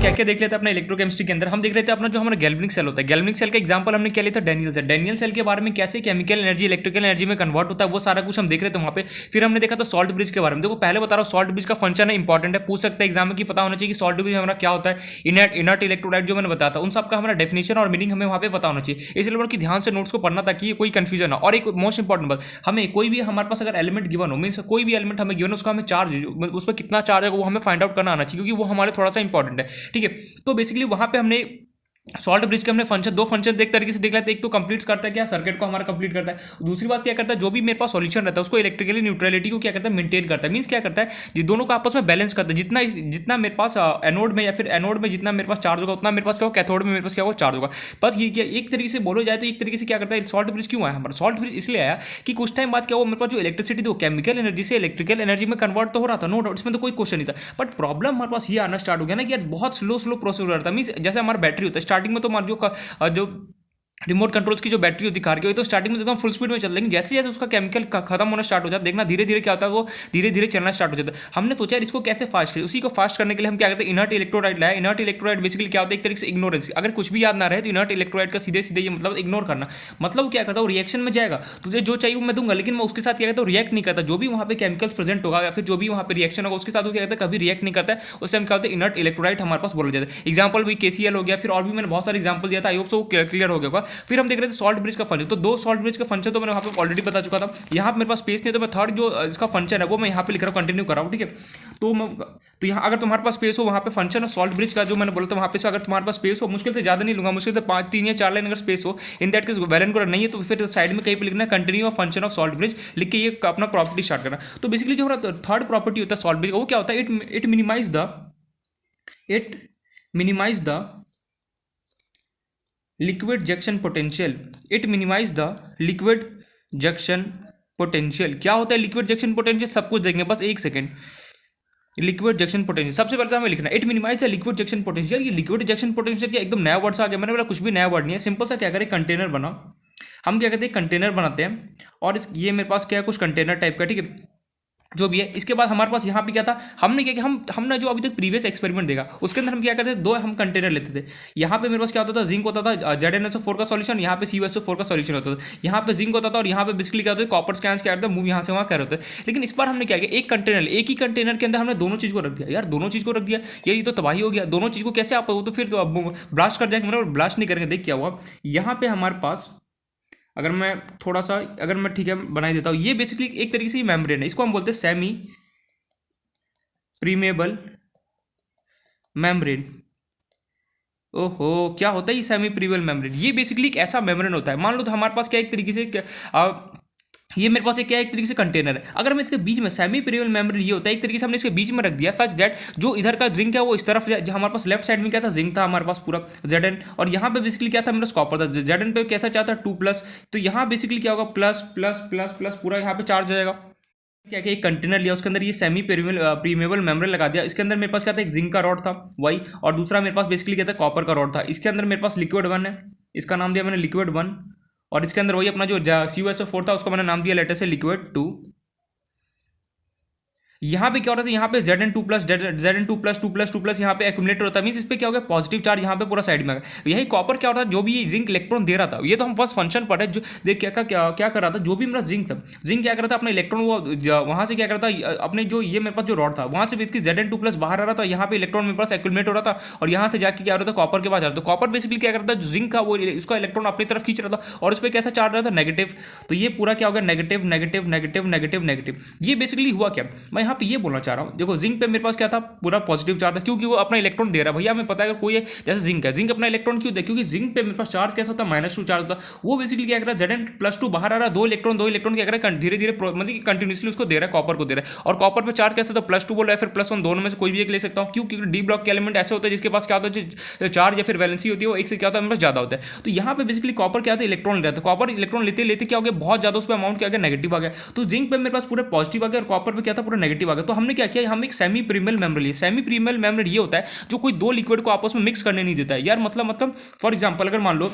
क्या क्या देख लेते हैं अपने इलेक्ट्रोकेमिस्ट्री के अंदर। हम देख रहे थे अपना जो हमारा गैल्वेनिक सेल होता है, गैल्वेनिक सेल का एग्जांपल हमने क्या लिया था, डैनियल सेल। डैनियल सेल के बारे में कैसे केमिकल एनर्जी इलेक्ट्रिकल एनर्जी में कन्वर्ट होता है वो सारा कुछ हम देख रहे थे वहाँ पे। फिर हमने देखा था सॉल्ट ब्रिज के बारे में। देखो पहले बता रहा हूँ, सॉल्ट ब्रिज का फंक्शन है, इंपॉर्टेंट है, पूछ सकते हैं एग्जाम में कि पता होना चाहिए कि सॉल्ट ब्रिज हमारा क्या होता है। इनर्ट इलेक्ट्रोलाइट जो मैंने बताया था उन सबका हमारा डेफिनेशन और मीनिंग हमें वहाँ पे पता होना चाहिए, इसलिए कि ध्यान से नोट्स को पढ़ना ताकि कोई कंफ्यूजन ना। और एक मोस्ट इंपॉर्टेंट बात, हमें कोई भी हमारे पास अगर एलिमेंट गिवन हो, मीन्स कोई भी एलिमेंट हमें गिवन हो, उसका हमें चार्ज, उस पर कितना चार्ज है वो हमें फाइंड आउट करना आना चाहिए, क्योंकि वो हमारे थोड़ा सा इंपॉर्टेंट है। ठीक है, तो बेसिकली वहाँ पे हमने सॉल्ट ब्रिज के हमने फंक्शन, दो फंक्शन एक तरीके से देख लेते हैं। एक तो कंप्लीट करता है क्या, सर्किट को हमारा कंप्लीट करता है। दूसरी बात क्या करता है, जो भी मेरे पास सॉल्यूशन रहता है उसको इलेक्ट्रिकली न्यूट्रलिटी को क्या करता है, मेंटेन करता है। मींस क्या करता है, ये दोनों को आपस में बैलेंस करता है। जितना जितना मेरे पास एनोड में या फिर एनोड में जितना मेरे पास चार्ज होगा उतना मेरे पास क्या होगा, कैथोड में मेरे पास क्या होगा, चार्ज होगा। बस ये क्या एक तरीके से बोलो जाए तो एक तरीके से क्या करता है सॉल्ट ब्रिज क्यों आया हमारा। सॉल्ट ब्रिज इसलिए आया कि कुछ टाइम बाद क्या हुआ, मेरे पास जो इलेक्ट्रिसिटी थी वो केमिकल एनर्जी से इलेक्ट्रिकल एनर्जी में कन्वर्ट तो हो रहा था, नो डाउट, इसमें तो कोई क्वेश्चन नहीं था। बट प्रॉब्लम हमारे पास ये आना स्टार्ट हो गया ना कि यार बहुत स्लो प्रोसेस हो रहा था। मींस जैसे हमारा बैटरी होता है, स्टार्टिंग में तो हमारा जो रिमोट कंट्रोल्स की जो बैटरी होती है कार की, तो स्टार्टिंग में तो हम फुल स्पीड में चल, लेकिन जैसे जैसे उसका केमिकल खत्म होना स्टार्ट हो जाता है, देखना धीरे धीरे क्या होता है, वो धीरे धीरे चलना स्टार्ट हो जाता है। हमने सोचा यार इसको कैसे फास्ट करें, उसी को फास्ट करने के लिए हम क्या करते हैं, इनर्ट इलेक्ट्रोलाइट लाया। इनर्ट इलेक्ट्रोलाइट बेसिकली क्या होता है, एक तरीके से इग्नोरेंस। अगर कुछ भी याद ना रहे तो इनर्ट इलेक्ट्रोलाइट का सीधे सीधे ये मतलब इग्नोर करना। मतलब क्या करता है, रिएक्शन में जाएगा, तुझे जो चाहिए वो मैं दूंगा, लेकिन मैं उसके साथ क्या करता हूँ, रिएक्ट नहीं करता। जो भी वहाँ पे केमिकल्स प्रेजेंट होगा या फिर जो भी वहाँ पे रिएक्शन होगा उसके साथ वो क्या करता है, कभी रिएक्ट नहीं करता है। उससे हम क्या होता है, इनर्ट इलेक्ट्रोलाइट हमारे पास बोला जाता है। एग्जाम्पल भी KCl हो गया, फिर और भी मैंने बहुत सारे एग्जाम्पल दिया था, आई होप सो क्लियर हो गया। फिर हम देख रहे थे सॉल्ट ब्रिज का फंक्शन। तो दो सॉल्ट ब्रिज का फंक्शन तो मैंने वहाँ पे ऑलरेडी बता चुका था। यहाँ पे मेरे पास स्पेस नहीं है तो मैं थर्ड जो इसका फंक्शन है वो मैं यहाँ पे लिख रहा हूँ, कंटिन्यू कर रहा हूँ। ठीक है, तो यहाँ अगर तुम्हारे पास स्पेस हो, वहाँ पे फंक्शन है सॉल्ट ब्रिज का जो मैंने बोला था, वहाँ पे अगर तुम्हारे पास स्पेस हो, मुश्किल से ज़्यादा नहीं लूंगा, मुश्किल से 3 या 4 लाइन अगर स्पेस हो, in that case well and good. नहीं है तो फिर साइड में कहीं पे लिखना continue of function of salt bridge लिख के ये अपना प्रॉपर्टी स्टार्ट करना। तो बेसिकली जो हमारा थर्ड प्रॉपर्टी होता है सॉल्ट ब्रिज का, वो क्या होता है, it minimise the liquid junction potential. It minimise the liquid junction potential. क्या होता है लिक्विड जंक्शन पोटेंशियल, सब कुछ देखेंगे, बस एक सेकेंड। लिक्विड जंक्शन पोटेंशियल सबसे पहले तो हमें लिखना, it minimise the liquid junction potential. ये लिक्विड जंक्शन पोटेंशियल क्या एकदम नया वर्ड आ गया, मैंने बोला कुछ भी नया वर्ड नहीं है, सिंपल सा क्या करें, कंटेनर बनाओ। हम क्या कहते हैं, कंटेनर बनाते हैं, और ये मेरे पास क्या है, कुछ कंटेनर टाइप का, ठीक है, जो भी है। इसके बाद हमारे पास यहाँ पे क्या था, हमने क्या कि हमने जो अभी तक प्रीवियस एक्सपेरिमेंट देखा उसके अंदर हम क्या करते थे, दो हम कंटेनर लेते थे। यहाँ पे मेरे पास क्या होता था, जिंक होता था, ZnSO4 का सॉल्यूशन, यहाँ पे CuSO4 का सॉल्यूशन होता था। यहाँ पे जिंक होता था और यहाँ पे बेसिकली क्या होता है, कॉपर स्कैंस क्या होता है, मूव यहाँ से वहाँ कर होता है। लेकिन इस बार हमने क्या किया, एक ही कंटेनर के अंदर हमने दोनों चीज़ को रख दिया। यार दोनों चीज़ को रख दिया, ये तो तबाही हो गया। दोनों चीज़ को कैसे आप, वो तो फिर ब्लास्ट कर जाएंगे, मतलब ब्लास्ट नहीं करेंगे। देख क्या हुआ, यहाँ पे हमारे पास अगर मैं थोड़ा सा ठीक है बनाई देता हूँ, ये बेसिकली एक तरीके से मेम्ब्रेन है, इसको हम बोलते हैं सेमी प्रीमेबल मेम्ब्रेन। ओहो, क्या होता है ये सेमी प्रीमेबल मेम्ब्रेन, ये बेसिकली एक ऐसा मेम्ब्रेन होता है। मान लो तो हमारे पास क्या एक तरीके से ये मेरे पास क्या एक तरीके से कंटेनर है, अगर मैं इसके बीच में, सेमी प्रीमेबल मेम्ब्रेन ये होता है एक तरीके से हमने इसके बीच में रख दिया, सच दैट जो इधर का जिंक है वो इस तरफ, जो हमारे पास लेफ्ट साइड में क्या था, जिंक था हमारे पास पूरा Zn, और यहाँ पे बेसिकली क्या था, मेरा कॉपर था। Zn पे कैसा चाहता 2+, तो यहाँ बेसिकली क्या होगा, प्लस प्लस प्लस प्लस पूरा यहाँ पे चार्ज हो जाएगा। क्या क्या एक कंटेनर लिया, उसके अंदर ये सेमी प्रीमेबल मेम्ब्रेन लगा दिया। इसके अंदर मेरे पास क्या था, एक जिंक का रॉड था वही, और दूसरा मेरे पास बेसिकली क्या था, कॉपर का रॉड था। इसके अंदर मेरे पास लिक्विड 1 है, इसका नाम दिया मैंने लिक्विड 1, और इसके अंदर वही अपना जो CuSO4 था उसको मैंने नाम दिया लेटर से लिक्विड 2। यहाँ पे क्या हो रहा था, यहाँ पे Zn2+2+2+2+ यहाँ पे एक्यूमुलेटर होता है, मींस इस पे क्या हो गया, पॉजिटिव चार्ज यहाँ पे पूरा साइड में आ गया। यही कॉपर क्या होता है, जो भी जिंक इलेक्ट्रॉन दे रहा था, ये तो हम फर्स्ट फंक्शन पढ़े, जो देख क्या कर रहा था, जो भी मेरा जिंक था, जिंक क्या कर रहा था, अपना इलेक्ट्रॉन वो वहाँ से क्या कर रहा था, अपने जो ये मेरे पास जो रॉड था वहाँ से बेसिकली Zn2+ बाहर आ रहा था, यहाँ पे इलेक्ट्रॉन मेरे पास एक्यूमुलेट हो रहा था, और यहाँ से जाके क्या हो रहा था, कॉपर के पास आ रहा था। कॉपर बेसिकली क्या करता था, जो जिंक था वो इसका इलेक्ट्रॉन अपनी तरफ खींच रहा था, और उस पर कैसा चार्ज रहा था, नेगेटिव। तो ये पूरा क्या हो गया, negative negative negative negative negative. ये बेसिकली हुआ क्या, मैं यहाँ पे ये बोलना चाह रहा हूँ, देखो जिंक पे मेरे पास क्या था, पूरा पॉजिटिव चार्ज था, क्योंकि वो अपना इलेक्ट्रॉन दे रहा है। भैया हमें पता है अगर कोई है जैसे जिंक है, जिंक अपना इलेक्ट्रॉन क्यों दे, क्योंकि जिंक पे मेरे पास चार्ज कैसा होता है, -2 चार्ज होता है। वो बेसिकली क्या कर रहा है, Zn+2 बाहर आ रहा है, दो इलेक्ट्रॉन क्या कर रहा है, धीरे धीरे मतलब कंटिन्यूसली उसको दे रहा है, कॉपर को दे रहा है। और कॉपर पे चार्ज कैसा था, +2 बोल रहा है, फिर +1, दोनों में से कोई भी एक ले सकता हूँ। क्यों, क्योंकि डी ब्लॉक के एलिमेंट ऐसे होते हैं जिसके पास क्या होता है, जो चार्ज या फिर वैलेंसी होती है वो एक से क्या होता है, मेरे पास ज्यादा होता है। तो यहाँ पे बेसिकली कॉपर क्या होता है, इलेक्ट्रॉन लेता है। कॉपर इलेक्ट्रॉन लेते लेते क्या हो गया, बहुत ज्यादा उस पर अमाउंट क्या गया, नेगेटिव आ गया। तो जिंक पे मेरे पास पूरा पॉजिटिव आ गया, और कॉपर पे क्या था, पूरा नेगेटिव आ गया। तो हमने क्या किया, हम एक सेमी प्रीमेबल मेम्ब्रेन लिए। सेमी प्रीमेबल मेम्ब्रेन ये होता है जो कोई दो लिक्विड को आपस में मिक्स करने नहीं देता है यार। मतलब फॉर एग्जांपल अगर मान लो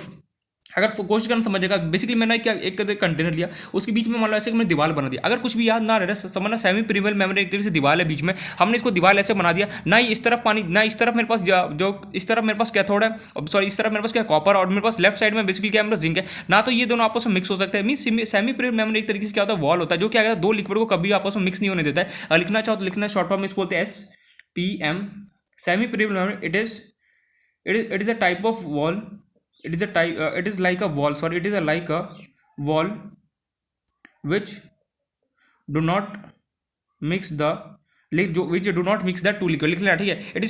अगर कोशिश करना समझेगा, बेसिकली मैंने क्या एक कंटेनर लिया, उसके बीच में मान लो ऐसे कि मैंने दीवार बना दिया। अगर कुछ भी याद ना रहे, समझना सेमी प्रीमियल मेमोरी एक तरीके से दीवार है बीच में, हमने इसको दीवार ऐसे बना दिया, ना ही इस तरफ पानी, ना इस तरफ मेरे पास जो इस तरफ मेरे पास कैथोड है, सॉरी इस तरफ मेरे पास क्या कॉपर, और मेरे पास लेफ्ट साइड में बेसिकली क्या मेरा जिंक है, ना तो ये दोनों आपस में मिक्स हो सकते हैं। मीन सेमी प्रीमियल मेमोरी एक तरीके से क्या होता है, वॉल होता है, जो क्या है दो लिक्विड को कभी आपस में मिक्स नहीं होने देता है। लिखना चाहो तो लिखना, शॉर्ट फॉर्म में इसको बोलते हैं SPM, semi permeable memory. It is a type of wall, it is a type it is like a wall, sorry, it is a like a wall which do not mix the which do not mix the two liquid, लिख लेना ठीक है। it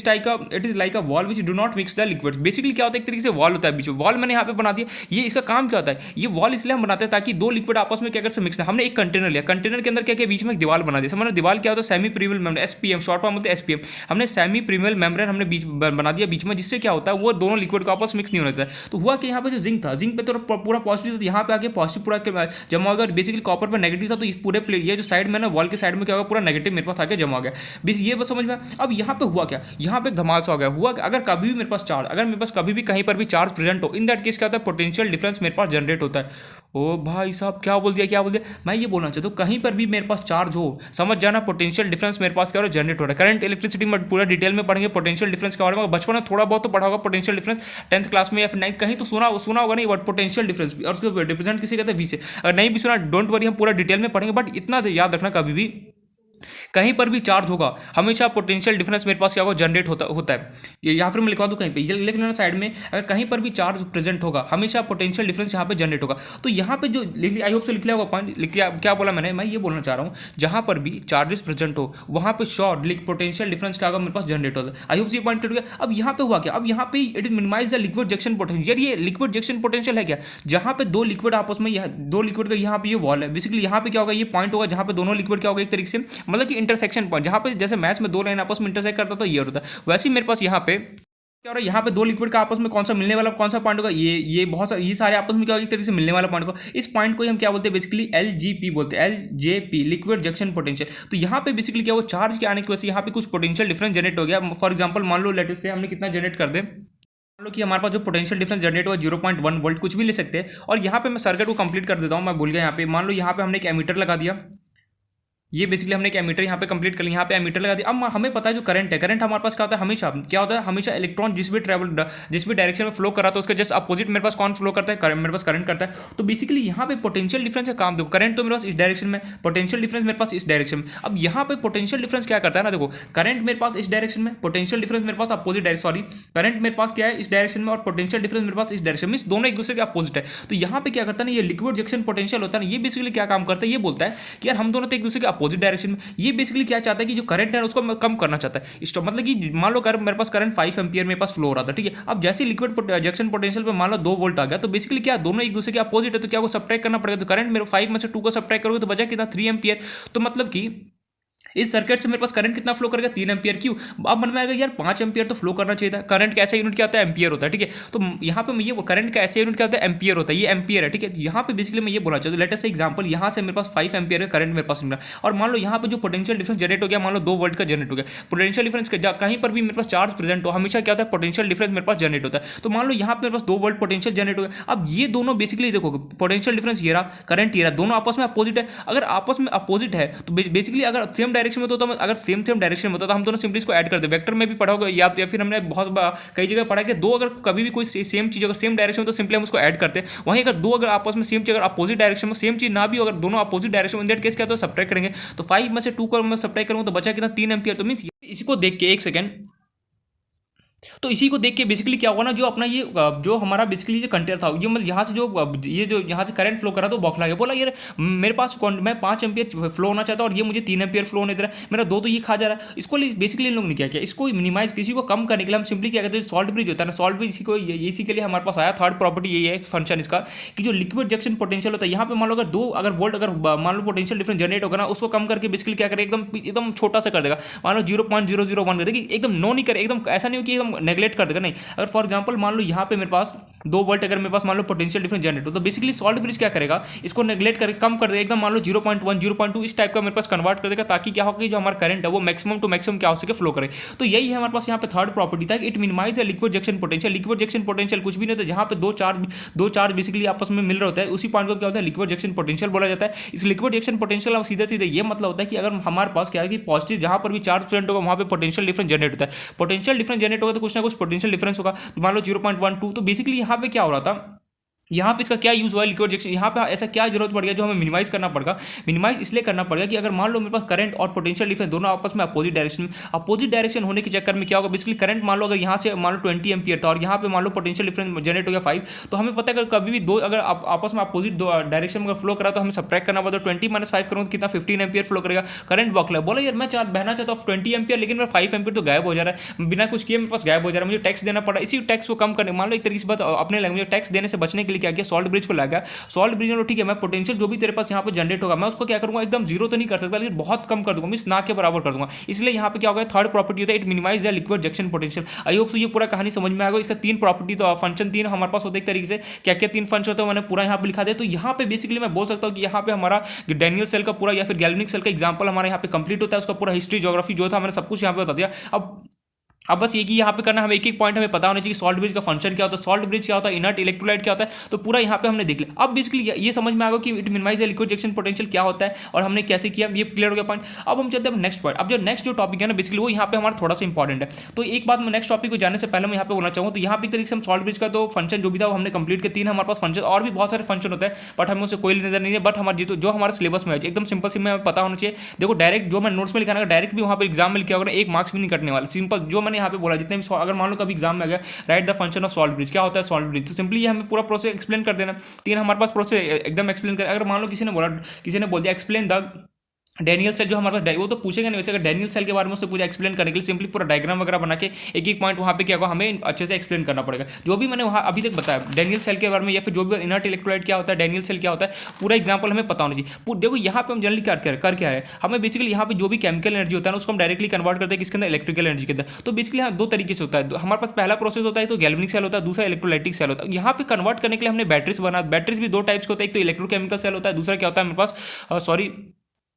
is like a wall which do not mix the liquids। Basically क्या होता है, एक तरीके से वॉल होता है बीच में, वॉल मैंने यहाँ पे बना दिया। ये इसका काम क्या होता है, ये वॉल इसलिए हम बनाते हैं ताकि दो लिक्विड आपस में क्या कर से मिक्स ना। हमने एक कंटेनर लिया, कंटेनर के अंदर क्या क्या बीच में एक दीवार बना दिया। समझना दीवार क्या होता है, semi permeable membrane, SPM short form बोलते हैं SPM। हमने सेमी प्रीमियल मेम्ब्रेन हमने बीच बना दिया बीच में, जिससे क्या होता है वो दोनों लिक्विड को आपस मिक्स नहीं होने देता है। तो हुआ कि यहाँ पे जो जिंक था, जिंक पे तो पूरा पॉजिटिव था, यहाँ पे आके पॉजिटिव पूरा जमा हो गया। बेसिकली कॉपर पर नेगेटिव था, तो इस पूरे प्लेट ये जो साइड में ना वॉल के साइड में क्या होगा, पूरा नेगेटिव मेरे पास आके जमा हो गया। ये बस समझ में। अब यहाँ पे हुआ क्या, यहाँ पे धमाल सा हो गया। हुआ अगर कभी भी मेरे पास चार्ज, अगर मेरे पास कभी भी कहीं पर भी चार्ज प्रेजेंट हो, इन दैट केस क्या होता है, पोटेंशियल डिफरेंस मेरे पास जनरेट होता है। ओ भाई साहब क्या बोल दिया, क्या बोल दिया, मैं ये बोलना चाहता हूँ कहीं पर भी मेरे पास चार्ज हो, समझ जाना पोटेंशियल डिफरेंस मेरे पास क्या हो रहा है, जनरेट हो रहा है। करंट इलेक्ट्रिसिटी में पूरा डिटेल में पढ़ेंगे पोटेंशियल डिफरेंस के बारे में। बचपन में थोड़ा बहुत तो पढ़ा होगा पोटेंशियल डिफरेंस, 10th क्लास में या फिर 9th, कहीं तो सुना होगा नहीं वर्ड पोटेंशियल डिफरेंस, और उसको रिप्रेजेंट किसी कहते हैं V से। अगर नहीं भी सुना डोंट वरी, हम पूरा डिटेल में पढ़ेंगे, बट इतना याद रखना कभी भी कहीं पर भी चार्ज होगा हमेशा पोटेंशियल डिफरेंस मेरे पास क्या होगा, जनरेट होता है। ये यहाँ फिर मैं लिखवा दूँ कहीं पे, ये लिख लेना साइड में, अगर कहीं पर भी चार्ज प्रेजेंट होगा हमेशा पोटेंशियल डिफरेंस यहाँ पे जनरेट होगा। तो यहाँ पे जो आई होप से लिख लिया होगा पॉइंट, लिख लिया क्या बोला मैंने, मैं ये बोलना चाह रहा हूँ जहाँ पर भी चार्जेस प्रेजेंट हो वहाँ पे शॉर्ट पोटेंशियल डिफरेंस क्या होगा मेरे पास जनरेट होता है। आई होप से पॉइंट क्लियर हो गया। अब यहाँ पे हुआ क्या, अब यहाँ पे it is minimize the liquid junction potential. ये लिक्विड जंक्शन पोटेंशियल है क्या, जहाँ पे दो लिक्विड आपस में, दो लिक्विड का यहाँ पे ये वॉल है, बेसिकली यहाँ पे क्या होगा, ये पॉइंट होगा जहाँ पे दोनों लिक्विड क्या होगा एक तरीके से, मतलब कि इंटरसेक्शन पॉइंट, जहाँ पे जैसे मैथ्स में दो लाइन आपस में इंटरसेक्ट करता तो ये होता है, वैसे ही मेरे पास यहाँ पे क्या हो रहा है, यहाँ पे दो लिक्विड का आपस में कौन सा मिलने वाला, कौन सा पॉइंट होगा, ये बहुत सारे, ये सारे आपस में क्या होगा एक तरीके से मिलने वाला पॉइंट होगा। इस पॉइंट को ही हम क्या बोलते हैं, बेसिकली LGP बोलते हैं, LJP लिक्विड जंक्शन पोटेंशियल। तो यहाँ पे बेसिकली क्या, वो चार्ज के आने की वजह से यहाँ पे कुछ पोटेंशियल डिफरेंस जनरेट हो गया। फॉर एग्जाम्पल मान लो लेटेस्ट से हमने कितना जनरेट कर दे, मान लो कि हमारे पास जो पोटेंशियल डिफरेंस जनरेट हुआ 0.1 वोल्ट, कुछ भी ले सकते हैं। और यहाँ पे मैं सर्किट को कंप्लीट कर देता हूँ, मैं भूल गया। यहाँ पे मान लो यहाँ पे हमने एक एमीटर लगा दिया, ये बेसिकली हमने एक एमीटर यहाँ पे कंप्लीट कर लिया, यहाँ पे एमीटर लगा दिया। अब हमें पता है जो करंट है, करंट हमारे पास क्या होता है, हमेशा क्या होता है, हमेशा इलेक्ट्रॉन जिस भी डायरेक्शन में फ्लो कर रहा था उसके जस्ट अपोजिट मेरे पास कौन फ्लो करता है, मेरे पास करंट करता है। तो बेसिकली यहाँ पे पोटेंशियल डिफरेंस का काम देखो, करंट तो मेरे पास इस डायरेक्शन में, पोटेंशियल डिफरेंस मेरे पास इस डायरेक्शन में। अब यहाँ पे पोटेंशियल डिफरेंस क्या करता है ना, देखो करंट मेरे पास इस डायरेक्शन में, पोटेंशियल डिफरेंस मेरे पास अपोजिट डायरेक्शन, सॉरी करंट मेरे पास क्या है इस डायरेक्शन में, और पोटेंशियल डिफरेंस मेरे पास इस डायरेक्शन में, दोनों एक दूसरे के अपोजिट है। तो यहाँ पे क्या करता है ना, ये लिक्विड जंक्शन पोटेंशियल होता है ना, ये बेसिकली क्या काम करता है, ये बोलता है कि यार हम दोनों तो एक दूसरे के अपोजिट डायरेक्शन में। ये बेसिकली क्या चाहता है कि जो करंट है उसको कम करना चाहता है। स्टॉप मतलब कि मान लो मेरे पास करंट 5 एम्पियर मेरे पास फ्लो हो रहा था, ठीक है। अब जैसे लिक्विड जंक्शन पोटेंशियल पे मान लो 2 वोल्ट आ गया, तो बेसिकली क्या दोनों एक दूसरे के अपोजिट है, तो क्या को सब्ट्रैक्ट करना पड़ेगा। तो करंट मेरे 5 में से 2 को सब्ट्रैक्ट करोगे तो बचा कितना 3 एम्पियर। तो मतलब कि इस सर्किट से मेरे पास करंट कितना फ्लो करेगा 3 एम्पियर। क्यों, अब मन में आएगा यार 5 एम्पियर तो फ्लो करना चाहिए था। करंट का ऐसा यूनिट क्या होता है, एम्पियर होता है, ठीक है। तो यहाँ पे मैं ये करंट का ऐसा यूनिट क्या होता है, एम्पियर होता है, ये एम्पियर है, ठीक है। यहाँ पे बेसिकली मैं ये बोलना चाहता हूँ, लेटेस्ट से एग्जांपल यहाँ से मेरे पास 5 एम्पियर का करंट मेरे पास मिला, और मान लो यहाँ पे जो पोटेंशियल डिफरेंस जनरेट हो गया, मान लो 2 वोल्ट का जनरेट हो गया। पोटेंशियल डिफरेंस कहीं पर भी मेरे पास चार्ज प्रेजेंट हो हमेशा क्या होता है, पोटेंशियल डिफरेंस मेरे पास जनरेट होता है। तो मान लो यहाँ पे मेरे पास 2 वोल्ट पोटेंशियल जनरेट हो गया। अब ये दोनों बेसिकली देखो पोटेंशियल डिफरेंस ये रहा, करंट ये रहा, दोनों आपस में अपोजिट है। अगर आपस में अपोजिट है तो बेसिकली अगर सेम डायरेक्शन में तो अगर सेम डायरेक्शन में होता तो हम दोनों सिंपली इसको ऐड कर दे। वेक्टर में भी पढ़ा होगा या फिर हमने बहुत कई जगह पढ़ा कि दो अगर कभी भी कोई सेम चीज अगर सेम डायरेक्शन में तो सिंपली हम उसको ऐड करते हैं। वहीं अगर दो अगर आपस में सेम चीज अगर अपोजिट डायरेक्शन में सेम चीज ना भी अगर दोनों अपोजिट डायरेक्शन में, इन दैट केस क्या तो सब्ट्रैक्ट करेंगे। तो 5 में से 2 को मैं सब्ट्रैक्ट करूंगा तो बचा कितना 3 एम्पियर। तो मींस इसी को देख के एक सेकंड, तो इसी को देख के बेसिकली क्या हुआ ना, जो अपना ये जो हमारा बेसिकली जो कंटेनर था, ये मतलब यहाँ से जो यहाँ से करंट फ्लो करा तो बौखला गया, बोला यार मेरे पास मैं 5 एम्पियर फ्लो होना चाहता हूँ और ये मुझे 3 एम्पियर फ्लो होने दे रहा है, मेरा 2 तो ये खा जा रहा है। इसको बेसिकली इन लोगों ने क्या किया, इसको मिनिमाइज किसी को कम करने के लिए हम सिंपली क्या कहते हैं, सॉल्ट ब्रिज होता है ना, सॉल्ट ब्रिज इसी के लिए हमारे पास आया। थर्ड प्रॉपर्टी यही है फंक्शन इसका कि जो लिक्विड जंक्शन पोटेंशियल होता है, यहाँ पे मान लो अगर वोल्ट अगर मान लो पोटेंशियल डिफरेंस जनरेट होगा ना, उसको कम करके बेसिकली क्या करेगा, एकदम छोटा सा कर देगा। मान लो 0.001 कर देगा, एकदम नो नहीं करे, एकदम ऐसा नहीं हो कि एकदम नेग्लेक्ट कर देगा, नहीं। अगर फॉर एग्जांपल मान लो यहाँ पे मेरे पास 2 वोल्ट अगर मेरे पास मान लो पोटेंशियल डिफरेंस जनरेट हो, तो बेसिकली सॉल्ट ब्रिज क्या करेगा, इसको नेग्लेक्ट करके कम कर देगा, एकदम मान लो 0.1 0.2 इस टाइप का मेरे पास कन्वर्ट कर देगा, ताकि क्या होगा कि जो हमारा करंट है वो मैक्सिमम टू मैक्सिमम क्या हो सके फ्लो करे। तो यही है हमारे पास यहाँ पे थर्ड प्रॉपर्टी था, it minimise liquid junction potential. Liquid junction potential कुछ भी नहीं होता, जहाँ पे दो चार्ज बेसिकली आपस में मिल रहे होता है, उसी पॉइंट को क्या होता है लिक्विड जंक्शन पोटेंशियल बोला जाता है। इस लिक्विड जंक्शन पोटेंशियल सीधे सीधे ये मतलब होता है कि अगर हमारे पास क्या है कि पॉजिटिव जहाँ पर भी चार्ज प्रेजेंट होगा वहाँ पे पोटेंशियल डिफरेंस जनरेट होता है। पोटेंशियल डिफरेंस जनरेट होगा तो कुछ ना कुछ पोटेंशियल डिफरेंस होगा, मान लो 0.12। तो बेसिकली यहाँ पे क्या हो रहा था, यहाँ पे इसका क्या यूज हुआ है लिक्विड जंक्शन, यहाँ पे ऐसा क्या जरूरत पड़ गया जो हमें मिनिमाइज करना पड़ेगा। मिनिमाइज इसलिए करना पड़ेगा कि अगर मान लो मेरे पास करंट और पोटेंशियल डिफरेंस दोनों आपस में अपोजिट डायरेक्शन होने के चक्कर में क्या होगा, बेसिकली करंट मान लो अगर यहाँ से मान लो 20 एम्पियर था और यहाँ पे मान लो पोटेंशियल डिफरेंस जनरेट हो गया 5, तो हमें पता है अगर कभी भी दो अगर आपस में अपोजिट डायरेक्शन में फ्लो करा तो हमें सब्ट्रैक्ट करना पड़ता है। 20 - 5 करूँ तो कितना 15 एम्पियर फ्लो करेगा, करंट बॉक्ल है। बोला यार मैं बहना चाहता हूँ 20 एम्पियर, लेकिन मेरा 5 एम्पियर तो गायब हो जा रहा है, बिना कुछ किए मेरे पास गायब हो जा रहा है, मुझे टैक्स देना पड़ा। इसी टैक्स को कम करने मान लो एक तरीके से बात अपने लैंग्वेज टैक्स देने से बचने के लिए क्या किया, सॉल्ट ब्रिज को लगा। सॉल्ट ब्रिज में ठीक है, मैं पोटेंशियल जो भी तेरे पास यहाँ पे जनरेट होगा मैं उसको क्या करूंगा, एकदम जीरो तो नहीं कर सकता, लेकिन बहुत कम कर दूंगा, मींस ना के बराबर कर दूंगा। इसलिए यहाँ पे क्या होगा, थर्ड प्रॉपर्टी होता है it minimise the liquid junction potential. I hope so ये पूरा कहानी समझ में आ गया। इसका 3 प्रॉपर्टी तो फंक्शन 3 हमारे पास होते एक तरीके से, क्या क्या 3 फंक्शन होते हैं मैंने पूरा यहाँ पे लिखा दिया। तो यहाँ पे बेसिकली मैं बोल सकता हूँ कि यहाँ पे हमारा डैनियल सेल का पूरा या फिर गैल्वेनिक सेल का एग्जाम्पल हमारे यहाँ पे कंप्लीट होता है। उसका पूरा हिस्ट्री ज्योग्राफी जो था मैंने सब कुछ यहाँ पे बता दिया। अब बस ये कि यहाँ पे करना हमें एक पॉइंट हमें पता होना चाहिए कि सॉल्ट ब्रिज का फंक्शन क्या होता है, सॉल्ट ब्रिज क्या होता है, इनर्ट इलेक्ट्रोलाइट क्या होता है। तो पूरा यहाँ पे हमने देख लिया। अब बेसिकली ये समझ में आ गया कि it minimise liquid junction potential क्या होता है और हमने कैसे किया, ये क्लियर हो गया पॉइंट। अब हम चलते हैं नेक्स्ट पॉइंट। अब जो नेक्स्ट जो टॉपिक है ना बेसिकली वो यहाँ पे हमारा थोड़ा सा इंपॉर्टेंट है। तो एक बात मैं नेक्स्ट टॉपिक को जाने से पहले मैं यहाँ पे बोलना चाहूँगा, तो यहाँ पे तरीके से हम सॉल्ट ब्रिज का तो फंक्शन जो भी था वो हमने कंप्लीट किया। 3 हमारे पास फंक्शन और भी बहुत सारे फंक्शन होते हैं, बट हमें उससे कोई नजर नहीं है। बट हमारे जो हमारे सिलेबस में है एकदम सिंपल से हमें पता होना चाहिए। देखो डायरेक्ट जो मैं नोट्स में लिखाना है डायरेक्ट भी वहाँ पे एग्जाम में लिखा होगा, एक मार्क्स भी नहीं कटने वाला। सिंपल जो मैंने यहाँ पे बोला, जितने भी अगर मान लो कभी एग्जाम में आ गया right the function of salt bridge, क्या होता है सॉल्ट ब्रिज, तो सिंपली ये हमें पूरा प्रोसेस एक्सप्लेन कर देना। 3 हमारे पास प्रोसेस एकदम एक्सप्लेन कर। अगर मान लो किसी ने बोल दिया एक्सप्लेन द डैनियल सेल, जो हमारे पास वो तो पूछेगा नहीं वैसे। अगर डैनियल सेल के बारे में उससे पूछा एक्सप्लेन करने के लिए सिंपली पूरा डायग्राम वगैरह बना के एक पॉइंट वहाँ पे क्या होगा हमें अच्छे से एक्सप्लेन करना पड़ेगा। जो भी मैंने वहाँ अभी तक बताया डैनियल सेल के बारे में या फिर जो भी इनर्ट इलेक्ट्रोलाइट क्या होता है, डैनियल सेल क्या होता है, पूरा एग्जाम्पल हमें पता होना चाहिए। देखो यहाँ पे हम जनरली कर क्या है, हमें बेसिकली यहाँ पे जो भी केमिकल एनर्जी होता है ना उसको हम डायरेक्टली कन्वर्ट करते हैं किसके अंदर, इलेक्ट्रिकल एनर्जी के अंदर। तो बेसिकली यहाँ 2 तरीके से होता है। हमारे पास पहला प्रोसेस होता है तो गैल्वेनिक सेल होता है, दूसरा इलेक्ट्रोलाइटिक सेल होता है। यहाँ पे कन्वर्ट करने के लिए हमने बैटरीज बना। बैटरीज भी 2 टाइप्स के होता है, एक तो इलेक्ट्रोकेमिकल सेल होता है, दूसरा क्या होता है मेरे पास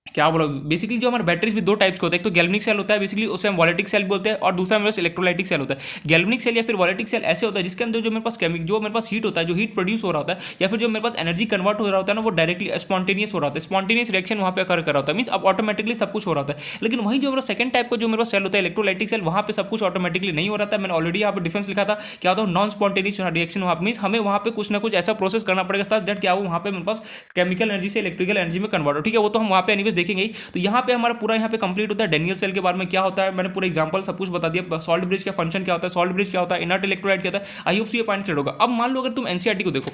क्या बोलो, बेसिकली जो हमारे बैटरीज भी 2 टाइप्स के होते हैं, एक तो गैल्वेनिक सेल होता है बेसिकली उसे हम वॉलेटिक सेल बोलते हैं, और दूसरा मेरे पास इलेक्ट्रोलाइटिक सेल होता है। गैल्वेनिक सेल या फिर वॉलेटिक सेल ऐसे होता है जिसके अंदर जो मेरे पास हीट होता है, जो हीट प्रोड्यूस हो रहा होता है या फिर जो मेरे पास एनर्जी कन्वर्ट हो रहा होता है ना, वो डायरेक्टली स्पॉन्टेनियस हो रहा होता है। स्पॉन्टेनियस रिएक्शन वहाँ पे अकर कर रहा होता है, मीन्स अब ऑटोमेटिकली सब कुछ हो रहा होता है। लेकिन वहीं जो मेरा सेकंड टाइप का जो मेरे पास सेल होता है इलेक्ट्रोलाइटिक सेल, वहाँ पे सब कुछ ऑटोमेटिकली नहीं हो रहा था। मैंने ऑलरेडी यहाँ पे डिफरेंस लिखा था, क्या होता है नॉन स्पॉन्टेनियस रिएक्शन। वहाँ मीन्स हमें वहाँ पे कुछ ना कुछ ऐसा प्रोसेस करना पड़ेगा सच दैट क्या हो वहाँ पे मेरे पास केमिकल एनर्जी से इलेक्ट्रिकल एनर्जी में कन्वर्ट हो। ठीक है, वो तो हम वहाँ पे एनीवेज देखेंगे ही। तो यहाँ पे हमारा पूरा यहाँ पे कंप्लीट होता है डैनियल सेल के बारे में क्या होता है, मैंने पूरा एग्जांपल सब कुछ बता दिया। सॉल्ट ब्रिज का फंक्शन क्या होता है, सॉल्ट ब्रिज क्या होता है, इनर्ट इलेक्ट्रोलाइट क्या होता है। आई होप ये पॉइंट क्लियर होगा। अब मान लो अगर तुम एनसीईआरटी को देखो,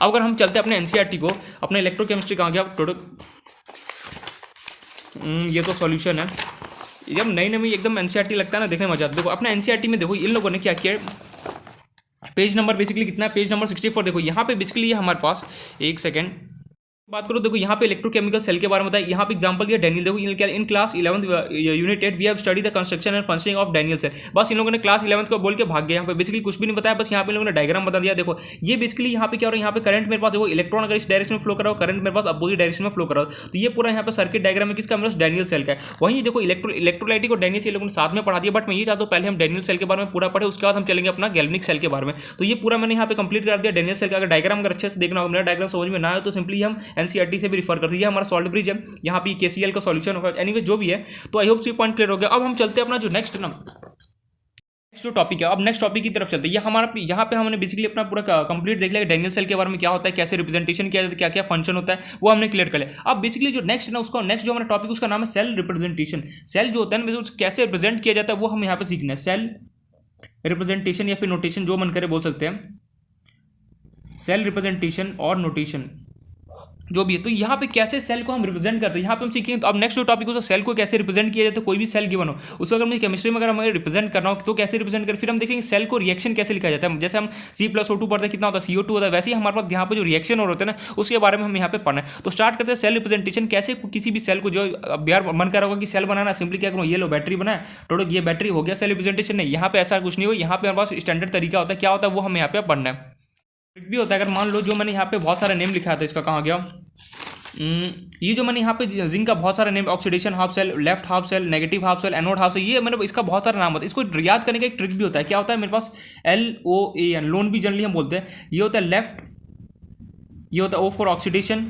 अब अगर हम चलते हैं अपने एनसीईआरटी को, अपने इलेक्ट्रोकेमिस्ट्री कहाँ गया टोटल, ये तो सॉल्यूशन है। जब नई नई एकदम एनसीईआरटी लगता है ना देखने में मजा आता है। देखो अपने एनसीईआरटी में देखो इन लोगों ने क्या किया, पेज नंबर बेसिकली कितना है, पेज नंबर 64। देखो यहाँ पे बेसिकली ये हमारे पास एक सेकेंड बात करो। देखो यहाँ पे इलेक्ट्रोकेमिकल सेल के बारे में बताया, यहाँ पे एग्जांपल दिया डैनियल। देखो in class 11 unit 8 we have study the construction and functioning of Daniell cell. बस इन लोगों ने क्लास 11 को बोल के भाग गया। यहाँ पे बेसिकली कुछ भी नहीं बताया, बस यहाँ पे इन लोगों ने डायग्राम बता दिया। देखो ये बेसिकली यहाँ पे क्या हो रहा है, यहाँ पे करंट मेरे पास देखो इलेक्ट्रॉन अगर इस डायरेक्शन में फ्लो करा हो, करंट मेरे पास अपोजिट डायरेक्शन में फ्लो करा हो, तो ये पूरा यहाँ पे सर्किट डायग्राम है किसका, मेरे पास डैनियल सेल का है। वहीं देखो इलेक्ट्रोलाइटिक और डैनियल सेल लोगों ने साथ में पढ़ा दिया, बट मैं ये चाहता हूँ पहले हम डैनियल सेल के बारे में पूरा पढ़े, उसके बाद हम चलेंगे अपना गैल्वेनिक सेल के बारे में। तो ये पूरा मैंने यहाँ पे कंप्लीट कर दिया डैनियल सेल का। अगर डायग्राम अगर अच्छे से देखना होगा, मेरा डायग्राम समझ में ना आए तो सिंपली हम एनसीईआरटी से भी रिफर करते हैं। हमारा सॉल्ट ब्रिज है, यहाँ पे केसीएल का सॉल्यूशन होगा। एनीवे जो भी है, तो आई होप ये पॉइंट क्लियर हो गया। अब हम चलते हैं अपना जो नेक्स्ट जो टॉपिक है, अब नेक्स्ट टॉपिक की तरफ चलते हैं। ये हमारा यहाँ पे हमने बेसिकली अपना पूरा कंप्लीट देख लिया डैनियल सेल के बारे में क्या होता है, कैसे रिप्रेजेंटेशन किया जाता है, क्या क्या फंक्शन होता है, वो हमने क्लियर कर लिया। अब बेसिकली जो नेक्स्ट ना उसका नेक्स्ट जो हमारा टॉपिक उसका नाम है सेल रिप्रेजेंटेशन। सेल जो होता है ना कैसे रिप्रेजेंट किया जाता है वो हम यहाँ पे सीखना है। सेल रिप्रेजेंटेशन या फिर नोटेशन जो मन करे बोल सकते हैं, सेल रिप्रेजेंटेशन और नोटेशन। जो भी है। तो यहाँ पे कैसे सेल को हम रिप्रेजेंट करते हैं यहाँ पे हम सीखेंगे। तो अब नेक्स्ट जो टॉपिक है सेल को कैसे रिप्रेजेंट किया जाए। तो कोई भी सेल गिवन हो उसको अगर मुझे केमिस्ट्री में अगर हमें रिप्रेजेंट करना हो तो कैसे रिप्रेजेंट करें। फिर हम देखेंगे सेल को रिएक्शन कैसे लिखा जाता है। जैसे हम C+O2 पढ़ते हैं कितना होता है CO2 होता है, वैसे ही हमारे पास यहाँ पे जो रिएक्शन हो रहे हैं ना उसके बारे में हम यहाँ पे पढ़ना है। तो स्टार्ट करते हैं सेल रिप्रेजेंटेशन कैसे किसी भी सेल को जो अब यार मन कर होगा कि सेल बनाना सिंपली क्या करूँ, ये लो बैटरी बनाए टोटो ये बैटरी हो गया सेल रिप्रेजेंटेशन। नहीं, यहाँ पे ऐसा कुछ नहीं हो। यहाँ पे हमारे पास स्टैंडर्ड तरीका होता है, क्या होता है वो हमें यहाँ पे पढ़ना है। ट्रिक भी होता है। अगर मान लो जो मैंने यहाँ पे बहुत सारा नेम लिखा था, इसका कहाँ गया, ये जो मैंने यहाँ पे जिंक का बहुत सारा name, oxidation half cell, left half cell, negative half cell, anode half cell, ये मतलब इसका बहुत सारा नाम होता है। इसको याद करने का एक ट्रिक भी होता है। क्या होता है मेरे पास LOAN, लोन भी जनरली हम बोलते हैं। ये होता है लेफ्ट, ये होता है O for oxidation,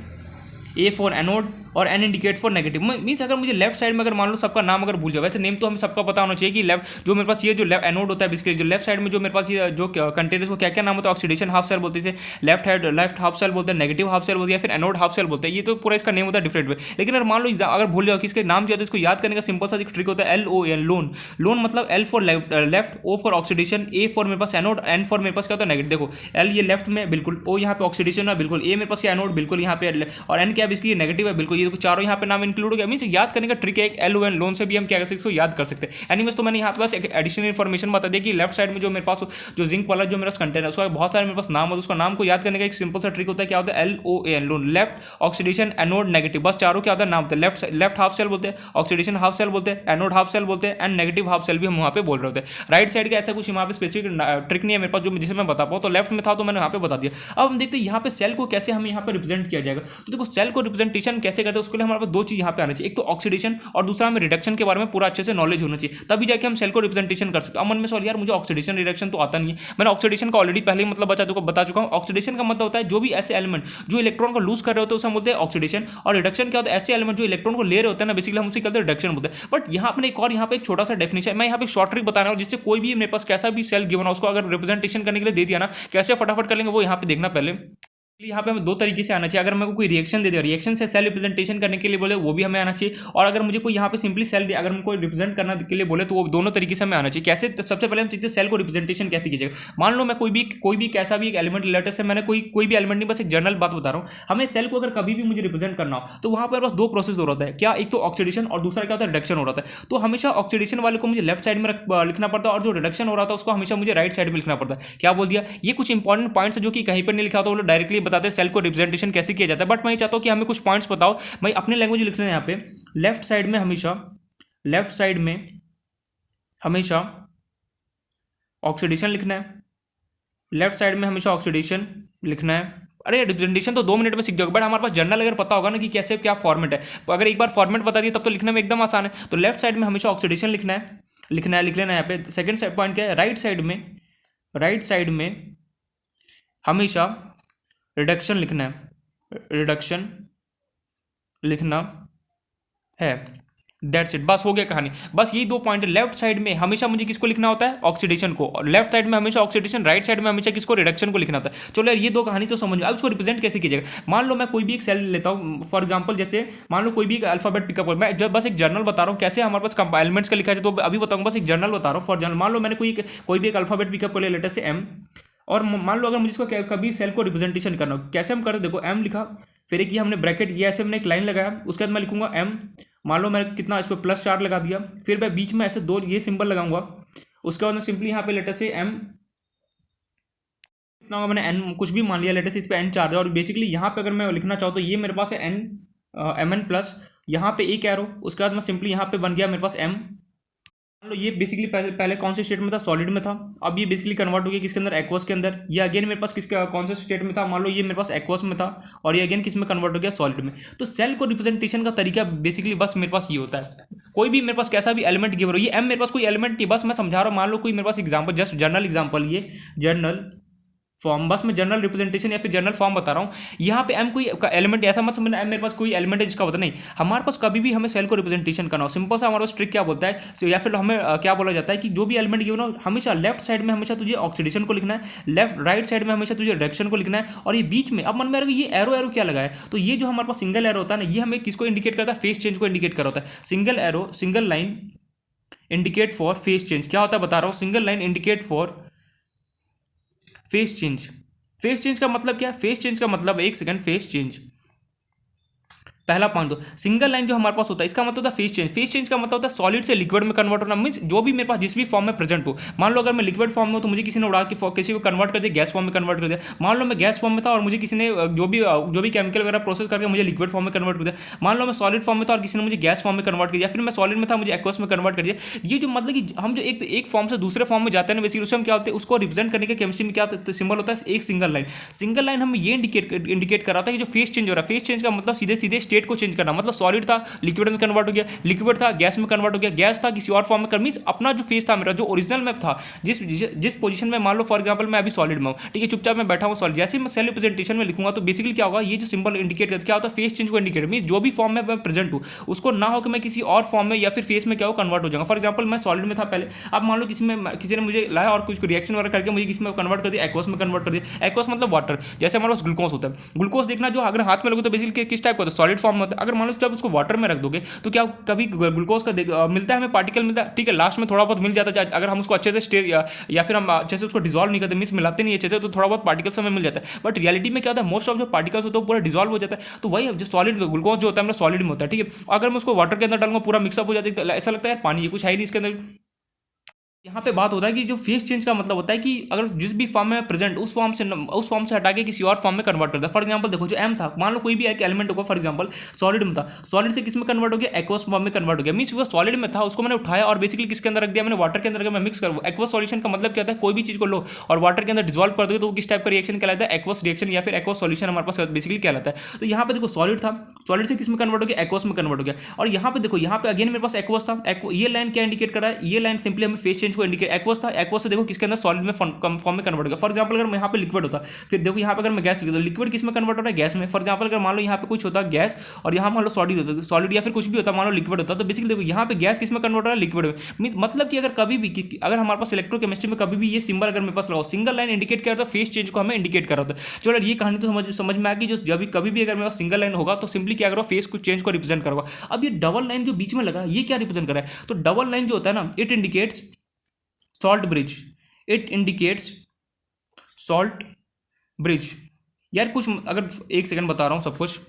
A for anode और N indicate for negative. Means अगर मुझे लेफ्ट साइड में अगर मान लो सबका नाम अगर भूल जाए, वैसे नेम तो हमें सबका पता होना चाहिए कि लेफ्ट जो मेरे पास ये जो एनोड होता है बेसिकली जो लेफ्ट साइड में जो मेरे पास ये जो कंटेनर्स को क्या क्या नाम होता है, ऑक्सीडेशन हाफ सेल बोलते हैं, लेफ्ट हाफ सेल बोलते हैं, नेगेटिव हाफ सेल बोलते हैं, या फिर एनोड हाफ सेल बोलते हैं। ये तो पूरा इसका नेम होता है डिफरेंट वे। लेकिन अगर मान लो अगर भूल जाओ कि इसके नाम क्या होता है, इसको याद करने का सिंपल सा एक ट्रिक होता है LON, लोन। लोन मतलब L for left, O for oxidation, A for मेरे पास एनोड, N फॉर मेरे पास क्या होता है नेगेटिव। देखो L ये लेफ्ट में बिल्कुल, O यहाँ पे ऑक्सीडेशन है बिल्कुल, A मेरे पास एनोड बिल्कुल यहाँ पे, और N क्या है इसकी नेगेटिव है बिल्कुल। ये चारों यहाँ पे नाम इंक्लूड हो गया। मीन्स याद करने का ट्रिक है एक LON, लोन से भी हम क्या कर सकते हैं, इसको याद कर सकते हैं। एनीवेज तो मैंने यहाँ पे बस एक एडिशनल इन्फॉर्मेशन बता दिया कि लेफ्ट साइड में जो मेरे पास जो जिंक वाला जो मेरा कंटेनर है उसका बहुत सारे मेरे पास नाम होता है। उसका नाम को याद करने का एक सिंपल सा ट्रिक होता है, क्या होता है LOAN, loan, left oxidation anode negative. बस चारों क्या होता है नाम होता है। लेफ्ट हाफ सेल बोलते हैं, ऑक्सीडेशन हाफ सेल बोलते हैं, एनोड हाफ सेल बोलते हैं, एंड नेगेटिव हाफ सेल भी हम वहाँ पे बोल रहे होते हैं। राइट साइड का ऐसा कुछ यहाँ पे स्पेसिफिक ट्रिक नहीं है मेरे पास जो जिसे मैं बता पाऊँ। तो लेफ्ट में था तो मैंने यहाँ पे बता दिया। अब हम देखते हैं यहाँ पे सेल को कैसे हमें यहाँ पे रिप्रेजेंट किया जाएगा। तो देखो सेल को रिप्रेजेंटेशन कैसे करते हैं उसके लिए हमारे पास दो चीज यहाँ पे आना चाहिए, एक तो ऑक्सीडेशन और दूसरा हमें रिडक्शन के बारे में पूरा अच्छे से नॉलेज होना चाहिए, तभी जाके हम सेल को रिप्रेजेंटेशन कर सकते हैं। अब मन में सवाल यार मुझे ऑक्सीडेशन रिडक्शन तो आता नहीं है। मैंने ऑक्सीडेशन का ऑलरेडी पहले ही मतलब बता चुका हूँ। ऑक्सीडेशन का मतलब होता है जो भी ऐसे एलिमेंट जो इलेक्ट्रॉन को लूज कर रहे होते हैं उसे हम बोलते हैं ऑक्सीडेशन, और रिडक्शन क्या होता है ऐसे एलिमेंट जो इलेक्ट्रॉन को ले रहे होते हैं ना बेसिकली हम उसे कहते हैं रिडक्शन बोलते हैं। बट यहाँ पे एक और यहाँ पे एक छोटा सा डेफिनेशन मैं यहाँ पे शॉर्ट ट्रिक बता रहा हूँ जिससे कोई भी मेरे पास कैसा भी सेल गिवन हो उसको अगर रिप्रेजेंटेशन करने के लिए दे दिया ना कैसे फटाफट कर लेंगे वो यहाँ पे देखना पहले। यहाँ पे हमें दो तरीके से आना चाहिए। अगर मेरे को कोई रिएक्शन दे दिया, रिएक्शन से सेल रिप्रेजेंटेशन करने के लिए बोले वो भी हमें आना चाहिए, और अगर मुझे कोई यहाँ पे सिंपली सेल दे अगर मुझे रिप्रेजेंट करने के लिए बोले तो वो दोनों तरीके से हमें आना चाहिए। कैसे, तो सबसे पहले हम सीखते हैं सेल को रिप्रेजेंटेशन कैसे कीजिएगा। मान लो मैं कोई भी कैसा भी एक एलिमेंट लेटर से मैंने कोई भी एलिमेंट नहीं, बस एक जनरल बात बता रहा हूँ। हमें सेल को अगर कभी भी मुझे रिप्रेजेंट करना हो तो वहाँ पर बस दो प्रोसेस हो रहा है, क्या, एक तो ऑक्सीडेशन और दूसरा क्या होता है रिडक्शन हो रहा है। तो हमेशा ऑक्सीडेशन वाले को मुझे लेफ्ट साइड में लिखना पड़ता है और जो रिडक्शन हो रहा था उसको हमेशा मुझे राइट साइड में लिखना पड़ता है। क्या बोल दिया, ये कुछ इंपॉर्टेंट पॉइंट्स जो कि कहीं पर नहीं लिखा होता, वो डायरेक्टली बताते हैं सेल को रिप्रेजेंटेशन कैसे किया जाता है। बट मैं चाहता हूं कि हमें कुछ पॉइंट्स बताओ, मैं अपने लैंग्वेज लिख रहे हैं यहाँ पे। लेफ्ट साइड में हमेशा ऑक्सीडेशन लिखना है, लेफ्ट साइड में हमेशा ऑक्सीडेशन लिखना है। अरे रिप्रेजेंटेशन तो 2 मिनट में सीख जाओगे, बट हमारे पास जर्नल अगर पता होगा ना कि कैसे क्या फॉर्मेट है, तो अगर एक बार फॉर्मेट बता दिया तब तो लिखने में एकदम आसान है। तो लेफ्ट साइड में हमेशा ऑक्सीडेशन लिख लेना है यहाँ पे। सेकंड पॉइंट क्या है, राइट साइड में हमेशा रिडक्शन लिखना है। दैट्स इट, बस हो गया कहानी। बस यही 2 पॉइंट है। लेफ्ट साइड में हमेशा मुझे किसको लिखना होता है, ऑक्सीडेशन को, और लेफ्ट साइड में हमेशा ऑक्सीडेशन, राइट साइड में हमेशा किसको, रिडक्शन को लिखना होता है। चलो यार ये 2 कहानी तो समझ लो। अब इसको रिप्रेजेंट कैसे कीजिएगा। मान लो मैं कोई भी एक सेल लेता हूँ, फॉर एग्जाम्पल जैसे मान लो कोई भी एक अल्फाबेट पिकअप कर, मैं जब बस एक जर्नल बता रहा हूँ कैसे हमारे पास एलिमेंट्स का लिखा है, तो अभी बताऊँगा, बस एक जर्नल बता रहा हूँ। फॉर एग्जाम्पल मान लो मैंने कोई भी एक अल्फाबेट पिकअप कर लिया लेटर से M, और मान लो अगर मुझे इसको कभी सेल को रिप्रेजेंटेशन करना हो, कैसे हम करते, देखो M लिखा, फिर एक ये हमने ब्रैकेट, ये ऐसे हमने एक लाइन लगाया, उसके बाद मैं लिखूंगा M, मान लो मैंने कितना इस पर +4 लगा दिया, फिर मैं बीच में ऐसे 2 ये सिंबल लगाऊंगा, उसके बाद मैं सिंपली यहाँ पे लेटर से M कितना होगा, मैंने N कुछ भी मान लिया, लेटर से इस पर N चार्ज, और बेसिकली यहाँ पे अगर मैं लिखना चाहूँ तो ये मेरे पास है N Mn प्लस, यहाँ पे एक एरो, उसके बाद मैं सिंपली यहाँ पे बन गया मेरे पास M। मान लो ये बेसिकली पहले कौन से स्टेट में था, सॉलिड में था, अब ये बेसिकली कन्वर्ट हो गया किसके अंदर, एक्वस के अंदर। ये अगेन मेरे पास किसका कौन से स्टेट में था, मान लो ये मेरे पास एक्वस में था, और ये अगेन किस में कन्वर्ट हो गया, सॉलिड में। तो सेल को रिप्रेजेंटेशन का तरीका बेसिकली बस मेरे पास ये होता है। कोई भी मेरे पास कैसा भी एलिमेंट गिवन हो, ये M मेरे पास कोई एलिमेंट नहीं, बस मैं समझा रहा हूँ। मान लो कोई मेरे पास एग्जाम्पल, जस्ट जर्नल एग्जाम्पल, ये जर्नल फॉर्म, बस मैं जनरल रिप्रेजेंटेशन या फिर जनरल फॉर्म बता रहा हूँ। यहाँ पे M कोई एलिमेंट, ऐसा मत समझना M मेरे पास कोई एलिमेंट है जिसका पता नहीं। हमारे पास कभी भी हमें सेल को रिप्रेजेंटेशन करना हो, सिंपल सा हमारे पास ट्रिक क्या बोलता है, या फिर हमें क्या बोला जाता है कि जो भी एलिमेंट गिवन हो हमेशा लेफ्ट साइड में हमेशा तुझे ऑक्सीडेशन को लिखना है, राइट साइड में हमेशा तुझे रिडक्शन को लिखना है, और ये बीच में, अब मन में आ रहा है ये एरो क्या लगा है, तो ये जो हमारे पास सिंगल एरो होता है ना, ये हमें किसको इंडिकेट करता है, फेस चेंज को इंडिकेट कर होता है। Single line indicate for face change, क्या होता है बता रहा हूँ, single line indicate for face change. Face change का मतलब क्या है, फेस चेंज का मतलब, एक सेकंड, फेस चेंज पहला पॉइंट तो सिंगल लाइन जो हमारे पास होता है इसका मतलब होता है फेस चेंज। फेस चेंज का मतलब होता है सॉलिड से लिक्विड में कन्वर्ट होना, मींस जो भी मेरे पास जिस भी फॉर्म में प्रेजेंट हो। मान लो अगर मैं लिक्विड फॉर्म में हूं तो मुझे किसी ने उड़ा के किसी को कन्वर्ट कर दिया, गैस फॉर्म में कन्वर्ट कर दिया। मान लो मैं गैस फॉर्म में था और मुझे किसी ने जो भी केमिकल वगैरह प्रोसेस करके मुझे लिक्विड फॉर्म में कन्वर्ट कर दिया। मान लो मैं सॉलिड फॉर्म में था और किसी ने मुझे गैस फॉर्म में कन्वर्ट कर दिया, फिर मैं सॉलिड में था मुझे एक्वस में कन्वर्ट कर दिया। ये जो मतलब कि हम जो एक फॉर्म से दूसरे फॉर्म में जाते हैं ना, बेसिकली उससे हम क्या होते हैं, उसको रिप्रेजेंट करने के केमिस्ट्री में क्या सिंबल होता है, एक सिंगल लाइन। सिंगल लाइन हमें ये इंडिकेट कर रहा था कि जो फेस चेंज हो रहा है, फेस चेंज का मतलब सीधे सीधे स्टेट को चेंज करना। मतलब सॉलिड था लिक्विड में कन्वर्ट हो गया, लिक्विड था गैस में कन्वर्ट हो गया, गैस था किसी और फॉर्म में मींस अपना जो फेस था मेरा जो ओरिजिनल में था, जिस पोजीशन में, मान लो फॉर एग्जांपल मैं अभी सॉलिड में हूं, ठीक है, चुपचाप मैं बैठा हूं सॉलिड, जैसे मैं सेल रिप्रेजेंटेशन में लिखूंगा तो बेसिकली क्या होगा, ये जो सिंबल इंडिकेट करता है क्या होता है, फेस चेंज को इंडिकेट मींस जो भी फॉर्म में मैं प्रेजेंट हूं उसको ना हो कि मैं किसी और फॉर्म में या फिर फेस में क्या हो कन्वर्ट हो जाऊंगा। फॉर एग्जांपल मैं सॉलिड में था पहले, अब मान लो किसी ने मुझे लाया और कुछ रिएक्शन वगैरह करके मुझे किसी में कन्वर्ट कर दिया, एक्वस में कन्वर्ट कर दिया। एक्वस मतलब वाटर, जैसे हमारे पास ग्लूकोज होता है, ग्लूकोज देखना जो अगर हाथ में लगो तो बेसिकली किस टाइप का होता है, सॉलिड फॉर्म में होता है। अगर मान लो जब उसको वाटर में रख दोगे तो क्या कभी ग्लूकोज का मिलता है हमें पार्टिकल मिलता है, ठीक है, लास्ट में थोड़ा बहुत मिल जाता है अगर हम उसको अच्छे से स्टे या फिर हम अच्छे से उसको डिजॉल्व नहीं करते, मींस मिलाते नहीं अच्छे से, तो थोड़ा बहुत पार्टिकल्स हमें मिल जाता है। बट रियलिटी में क्या होता है, मोस्ट ऑफ जो पार्टिकल्स होता है वो पूरा डिजॉल्व हो जाता है। तो वही जो सॉलिड ग्लूकोज जो होता है मेरा सॉलिड में होता है, ठीक है, अगर मैं उसको वाटर के अंदर डालूंगा पूरा मिक्सअप हो जाता है, तो ऐसा लगता है यार पानी है, कुछ है ही नहीं इसके अंदर। यहाँ पे बात हो रहा है कि जो फेस चेंज का मतलब होता है कि अगर जिस भी फॉर्म में प्रेजेंट उस फॉर्म से हटा के किसी और फॉर्म में कन्वर्ट करता है। फॉर एग्जांपल देखो जो एम था, मान लो कोई भी एक एलिमेंट होगा, फॉर एग्जांपल सॉलिड में था, सॉलिड से किस में कन्वर्ट हो गया, एक्वस फॉर्म में कन्वर्ट हो गया। मींस वो सॉलिड में था उसको मैंने उठाया और बेसिकली किसके अंदर रख दिया, मैंने वाटर के अंदर मैं मिक्स कर। एक्वस सॉल्यूशन का मतलब क्या होता है, कोई भी चीज को लो और वाटर के अंदर डिजॉल्व कर दोगे तो वो किस टाइप का रिएक्शन कहलाता है, एक्वस रिएक्शन या फिर एक्वस सॉल्यूशन हमारे पास बेसिकली कहलाता है। तो यहाँ पे देखो सॉलिड था, सॉलिड से किस में कन्वर्ट हो गया, एक्वस में कन्वर्ट हो गया। और यहाँ पे देखो, यहाँ पे अगेन मेरे पास एक्वस था, ये लाइन क्या इंडिकेट कर रहा है, ये लाइन सिंपली हमें फेस चेंज को इंडिकेट, एक्वस था, एक्वस से देखो किसके अंदर सॉलिड में फॉर्म में कन्वर्ट होगा। फॉर एग्जांपल अगर यहाँ पे लिक्विड होता, फिर देखो यहाँ पे अगर मैं गैस लिखता तो लिक्विड किस में कन्वर्ट हो रहा है, गैस में। फॉर एग्जांपल अगर मान लो यहाँ पे कुछ होता गैस और यहाँ मान लो सॉलिड होता, सॉलिड या फिर कुछ भी होता, मान लो लिक्विड होता, तो बेसिकली देखो यहाँ पे गैस किस में कन्वर्ट हो रहा है, लिक्विड में। मतलब कि अगर कभी भी अगर हमारे पास इलेक्ट्रोकेमिस्ट्री में कभी भी ये सिंबल अगर मेरे पास लगाओ, सिंगल लाइन इंडिकेट कर रहा है, फेस चेंज को हमें इंडिकेट कर रहा है। चलो ये कहानी तो समझ में आ गई, जो जब कभी भी अगर मेरे पास सिंगल लाइन होगा तो सिंपली क्या करो, फेस को चेंज को रिप्रेजेंट करोगा। अब ये डबल लाइन जो बीच में लगा ये क्या रिप्रेजेंट कर रहा है, तो डबल लाइन जो होता है ना, it indicates salt bridge, it indicates salt bridge. यार कुछ अगर एक सेकंड बता रहा हूँ सब कुछ,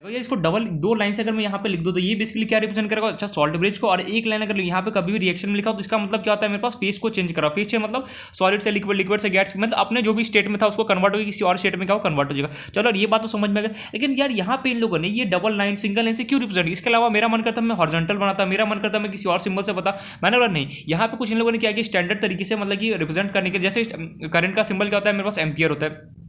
तो यार इसको डबल दो लाइन से अगर मैं यहाँ पे लिख दूँ तो ये बेसिकली क्या रिप्रेजेंट करेगा, अच्छा सॉल्ट ब्रिज को। और एक लाइन अगर यहाँ पे कभी भी रिएक्शन में लिखा तो इसका मतलब क्या होता है, मेरे पास फेस को चेंज करा। फेस चेंज मतलब सॉलिड से लिक्विड, लिक्विड से गैस, मतलब अपने जो भी स्टेट में था उसको कन्वर्ट होगी किसी और स्टेट में, क्या कन्वर्ट हो जाएगा। चलो ये बात तो समझ में आ गया, लेकिन यार यहाँ पे इन लोगों ने ये डबल लाइन सिंगल लाइन से क्यों रिप्रेजेंट, इसके अलावा मेरा मन करता मैं हॉरिजॉन्टल बनाता, मेरा मन करता मैं किसी और सिंबल से बता, मैंने बोला नहीं। यहाँ पे कुछ इन लोगों ने क्या किया, स्टैंडर्ड तरीके से मतलब कि रिप्रेजेंट करने के, जैसे करंट का सिंबल क्या होता है, मेरे पास एम्पियर होता है,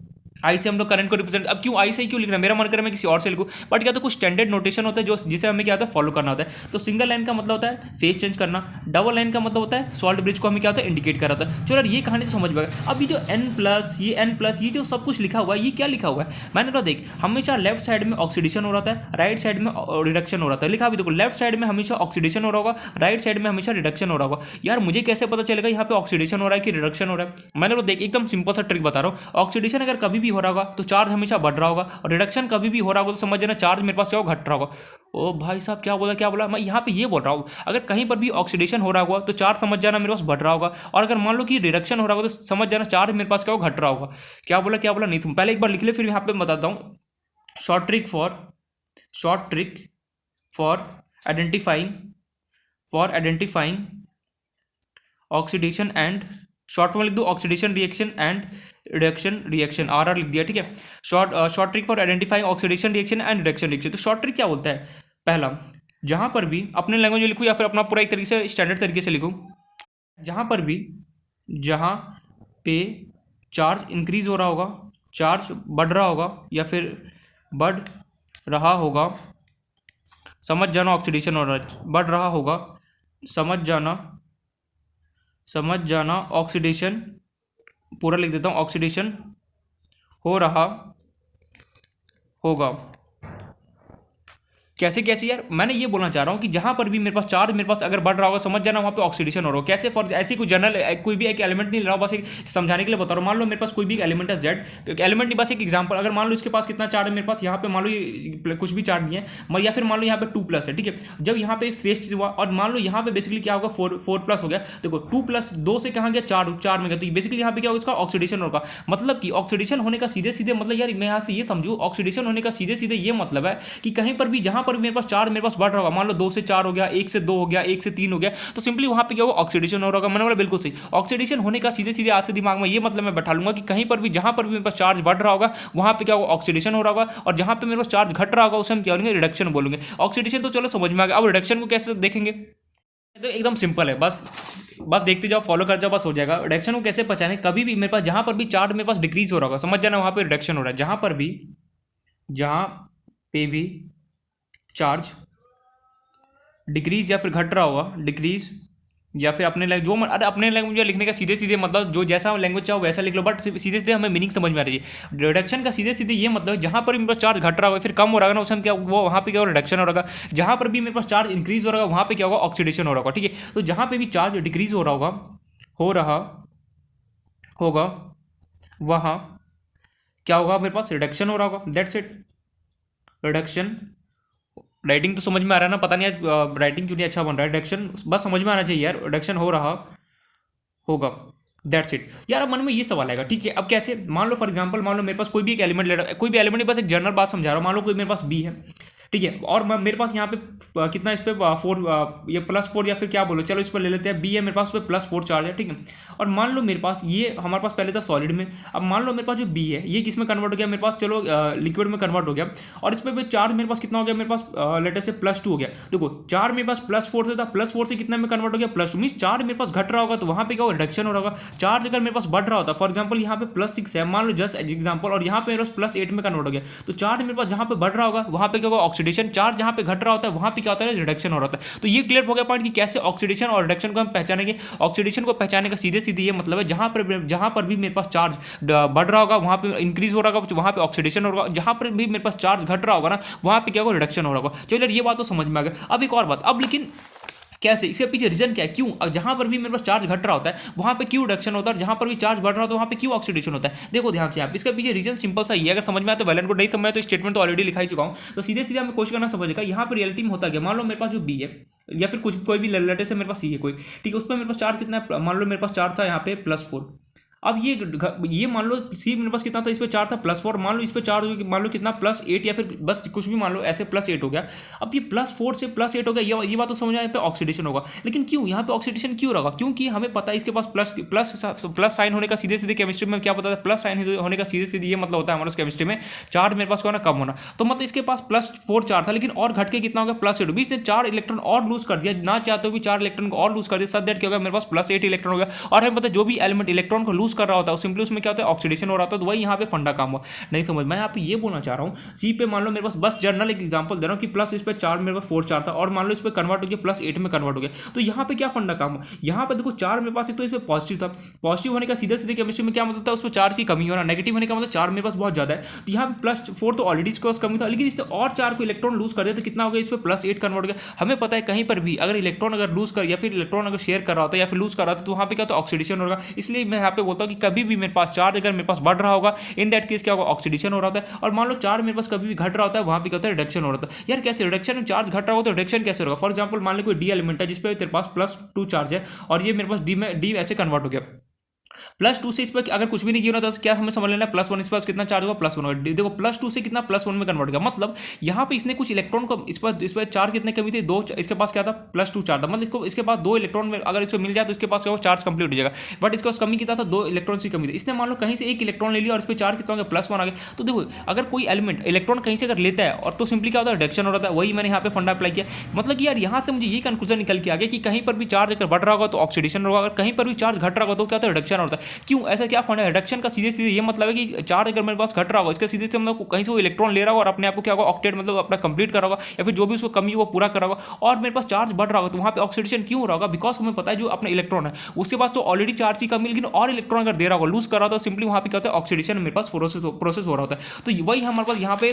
आई से हम लोग करंट को रिप्रेजेंट, अब क्यों आई से ही क्यों लिख रहे हैं, मेरा मन कर रहा है मैं किसी और से लिखूं, बट क्या तो कुछ स्टैंडर्ड नोटेशन होता है जो जिसे हमें क्या होता है फॉलो करना होता है। तो सिंगल लाइन का मतलब होता है फेस चेंज करना, डबल लाइन का मतलब होता है सॉल्ट ब्रिज को हमें क्या होता है इंडिकेट कर रहा होता है। चलो ये कहानी तो समझ में गया। अब ये जो n प्लस ये जो सब कुछ लिखा हुआ है ये क्या लिखा हुआ है, मैंने कहा देख हमेशा लेफ्ट साइड में ऑक्सीडेशन हो रहा है, राइट साइड में रिडक्शन हो रहा था, लिखा भी देखो लेफ्ट साइड में हमेशा ऑक्सीडेशन हो रहा होगा, राइट साइड में हमेशा रिडक्शन हो रहा होगा। यार मुझे कैसे पता चलेगा यहाँ पे ऑक्सीडेशन हो रहा है कि रिडक्शन हो रहा है, मैंने तो देख एकदम सिंपल सा ट्रिक बता रहा हूँ। ऑक्सीडेशन अगर कभी भी हो रहा होगा तो चार्ज हमेशा बढ़ रहा होगा, और रिडक्शन कभी भी हो रहा होगा तो समझ जाना चार्ज मेरे पास क्या होगा, घट रहा होगा। ओ भाई साहब क्या बोला, मैं यहाँ पे ये बोल रहा हूँ अगर कहीं पर भी ऑक्सीडेशन हो रहा होगा तो चार्ज समझ जाना मेरे पास बढ़ रहा होगा, और अगर मान लो कि रिडक्शन हो रहा होगा तो समझ जाना चार्ज मेरे पास क्या होगा, घट रहा होगा। क्या बोला नहीं, पहले एक बार लिख ले फिर यहाँ पे बताता हूँ। Short trick for identifying oxidation and, short में लिख दो oxidation reaction and reduction R लिख दिया, ठीक है। Short trick for identifying oxidation reaction and reduction reaction. तो शॉर्ट ट्रिक क्या बोलता है, पहला जहां पर भी अपने लैंग्वेज में लिखूँ या फिर अपना पूरा एक तरीके से स्टैंडर्ड तरीके से लिखूँ, जहां पे चार्ज इंक्रीज हो रहा होगा, चार्ज बढ़ रहा होगा या फिर बढ़ रहा होगा, समझ जाना ऑक्सीडेशन हो रहा है, बढ़ रहा होगा, समझ जाना ऑक्सीडेशन, पूरा लिख देता हूँ, ऑक्सीडेशन हो रहा होगा। कैसे कैसे यार, मैंने ये बोलना चाह रहा हूँ कि जहाँ पर भी मेरे पास चार्ज मेरे पास अगर बढ़ रहा होगा, समझ जाना वहाँ पे ऑक्सीडेशन हो रहा होगा। कैसे? फॉर ऐसी कोई जनरल कोई भी एक एलिमेंट नहीं ले रहा हूँ, बस एक समझाने के लिए बता रहा हूँ। मान लो मेरे पास कोई भी एलिमेंट है जेड, एलिमेंट नहीं बस एक एग्जाम्पल, अगर मान लो इसके पास कितना चार्ज है मेरे पास, यहाँ पे मान लो कुछ भी चार्ज नहीं है, या फिर मान लो यहाँ पे 2+ है, ठीक है। जब यहाँ पे फेस चीज हुआ और मान लो यहाँ पे बेसिकली क्या होगा, 4+ हो गया। देखो 2+2 से कहाँ गया, 4 में गया, तो बेसिकली यहाँ पे क्या होगा, इसका ऑक्सीडेशन होगा। मतलब कि ऑक्सीडेशन होने का सीधे सीधे मतलब यार मैं यहाँ से ये समझू, ऑक्सीडेशन होने का सीधे सीधे ये मतलब है कि कहीं पर भी जहां पर भी मेरे पास चार्ज मेरे पास बढ़ रहा होगा, मान लो 2 से 4 हो गया, 1 से 2 हो गया, 1 से 3 हो गया, तो सिंपली वहां पे क्या होगा, ऑक्सीडेशन हो रहा होगा। मैंने बोला बिल्कुल सही, ऑक्सीडेशन होने का सीधे सीधे आज से दिमाग में ये मतलब मैं बैठा लूंगा कि कहीं पर भी जहां पर भी मेरे पास चार्ज बढ़ रहा होगा वहां पे क्या होगा, ऑक्सीडेशन हो रहा होगा, और जहां पे मेरे पास चार्ज घट रहा होगा उसे हम क्या बोलेंगे, रिडक्शन बोलेंगे। ऑक्सीडेशन तो चलो समझ में आ गया, अब रिडक्शन को कैसे देखेंगे, तो एकदम सिंपल है, बस बस देखते जाओ, फॉलो कर जाओ, बस हो जाएगा। रिडक्शन को कैसे पहचाने, कभी भी मेरे पास जहां पर भी चार्ज मेरे पास डिक्रीज हो रहा होगा, समझ जाना वहां पे रिडक्शन हो रहा है। जहां पे भी चार्ज डिक्रीज या फिर घट रहा होगा, डिक्रीज या फिर अपने लैंग्वेज जो अरे अपने लैंग्वेज में लिखने का सीधे सीधे मतलब जो जैसा लैंग्वेज चाहो वैसा लिख लो, बट सीधे सीधे हमें मीनिंग समझ में आ रही है। रिडक्शन का सीधे सीधे ये मतलब है जहां पर भी मेरे पास चार्ज घट रहा होगा फिर कम हो रहा है ना, उसे हम क्या वो वहां पे क्या होगा, रिडक्शन हो रहा है। जहां पर भी मेरे पास चार्ज इंक्रीज हो रहा है वहां पे क्या होगा, ऑक्सीडेशन हो रहा होगा, ठीक है। तो जहां पे भी चार्ज डिक्रीज हो रहा होगा वहां क्या होगा, मेरे पास रिडक्शन हो रहा होगा, दैट्स इट। रिडक्शन, राइटिंग तो समझ में आ रहा है ना, पता नहीं आज राइटिंग क्यों नहीं अच्छा बन रहा है। रिडक्शन बस समझ में आना चाहिए यार, रिडक्शन हो रहा होगा, दैट्स इट। यार अब मन में ये सवाल आएगा, ठीक है, अब कैसे, मान लो फॉर एग्जांपल मान लो मेरे पास कोई भी एक एलिमेंट ले रहा है, कोई भी एलिमेंट नहीं, बस एक जनरल बात समझा रहा हूँ। मान लो कोई मेरे पास बी है, ठीक है, और मेरे पास यहाँ पे कितना इस पर 4 या +4 या फिर क्या बोलो, चलो इस पर ले लेते हैं, बी है मेरे पास, उस पर +4 चार्ज है, ठीक है। और मान लो मेरे पास ये हमारे पास पहले था सॉलिड में, अब मान लो मेरे पास जो बी है ये किस में कन्वर्ट हो गया, मेरे पास चलो लिक्विड में कन्वर्ट हो गया, और इस पर चार्ज मेरे पास कितना हो गया, मेरे पास लेटर से +2 हो गया। देखो चार्ज मेरे पास +4 से था, +4 से कितना में कन्वर्ट हो गया, +2, मीन चार्ज मेरे पास घट रहा होगा तो वहाँ पे क्या होगा, रिडक्शन हो रहा होगा। चार्ज अगर मेरे पास बढ़ रहा होता, फॉर एग्जाम्पल यहाँ पे +6 है, मान लो जस्ट एग्जाम्पल, और यहाँ पे मेरे पास +8 में कन्वर्ट हो गया, तो चार्ज मेरे पास जहाँ पे बढ़ रहा होगा वहाँ पे क्या होगा, ऑक्सीडेशन। चार्ज जहाँ पे घट रहा होता है वहाँ पे क्या होता है, रिडक्शन हो रहा होता है। तो ये क्लियर हो गया पॉइंट कि कैसे ऑक्सीडेशन और रिडक्शन को हम पहचानेंगे। ऑक्सीडेशन को पहचानने का सीधे सीधे ये मतलब है जहाँ पर भी मेरे पास चार्ज बढ़ रहा होगा वहाँ पे इंक्रीज हो रहा होगा, वहाँ पे ऑक्सीडेशन हो रहा होगा। जहाँ पर भी मेरे पास चार्ज घट रहा होगा ना वहाँ पे क्या होगा, रिडक्शन हो रहा होगा। चलो यार ये बात तो समझ में आ गया। अब एक और बात, अब लेकिन कैसे, इसके पीछे रीजन क्या है, क्यों जहां पर भी मेरे पास चार्ज घट रहा होता है वहां पे क्यों रिडक्शन होता है, और जहां पर भी चार्ज बढ़ रहा होता है वहां पे क्यों ऑक्सीडेशन होता है। देखो ध्यान से आप, इसका पीछे रीजन सिंपल सा ही है, अगर समझ में आया तो वैलेंट को, नहीं समझ में आया तो स्टेटमेंट तो ऑलरेडी लिखा ही चुका हूं, तो सीधे सीधे हमें कोशिश करना समझेगा। यहाँ पर रियलिटी में होता क्या, मान लो मेरे पास जो बी है या फिर कुछ कोई भी लेटर से मेरे पास सी है कोई, ठीक है, उस पर मेरे पास चार्ज कितना है, मान लो मेरे पास चार्ज था यहाँ पे +4। अब ये मान लो सी मेरे पास कितना था, इस पे चार्ज था +4, मान लो इस पे चार्ज हो मान लो कितना +8 या फिर बस कुछ भी मान लो ऐसे +8 हो गया। अब ये +4 से +8 हो गया, ये बात तो समझ में यहाँ पे ऑक्सीडेशन होगा। लेकिन क्यों यहाँ पे ऑक्सीडेशन क्यों होगा, क्योंकि हमें पता है इसके पास प्लस साइन होने का सीधे सीधे केमिस्ट्री में क्या पता है, प्लस साइन होने का सीधे सीधे ये मतलब होता है हमारे केमिस्ट्री में चार्ज मेरे पास होना कम होना। तो मतलब इसके पास +4 चार्ज था लेकिन और घट के कितना हो गया, +8, बीच ने 4 इलेक्ट्रॉन और लूज कर दिया, ना चाहते हुए 4 इलेक्ट्रॉन को और लूज कर दिया, सच दैट क्या होगा, मेरे पास +8 इलेक्ट्रॉन हो गया। और हमें पता है जो भी एलिमेंट इलेक्ट्रॉन को लूज कर रहा होता है सिंपली उसमें क्या होता है, ऑक्सीडेशन हो रहा था। तो वही यहाँ पे फंडा काम हुआ, नहीं समझ। मैं यहाँ पे ये बोलना चाह रहा हूँ, सी पे मान लो मेरे पास बस जनरल एक एग्जांपल दे रहा हूँ कि प्लस इस पे चार्ज मेरे पास 4 चार्ज था और मान लो इस पे कन्वर्ट हो गया +8 में कन्वर्ट हो गया। तो यहाँ पे क्या फंडा काम हुआ, यहाँ पे देखो चार्ज मेरे पास तो इस पे पॉजिटिव था, पॉजिटिव होने का सीधे सीधे केमिस्ट्री में क्या मतलब था, उस पर चार्ज की कमी होना, नेगेटिव होने का मतलब चार्ज मेरे पास बहुत ज्यादा है। तो यहाँ पे +4 तो ऑलरेडी इसके पास कमी था, लेकिन इसने और 4 को इलेक्ट्रॉन लूज कर दिया तो कितना हो गया, इस पे +8 कन्वर्ट हो गया। हमें पता है कहीं पर भी अगर इलेक्ट्रॉन अगर लूज कर या फिर इलेक्ट्रॉन अगर शेयर कर रहा होता है या फिर लूज कर रहा था तो वहाँ पे क्या होता है, ऑक्सीडेशन होगा। इसलिए मैं यहाँ पे बोलता हूँ कि कभी भी मेरे पास चार्ज अगर मेरे पास बढ़ रहा होगा इन दैट केस क्या होगा, ऑक्सीडेशन हो रहा होता है। और मान लो चार्ज मेरे पास कभी भी घट रहा होता है वहां पे क्या होता है, रिडक्शन हो रहा था। यार कैसे रिडक्शन में चार्ज घट रहा होगा तो रिडक्शन कैसे होगा। फॉर एग्जांपल मान लो कोई डी एलिमेंट है जिसपे तेरे पास +2 चार्ज है और ये मेरे पास डी ऐसे कन्वर्ट हो गया, +2 से इस पर अगर कुछ भी नहीं किया होता तो क्या हमें समझ लेना है, +1 इस पर कितना चार्ज होगा, +1 होगा। देखो +2 से कितना +1 में कन्वर्ट होगा, मतलब यहाँ पे इसने कुछ इलेक्ट्रॉन को इस पर चार्ज कितने कमी थे, 2, इसके पास क्या था +2 चार्ज था, मतलब इसके पास 2 इलेक्ट्रॉन में अगर इसको मिल जाए तो इसके पास चार्ज कंप्लीट हो जाएगा। बट इसके पास कमी कितना था, 2 इलेक्ट्रॉन की कमी थी। इसने मान लो कहीं से 1 इलेक्ट्रॉन ले लिया और इस पर चार्ज कितना हो गया, +1 आ गया। तो देखो अगर कोई एलिमेंट इलेक्ट्रॉन कहीं से अगर लेता है और तो सिंपली क्या होता है, रिडक्शन हो रहा था। वही मैंने यहाँ पे फंडा अप्लाई किया, मतलब कि यार यहाँ से मुझे ये कंक्लूजन निकल के आ गया कि कहीं पर भी चार्ज अगर बढ़ रहा होगा तो ऑक्सीडेशन होगा, अगर कहीं पर भी चार्ज घट रहा होगा तो क्या होता है, रिडक्शन होता है। क्यों ऐसा क्या फंडा है, रिडक्शन का सीधे सीधे ये मतलब है कि चार्ज अगर मेरे पास घट रहा होगा इसका सीधे से मतलब कहीं से वो इलेक्ट्रॉन ले रहा होगा और अपने आप को क्या होगा, ऑक्टेट मतलब अपना कंप्लीट कर रहा होगा या फिर जो भी उसको कमी है वो पूरा कर रहा होगा। और मेरे पास चार्ज बढ़ रहा होगा तो वहाँ पे ऑक्सीडेशन क्यों हो रहा होगा, बिकॉज हमें पता है जो अपना इलेक्ट्रॉन है उसके पास तो ऑलरेडी चार्ज की कमी, लेकिन और इलेक्ट्रॉन अगर दे रहा होगा, लूज कर रहा होगा तो सिंपली वहाँ पे क्या होता है, ऑक्सीडेशन मेरे पास प्रोसेस हो रहा होता है। तो वही हमारे पास यहाँ पे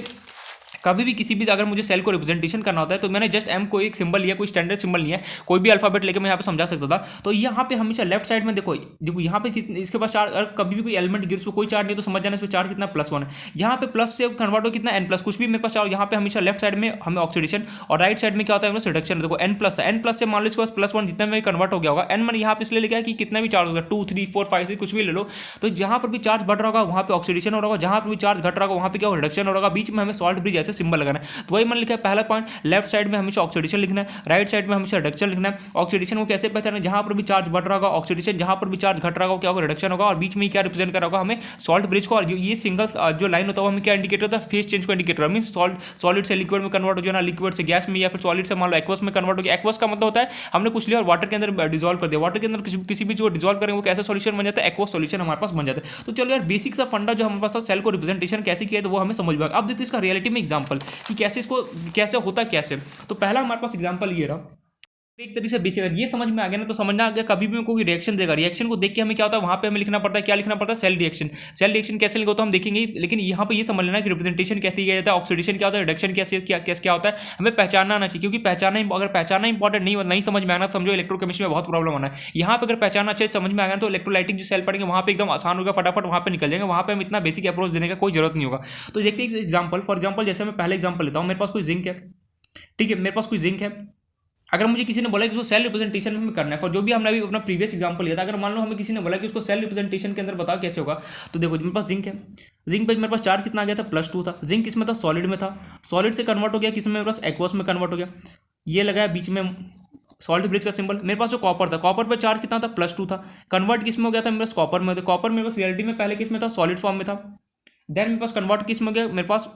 कभी भी किसी भी अगर मुझे सेल को रिप्रेजेंटेशन करना होता है तो मैंने जस्ट एम को एक सिंबल लिया, कोई स्टैंडर्ड सिंबल नहीं है, कोई भी अल्फाबेट लेके मैं यहाँ पे समझा सकता था। तो यहाँ पे हमेशा लेफ्ट साइड में देखो देखो यहाँ पे इसके पास चार्ज, अगर कभी भी कोई एलिमेंट गिर, कोई चार्ज नहीं तो समझ जाना इसमें चार्ज कितना +1 है। यहाँ पे प्लस से कन्वर्ट हो कितना n+, कुछ भी मेरे पास चार्ज, यहाँ पे हमेशा लेफ्ट साइड में हमें ऑक्सीडेशन और राइट साइड में क्या होता है रिडक्शन। देखो n+ से मान लो इसके पास +1 जितना में कन्वर्ट हो गया होगा। n मैंने यहाँ पे इसलिए लिखा है कि कितना भी चार्ज होगा 2 3 4 5 से कुछ भी ले लो, तो जहाँ पर भी चार्ज बढ़ रहा होगा वहाँ पे ऑक्सीडेशन हो रहा होगा, जहाँ पर भी चार्ज घट रहा होगा वहाँ पे क्या रिडक्शन हो रहा होगा। बीच में हमें सॉल्ट ब्रिज ऐसे सिंबल लगाना है। तो वही मैंने लिखा है पहला पॉइंट, लेफ्ट साइड में हमेशा ऑक्सीडेशन लिखना है, राइट साइड में हमेशा रिडक्शन लिखना है। ऑक्सीडेशन को कैसे पहचाना, जहां पर भी चार्ज बढ़ रहा होगा ऑक्सीडेशन, जहां पर भी चार्ज घट रहा होगा क्या होगा रिडक्शन होगा, और बीच में क्या रिप्रेजेंट कर रहा होगा हमें सॉल्ट ब्रिज को। और ये सिंगल जो लाइन होता है वो हमें क्या इंडिकेट होता है, फेज चेंज को इंडिकेट होता है। मींस सॉलिड से लिक्विड में कन्वर्ट हो जाना, लिक्विड से गैस में, या फिर सॉलिड से मान लो एक्वस में कन्वर्ट हो गया। एक्वस का मतलब होता है हमने कुछ लिया और वाटर के अंदर डिजोल्व कर दिया, वाटर के अंदर किसी भी जो डिजोल्व करेंगे वो कैसे सॉल्यूशन बन जाता है, एक्वस सॉल्यूशन हमारे पास बन जाता है। तो चलो यार बेसिक सा फंडा जो हमारे पास था सेल को रिप्रेजेंटेशन कैसे किया है तो वो हमें समझ में आ गया। अब देखते हैं इसका रियलिटी में एग्जांपल कि कैसे इसको कैसे होता कैसे। तो पहला हमारे पास एग्जांपल ये रहा, एक तरीके से बेसिक ये समझ में आ गया ना तो समझना आ गया कभी भी कोई रिएक्शन देगा, रिएक्शन को देख के हमें क्या होता है वहां पे हमें लिखना पड़ता है, क्या लिखना पड़ता है, सेल रिएक्शन। सेल रिएक्शन कैसे लिखो तो हम देखेंगे, लेकिन यहाँ पे ये समझ लेना कि रिप्रेजेंटेशन कैसे किया जाता है, ऑक्सीडेशन क्या होता है, रिडक्शन कैसे क्या होता है, हमें पहचानना आना चाहिए। क्योंकि पहचाना अगर पहचानना इंपॉर्टेंट नहीं समझ में आना समझो इलेक्ट्रोकेमिस्ट्री में बहुत प्रॉब्लम होना है। यहाँ पे अगर पहचानना अच्छे समझ में आ गया तो इलेक्ट्रोलाइटिक जो सेल पढ़ेंगे वहाँ पे एकदम आसान होगा, फटाफट वहाँ पे निकल जाएंगे, वहाँ पे हम इतना बेसिक अप्रोच देने का कोई जरूरत नहीं होगा। तो देखते हैं एग्जाम्पल, फॉर एग्जाम्पल जैसे मैं पहले एग्जाम्पल लेता हूँ, मेरे पास कोई जिंक है, ठीक है, मेरे पास कोई जिंक है। अगर मुझे किसी ने बोला कि उसको सेल रिप्रेजेंटेशन में करना है, फॉर जो भी हमने अभी अपना प्रीवियस एग्जांपल लिया था, अगर मान लो हमें किसी ने बोला कि उसको सेल रिप्रेजेंटेशन के अंदर बताओ कैसे होगा, तो देखो मेरे पास जिंक है, जिंक पे मेरे पास चार्ज कितना आ गया था +2 था। जिंक किसमें था, सॉलिड में था, सॉलिड से कन्वर्ट हो गया किसमें, मेरे पास एक्वस में कन्वर्ट हो गया। ये लगाया बीच में सॉल्ट ब्रिज का सिंबल। मेरे पास जो कॉपर था, कॉपर पे चार्ज कितना था +2 था, कन्वर्ट किसमें हो गया था मेरे पास कॉपर में। कॉपर मेरे पास रियलिटी में पहले किसमें था, सॉलिड फॉर्म में था। देन मेरे पास कन्वर्ट किसमें हो गया, मेरे पास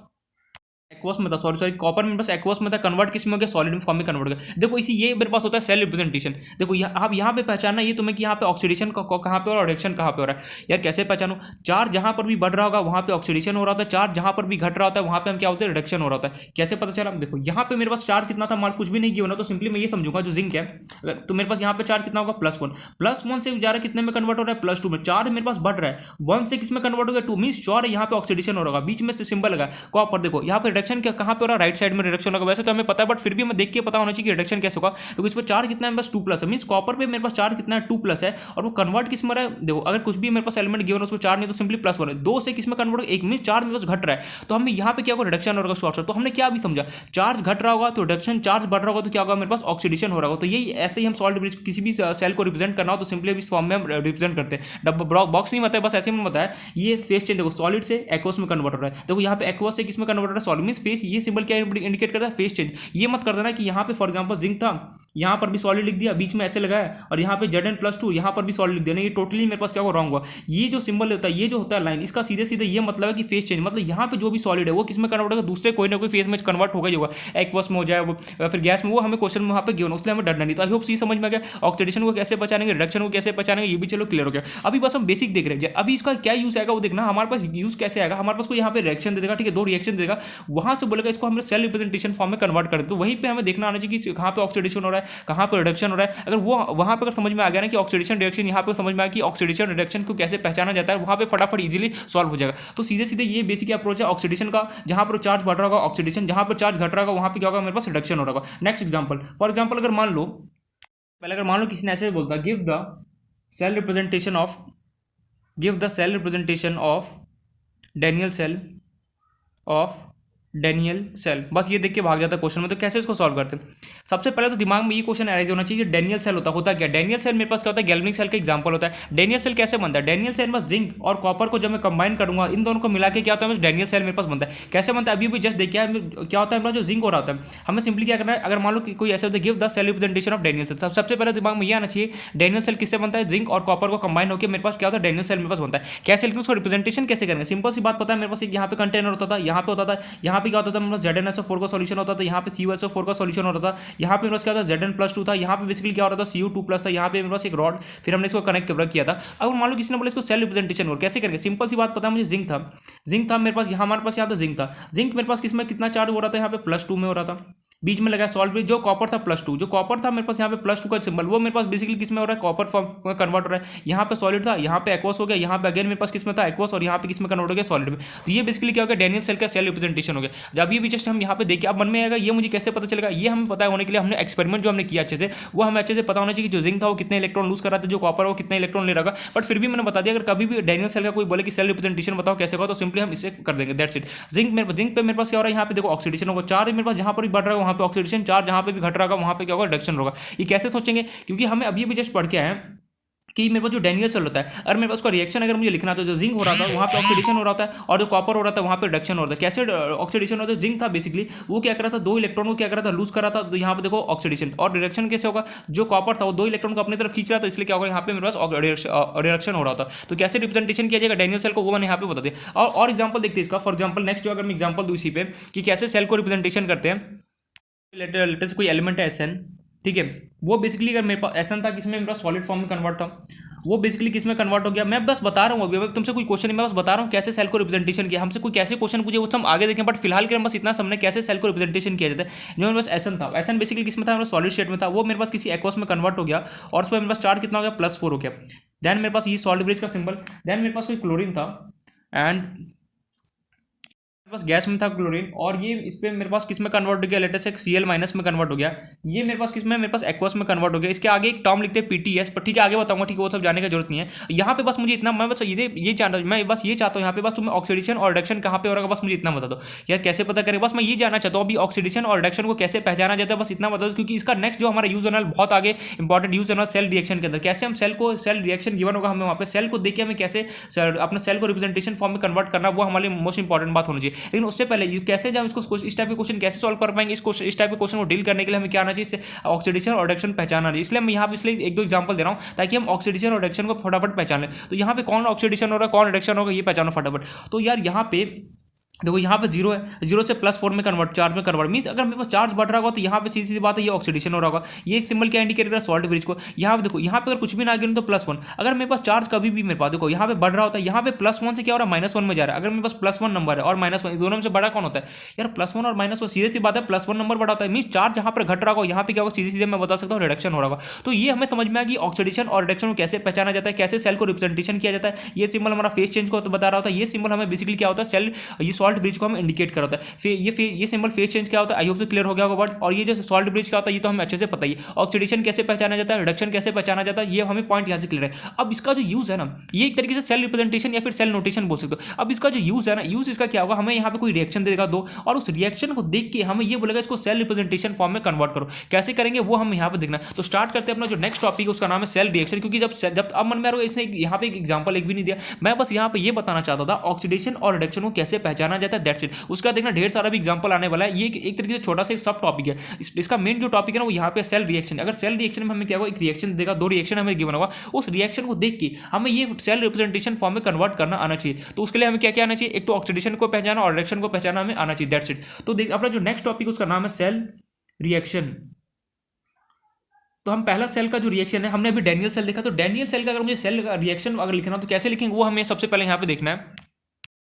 एक्वस में था, सॉरी कॉपर में बस एक्वस में था, कन्वर्ट किस में हो गया, सॉलिड फॉर्म में कन्वर्ट हो गया। देखो इसी ये मेरे पास होता है सेल रिप्रेजेंटेशन। देखो आप यहाँ पे पहचानना ये तुम्हें कि यहाँ पे ऑक्सीडेशन कहाँ पे हो रहा है, रिडक्शन कहाँ पे हो रहा है। यार कैसे पहचानो, चार्ज जहाँ पर भी बढ़ रहा होगा वहाँ पे ऑक्सीडेशन हो रहा होता है, चार्ज जहाँ पर भी घट रहा होता है वहाँ पे हम क्या होता है, रिडक्शन हो रहा होता है। कैसे पता चला, देखो यहाँ पे मेरे पास चार्ज कितना था, मान कुछ भी नहीं किया होना तो सिंपली मैं ये समझूंगा जो जिंक है, अगर तो मेरे पास यहाँ पे चार्ज कितना होगा +1 से जा रहा है कितने में कन्वर्ट हो रहा है +2 में। चार्ज मेरे पास बढ़ रहा है 1 से किस में कन्वर्ट हो गया 2, मींस श्योर है यहाँ पे ऑक्सीडेशन हो रहा होगा। बीच में से सिंबल लगा कॉपर, देखो यहाँ पे रिडक्शन कहाँ पे हो रहा है, राइट साइड में रिडक्शन होगा। वैसे तो हमें पता है बट फिर भी हमें देख के पता होना चाहिए कि रिडक्शन कैसे होगा। तो इस पर चार्ज कितना है, बस 2+ है, मींस कॉपर पे मेरे पास चार्ज कितना है 2+ है, और वो कन्वर्ट किस में रहा है, देखो अगर कुछ भी मेरे पास एलिमेंट गिवन उसमें चार्ज नहीं तो सिंपली +1 है। 2 से किस में कन्वर्ट होगा, 1 मींस चार्ज मेरे पास घट रहा है, तो हमें यहाँ पे क्या होगा, रिडक्शन हो रहा है शॉर्ट। तो हमने क्या भी समझा, चार्ज घट रहा होगा तो रिडक्शन, चार्ज बढ़ रहा होगा तो क्या होगा, मेरे पास ऑक्सीडेशन हो रहा होगा। तो यही ऐसे ही हम सॉल्ट ब्रिज किसी भी सेल को रिप्रेजेंट करना हो तो सिंपली इस फॉर्म में हम रिप्रेजेंट करते हैं। बॉक्स नहीं बताया, बस ऐसे में बताया ये फेस चेंज, देखो सॉलिड से एक्वस में कन्वर्ट हो रहा है। देखो यहाँ पे एक्वस से किस में कन्वर्ट हो रहा है, सॉलिड मींस फेस, ये सिंबल क्या इंडिकेट करता है, फेस चेंज। ये मत कर देना कि यहाँ पे फॉर एग्जांपल जिंक था, यहाँ पर भी सॉलिड लिख दिया, बीच में ऐसे लगाया, और यहाँ पे Zn+2 यहाँ पर भी सॉलिड लिख दिया, नहीं ये टोटली मेरे पास क्या हो रॉन्ग हुआ। ये जो सिंबल होता है, ये जो होता है लाइन, इसका सीधे सीधे ये मतलब है कि फेस चेंज, मतलब यहाँ पे जो भी सॉलिड है वो किस में कन्वर्ट होगा, दूसरे कोई ना कोई फेस में कन्वर्ट होगा ही होगा, एक्वस में हो जाए या फिर गैस में, वो हमें क्वेश्चन में वहाँ पे गिवन, उसलिए हमें डरना नहीं। तो आई होप सी समझ में आ गया, ऑक्सीडेशन को कैसे बचाएंगे, रिडक्शन को कैसे बचाएंगे, ये भी चलो क्लियर हो गया। अभी बस हम बेसिक देख रहे हैं, अभी इसका क्या यूज आएगा वो देखना, हमारे पास यूज कैसे आएगा। हमारे पास कोई यहाँ पे रिएक्शन दे देगा, ठीक है, 2 रिएक्शन देगा, वहां से बोलेगा इसको हमने सेल रिप्रेजेंटेशन फॉर्म में कन्वर्ट कर दे, तो वहीं पे हमें देखना आना चाहिए कि कहाँ पे ऑक्सीडेशन हो रहा है, कहाँ पे रिडक्शन हो रहा है। अगर वो वहाँ पे अगर समझ में आ गया ना कि ऑक्सीडेशन रिडक्शन, यहाँ पे समझ में आया कि ऑक्सीडेशन रिडक्शन को कैसे पहचाना जाता है, वहाँ पे फटाफट इजीली सॉल्व हो जाएगा। तो सीधे सीधे ये बेसिक अप्रोच है ऑक्सीडेशन का, जहाँ पर चार्ज बढ़ रहा होगा ऑक्सीडेशन, जहाँ पर चार्ज घट रहा होगा वहाँ पे क्या होगा, मेरे पास रिडक्शन हो रहा होगा। नेक्स्ट एग्जाम्पल, फॉर एग्जाम्पल अगर मान लो किसी ने ऐसे बोलता give the cell representation of Daniell cell, बस ये देख के भाग जाता है क्वेश्चन में। तो कैसे इसको सॉल्व करते हैं, सबसे पहले तो दिमाग में ये क्वेश्चन अराइज होना चाहिए, डेनियल सेल होता क्या। डेनियल सेल मेरे पास क्या होता है, गैल्वेनिक सेल का एग्जांपल होता है। डेनियल सेल कैसे बनता है, डेनियल सेल में जिंक और कॉपर को जब मैं कंबाइन करूंगा, इन दोनों को मिला के क्या होता है, डेनियल सेल मेरे पास बनता है। कैसे बनता है अभी भी जस्ट देखिए क्या होता है, मेरा जो जिंक हो रहा होता है, हमें सिंपली क्या करना है, अगर मान लो कि कोई ऐसे होता है give the cell representation of Daniell cell, सबसे पहले दिमाग में ये आना चाहिए डेनियल सेल किससे बनता है, जिंक और कॉपर को कंबाइन होकर मेरे पास क्या होता है, डेनियल सेल मेरे पास बनता है। कैसे लिखूं उसको, रिप्रेजेंटेशन कैसे करेंगे, सिंपल सी बात पता है, मेरे पास एक यहाँ पे कंटेनर होता था, यहाँ पे होता था, यहाँ पे क्या होता था, मेरे पास ZnSO4 का सॉल्यूशन होता था, यहाँ पे CuSO4 का सॉल्यूशन होता था, यहाँ पे मेरे पास क्या था Zn+2 था, यहाँ पे बेसिकली क्या हो रहा था Cu2+ था, यहाँ पे मेरे पास एक रॉड, फिर हमने इसको कनेक्ट किया था। अब मान लो किसी ने बोला इसको सेल रिप्रेजेंटेशन और कैसे करेंगे, सिंपल सी बात पता है मुझे, जिंक था मेरे पास, यहाँ हमारे पास यहाँ था जिंक था, जिंक मेरे पास किसमें कितना चार्ज हो रहा था, यहाँ पे +2 में हो रहा था, बीच में लगा सॉल्ट ब्रिज, जो कॉपर था +2, जो कॉपर था मेरे पास यहाँ पे +2 का सिंबल, वो मेरे पास बेसिकली किस में हो रहा है, कॉपर फॉर्म में कन्वर्ट हो रहा है। यहाँ पे सॉलिड था, यहाँ पे एक्वस हो गया, यहाँ पे अगेन मेरे पास किस में था एक्वस, और यहाँ पे किस में कन्वर्ट हो गया सॉलिड में। तो ये बेसिकली क्या हो गया, डैनियल सेल का सेल रिप्रेजेंटेशन हो गया। जब ये भी जस्ट हम यहाँ पे देखिए, अब मन में आएगा ये मुझे कैसे पता चलेगा, ये हमें पता होने के लिए हमने एक्सपेरिमेंट जो हमने किया अच्छे से, वो हमें अच्छे से पता होना चाहिए कि जो जिंक था वो कितने इलेक्ट्रॉन लूज कर रहा था, जो कॉपर वो कितने इलेक्ट्रॉन ले रहा। बट फिर भी मैंने बता दिया, अगर कभी भी डैनियल सेल का कोई बोले कि सेल रिप्रेजेंटेशन बताओ कैसे होगा, तो सिंपली हम इसे कर देंगे, दैट्स इट। जिंक पे मेरे पास क्या हो रहा है, यहाँ पे देखो ऑक्सीडेशन होगा, चार्ज मेरे पास जहाँ पर भी बढ़ रहा है वहाँ पे ऑक्सीडेशन, चार्ज जहाँ पे भी घट रहा होगा वहाँ पे क्या होगा, रिडक्शन होगा। ये कैसे सोचेंगे, क्योंकि हमें अभी भी जस्ट पढ़ के आए हैं कि मेरे पास जो डैनियल सेल होता है, अगर मेरे पास उसका रिएक्शन अगर मुझे लिखना था, जो जिंक हो रहा था वहाँ पे ऑक्सीडेशन हो रहा था, और जो कॉपर हो रहा था वहाँ पे रिडक्शन हो रहा था। कैसे ऑक्सीडेशन होता है, जिंक था बेसिकली वो क्या कर रहा था, 2 इलेक्ट्रॉन को क्या कर रहा था, लूज कर रहा था, तो यहाँ पे देखो ऑक्सीडेशन। और रिडक्शन कैसे होगा, जो कॉपर था वो 2 इलेक्ट्रॉन को अपनी तरफ खींच रहा था, इसलिए क्या होगा, यहाँ पे मेरे पास रिडक्शन हो रहा था। तो कैसे रिप्रेजेंटेशन किया जाएगा डैनियल सेल को, वो मैंने यहाँ पे बता दिया। और एग्जाम्पल देखते हैं इसका, फॉर एग्जाम्पल नेक्स्ट जो अगर मैं एग्जाम्पल दूँ इसी पे कि कैसे सेल को रिप्रेजेंटेशन करते हैं। लेटेस्ट कोई एलिमेंट है SN, ठीक है, वो बेसिकली अगर मेरे पास SN था, किसमें मेरे पास सॉलिड फॉर्म में कन्वर्ट था, वो बेसिकली किसमें कन्वर्ट हो गया। मैं बस बता रहा हूँ, अभी तुमसे कोई क्वेश्चन नहीं, मैं बस बता रहा हूँ कैसे सेल को रिप्रेजेंटेशन किया। हमसे कोई कैसे क्वेश्चन पूछे वो हम आगे देखें, बट फिलहाल के हम बस इतना समझने कैसे सेल को रिप्रेजेंटेशन किया जाता है। जो मेरे पास SN था, SN बेसिकली किसमें था, मेरा सॉलिड स्टेट में था, वो मेरे पास किसी एक्वस में कन्वर्ट हो गया, और उस पर मेरे पास चार्ज कितना हो गया, +4 हो गया। देन मेरे पास ये सॉल्ट ब्रिज का सिंबल, देन मेरे पास कोई क्लोरीन था, एंड मेरे पास गैस में था क्लोरीन, और ये इस पे मेरे पास किस में कन्वर्ट हो गया, लेटेस्ट से Cl- में कन्वर्ट हो गया। ये मेरे पास किस में, मेरे पास एक्वस में कन्वर्ट हो गया। इसके आगे एक टर्म लिखते हैं PTS, पर ठीक है आगे बताऊंगा, ठीक है वो सब जाने की जरूरत नहीं है। यहाँ पे बस मुझे इतना, मैं बस ये जानता हूँ, मैं बस ये चाहता हूँ यहाँ पे बस तुम्हें ऑक्सीडेशन और रिडक्शन कहाँ पे हो रहा है, बस मुझे इतना बता दो यार, कैसे पता करें, बस मैं ये जानना चाहता हूँ अभी ऑक्सीडेशन और रिडक्शन को कैसे पहचाना जाता है, बस इतना बता दो। क्योंकि इसका नेक्स्ट जो हमारा यूज होना है बहुत आगे इंपॉर्टेंट यूज होना सेल रिएक्शन के अंदर, कैसे हम सेल रिएक्शन गिवन होगा, हमें वहाँ पे सेल को देख के हमें कैसे अपने सेल को रिप्रेजेंटेशन फॉर्म में कन्वर्ट करना, वो हमारे मोस्ट इंपॉर्टेंट बात होनी चाहिए। लेकिन उससे पहले कैसे जब इसको इस टाइप के क्वेश्चन कैसे सॉल्व कर पाएंगे, इस टाइप के क्वेश्चन को डील करने के लिए हमें क्या आना चाहिए, ऑक्सीडेशन और रिडक्शन पहचानना चाहिए। इसलिए मैं यहाँ पे इसलिए 1-2 एग्जांपल दे रहा हूँ ताकि हम ऑक्सीडेशन और रिडक्शन को फटाफट पहचान लें। तो यहाँ पे कौन ऑक्सीडेशन हो रहा है, कौन रिडक्शन होगा, ये पहचानो फटाफट। तो यार यहाँ पे देखो, यहाँ पे 0 है, 0 से +4 में कन्वर्ट, चार्ज में कन्वर्ट मीन्स अगर मेरे पास चार्ज बढ़ रहा होगा तो यहाँ पे सीधी सीधी बात है ये ऑक्सीडेशन हो रहा होगा। ये सिंबल क्या इंडिकेट कर रहा है, सॉल्ट ब्रिज को। यहाँ पे देखो, यहाँ पे अगर कुछ भी ना गिरे तो +1, अगर मेरे पास चार्ज कभी भी मेरे पास देखो यहाँ पे बढ़ रहा होता है, यहाँ पे +1 से क्या हो रहा है, -1 में जा रहा है। अगर मेरे पास +1 नंबर है और -1, दोनों में से बड़ा कौन होता है यार, +1 और -1, सीधी सी बात है +1 नंबर बड़ा होता है। मीन्स चार्ज जहाँ पर घट रहा होगा यहाँ पे क्या होगा, सीधे सीधे मैं बता सकता हूँ रिडक्शन हो रहा होगा। तो ये हमें समझ में आ कि ऑक्सीडेशन और रिडक्शन को कैसे पहचाना जाता है, कैसे सेल को रिप्रेजेंटेशन किया जाता है। ये सिंबल हमारा फेस चेंज को बता रहा होता है, ये सिंबल हमें बेसिकली क्या होता है, सेल ये सॉल्ट ब्रिज को हम इंडिकेट कर होता है। ये सिंबल फेस चेंज क्या होता है, आई होप से क्लियर हो गया होगा वर्ड। और ये जो सॉल्ट ब्रिज क्या होता है ये तो हमें अच्छे से पता ही है। ऑक्सीडेशन कैसे पहचाना जाता है, रिडक्शन कैसे पहचाना जाता है, ये हमें पॉइंट यहाँ से क्लियर है। अब इसका जो यूज है ना, ये एक तरीके से सेल रिप्रेजेंटेशन या फिर सेल नोटेशन बोल सकते हो। अब इसका जो यूज है ना, यूज इसका क्या होगा, हमें यहाँ पे कोई रिएक्शन देगा दो, और उस रिएक्शन को देख के हमें ये बोलेगा इसको सेल रिप्रेजेंटेशन फॉर्म में कन्वर्ट करो। कैसे करेंगे वो हम यहाँ पे देखना। तो स्टार्ट करते हैं अपना जो नेक्स्ट टॉपिक है, उसका नाम है सेल रिएक्शन। क्योंकि जब अब मन में आ रहा है, इसने यहाँ पे एक एग्जाम्पल एक भी नहीं दिया, मैं बस यहाँ पे ये बताना चाहता था ऑक्सीडेशन और रिडक्शन को कैसे पहचाना जाता है, दैट्स इट। उसका देखना ढेर सारा भी एग्जाम्पल आने वाला है। ये एक तरीके से छोटा सा सब टॉपिक है। इसका मेन जो टॉपिक है ना वो यहाँ पे सेल रिएक्शन। अगर सेल रिएक्शन में हमें क्या होगा, एक रिएक्शन देगा, 2 रिएक्शन हमें गिवन होगा, उस रिएक्शन को देख के हमें ये सेल रिप्रेजेंटेशन फॉर्म में कन्वर्ट करना आना चाहिए। तो उसके लिए हमें क्या क्या आना चाहिए, एक तो ऑक्सीडेशन को पहचाना और रिडक्शन को पहचाना हमें आना चाहिए, दैट्स इट। तो देख अपना जो नेक्स्ट टॉपिक उसका नाम है सेल रिएक्शन। तो हम पहला सेल का जो रिएक्शन है, हमने अभी डैनियल सेल देखा, तो डैनियल सेल का अगर मुझे सेल रिएक्शन अगर लिखना हो तो कैसे लिखेंगे, वो हमें सबसे पहले यहाँ पे देखना है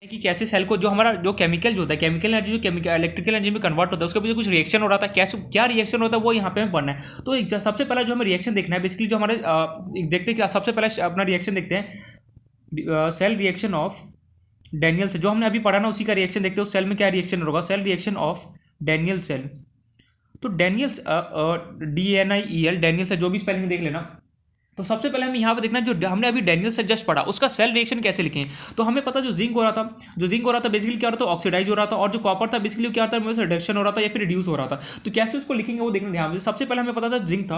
कि कैसे सेल को जो हमारा जो केमिकल जो होता है, केमिकल एनर्जी जो इलेक्ट्रिकल एनर्जी में कन्वर्ट होता है, उसके पीछे कुछ रिएक्शन हो रहा था, कैसे क्या रिएक्शन होता है वो यहाँ पे हमें पढ़ना है। तो सबसे पहला जो हमें रिएक्शन देखना है बेसिकली, जो हमारे देखते हैं सबसे पहले अपना रिएक्शन देखते हैं, सेल रिएक्शन ऑफ डैनियल से, जो हमने अभी पढ़ा ना उसी का रिएक्शन देखते हैं। उस सेल में क्या रिएक्शन होगा, cell reaction of Daniell cell. तो डैनियल DNIEL डैनियल से जो भी स्पेलिंग देख लेना। तो सबसे पहले हमें यहाँ पे देखना जो हमने अभी डैनियल से जस्ट पढ़ा उसका सेल रिएक्शन कैसे लिखें। तो हमें पता जो जिंक हो रहा था बेसिकली क्या हो रहा था, ऑक्सीडाइज हो रहा था, और जो कॉपर था बेसिकली क्या होता है, रिडक्शन हो रहा था या फिर रिड्यूस हो रहा था। तो कैसे उसको लिखेंगे वो देखना ध्यान से। सबसे पहले हमें पता था जिंक था,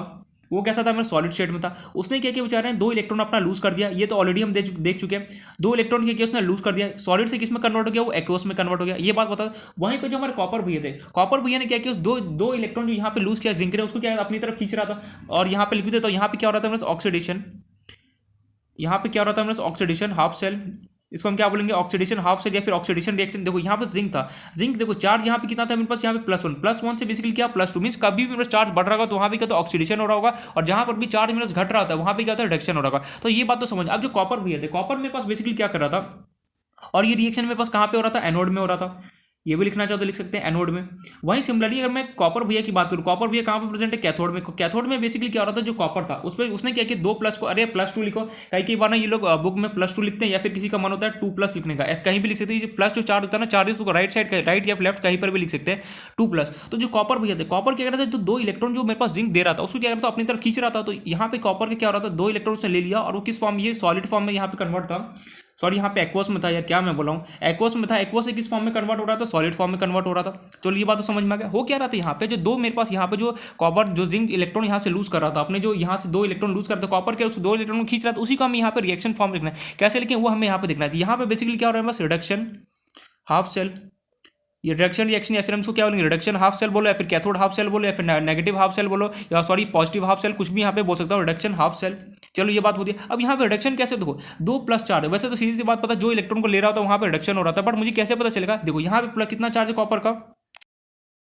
वो कैसा था, मेरा सॉलिड स्टेट में था। उसने क्या किया बेचारे ने 2 इलेक्ट्रॉन अपना लूज कर दिया, ये तो ऑलरेडी हम देख चुके हैं। 2 इलेक्ट्रॉन क्या किया उसने लूज कर दिया, सॉलिड से किस में कन्वर्ट हो गया, वो एक्वस में कन्वर्ट हो गया, ये बात बता। वहीं पे जो हमारे कॉपर भैया थे, कॉपर भैया ने क्या किया, उस दो इलेक्ट्रॉन जो यहाँ पे लूज किया जिंक ने, उसको क्या अपनी तरफ खींच रहा था, और यहाँ पे लिख देता। तो यहाँ पे क्या हो रहा था मेरा ऑक्सीडेशन, यहाँ पे क्या हो रहा था मेरा ऑक्सीडेशन हाफ सेल, इसको हम क्या बोलेंगे ऑक्सीडेशन हाफ सेल या फिर ऑक्सीडेशन रिएक्शन। देखो यहाँ पे जिंक था, जिंक देखो चार्ज यहाँ पे कितना था मेरे पास, यहाँ पे +1 से बेसिकली क्या +2 मीन्स कभी भी मेरा चार्ज बढ़ रहा होगा तो वहाँ पे क्या तो ऑक्सीडेशन हो रहा होगा, और जहाँ पर भी चार्ज मेरा घट रहा था वहाँ पे क्या था रिडक्शन हो रहा होगा। तो ये बात तो समझ। अब जो कॉपर भी थे, कॉपर मेरे पास बेसिकली क्या कर रहा था, और ये रिएक्शन मेरे पास कहाँ पे हो रहा था, एनोड में हो रहा था। ये भी लिखना चाहो तो लिख सकते हैं एनोड में। वहीं सिमिलरली अगर मैं कॉपर भैया की बात करूँ, कॉपर भैया कहाँ पर प्रेजेंट है, कैथोड में। कैथोड में बेसिकली क्या हो रहा था, जो कॉपर था उस पर उसने क्या किया, 2 प्लस को, अरे +2 लिखो, कई बार ना ये लोग बुक में +2 लिखते हैं, या फिर किसी का मन होता है 2+ लिखने का, कहीं भी लिख सकते हैं। प्लस जो चार्ज होता है ना, चार्जेस को राइट साइड, राइट या लेफ्ट कहीं पर भी लिख सकते हैं 2+। तो जो कॉपर भैया थे, कॉपर क्या कर रहा था, जो 2 इलेक्ट्रॉन जो मेरे पास जिंक दे रहा था उसको क्या करता था, अपनी तरफ खींच रहा था। तो यहाँ पे कॉपर का क्या हो रहा था, 2 इलेक्ट्रॉन से ले लिया और वो किस फॉर्म, ये सॉलिड फॉर्म में यहाँ पे कन्वर्ट था। सॉरी, यहाँ पे एक्वस में था यार, क्या मैं बोला हूँ, एक्वस में था। एक्वस से किस फॉर्म में कन्वर्ट हो रहा था, सॉलिड फॉर्म में कन्वर्ट हो रहा था। चलो ये बात तो समझ में आ गया। हो क्या रहा था यहाँ पे, जो 2 मेरे पास यहाँ पे जो कॉपर जो जिंक इलेक्ट्रॉन यहाँ से लूज कर रहा था, अपने जो यहाँ से 2 इलेक्ट्रॉन लूज करता, कॉपर के उस 2 इलेक्ट्रॉन को खींच रहा था, उसी को हमें यहाँ पे रिएक्शन फॉर्म लिखना है। कैसे लिखें वो हमें यहाँ पे देखना है। यहाँ पे बेसिकली क्या हो रहा है, बस रिडक्शन हाफ सेल, ये रिडक्शन रिएक्शन, या फिर हम इसको क्या बोलेंगे, रिडक्शन हाफ सेल बोलो, या फिर कैथोड हाफ सेल बोलो, या फिर नेगेटिव हाफ सेल बोलो, या सॉरी पॉजिटिव हाफ सेल, कुछ भी यहाँ पे बोल सकता हूँ, रिडक्शन हाफ सेल। चलो ये बात होती है। अब यहाँ पे रिडक्शन कैसे, देखो 2+4 है, वैसे तो सीधी सी बात पता, जो इलेक्ट्रॉन को ले रहा होता है वहाँ पे रिडक्शन हो रहा था, बट मुझे कैसे पता चलेगा, देखो यहाँ पे कितना चार्ज है कॉपर का,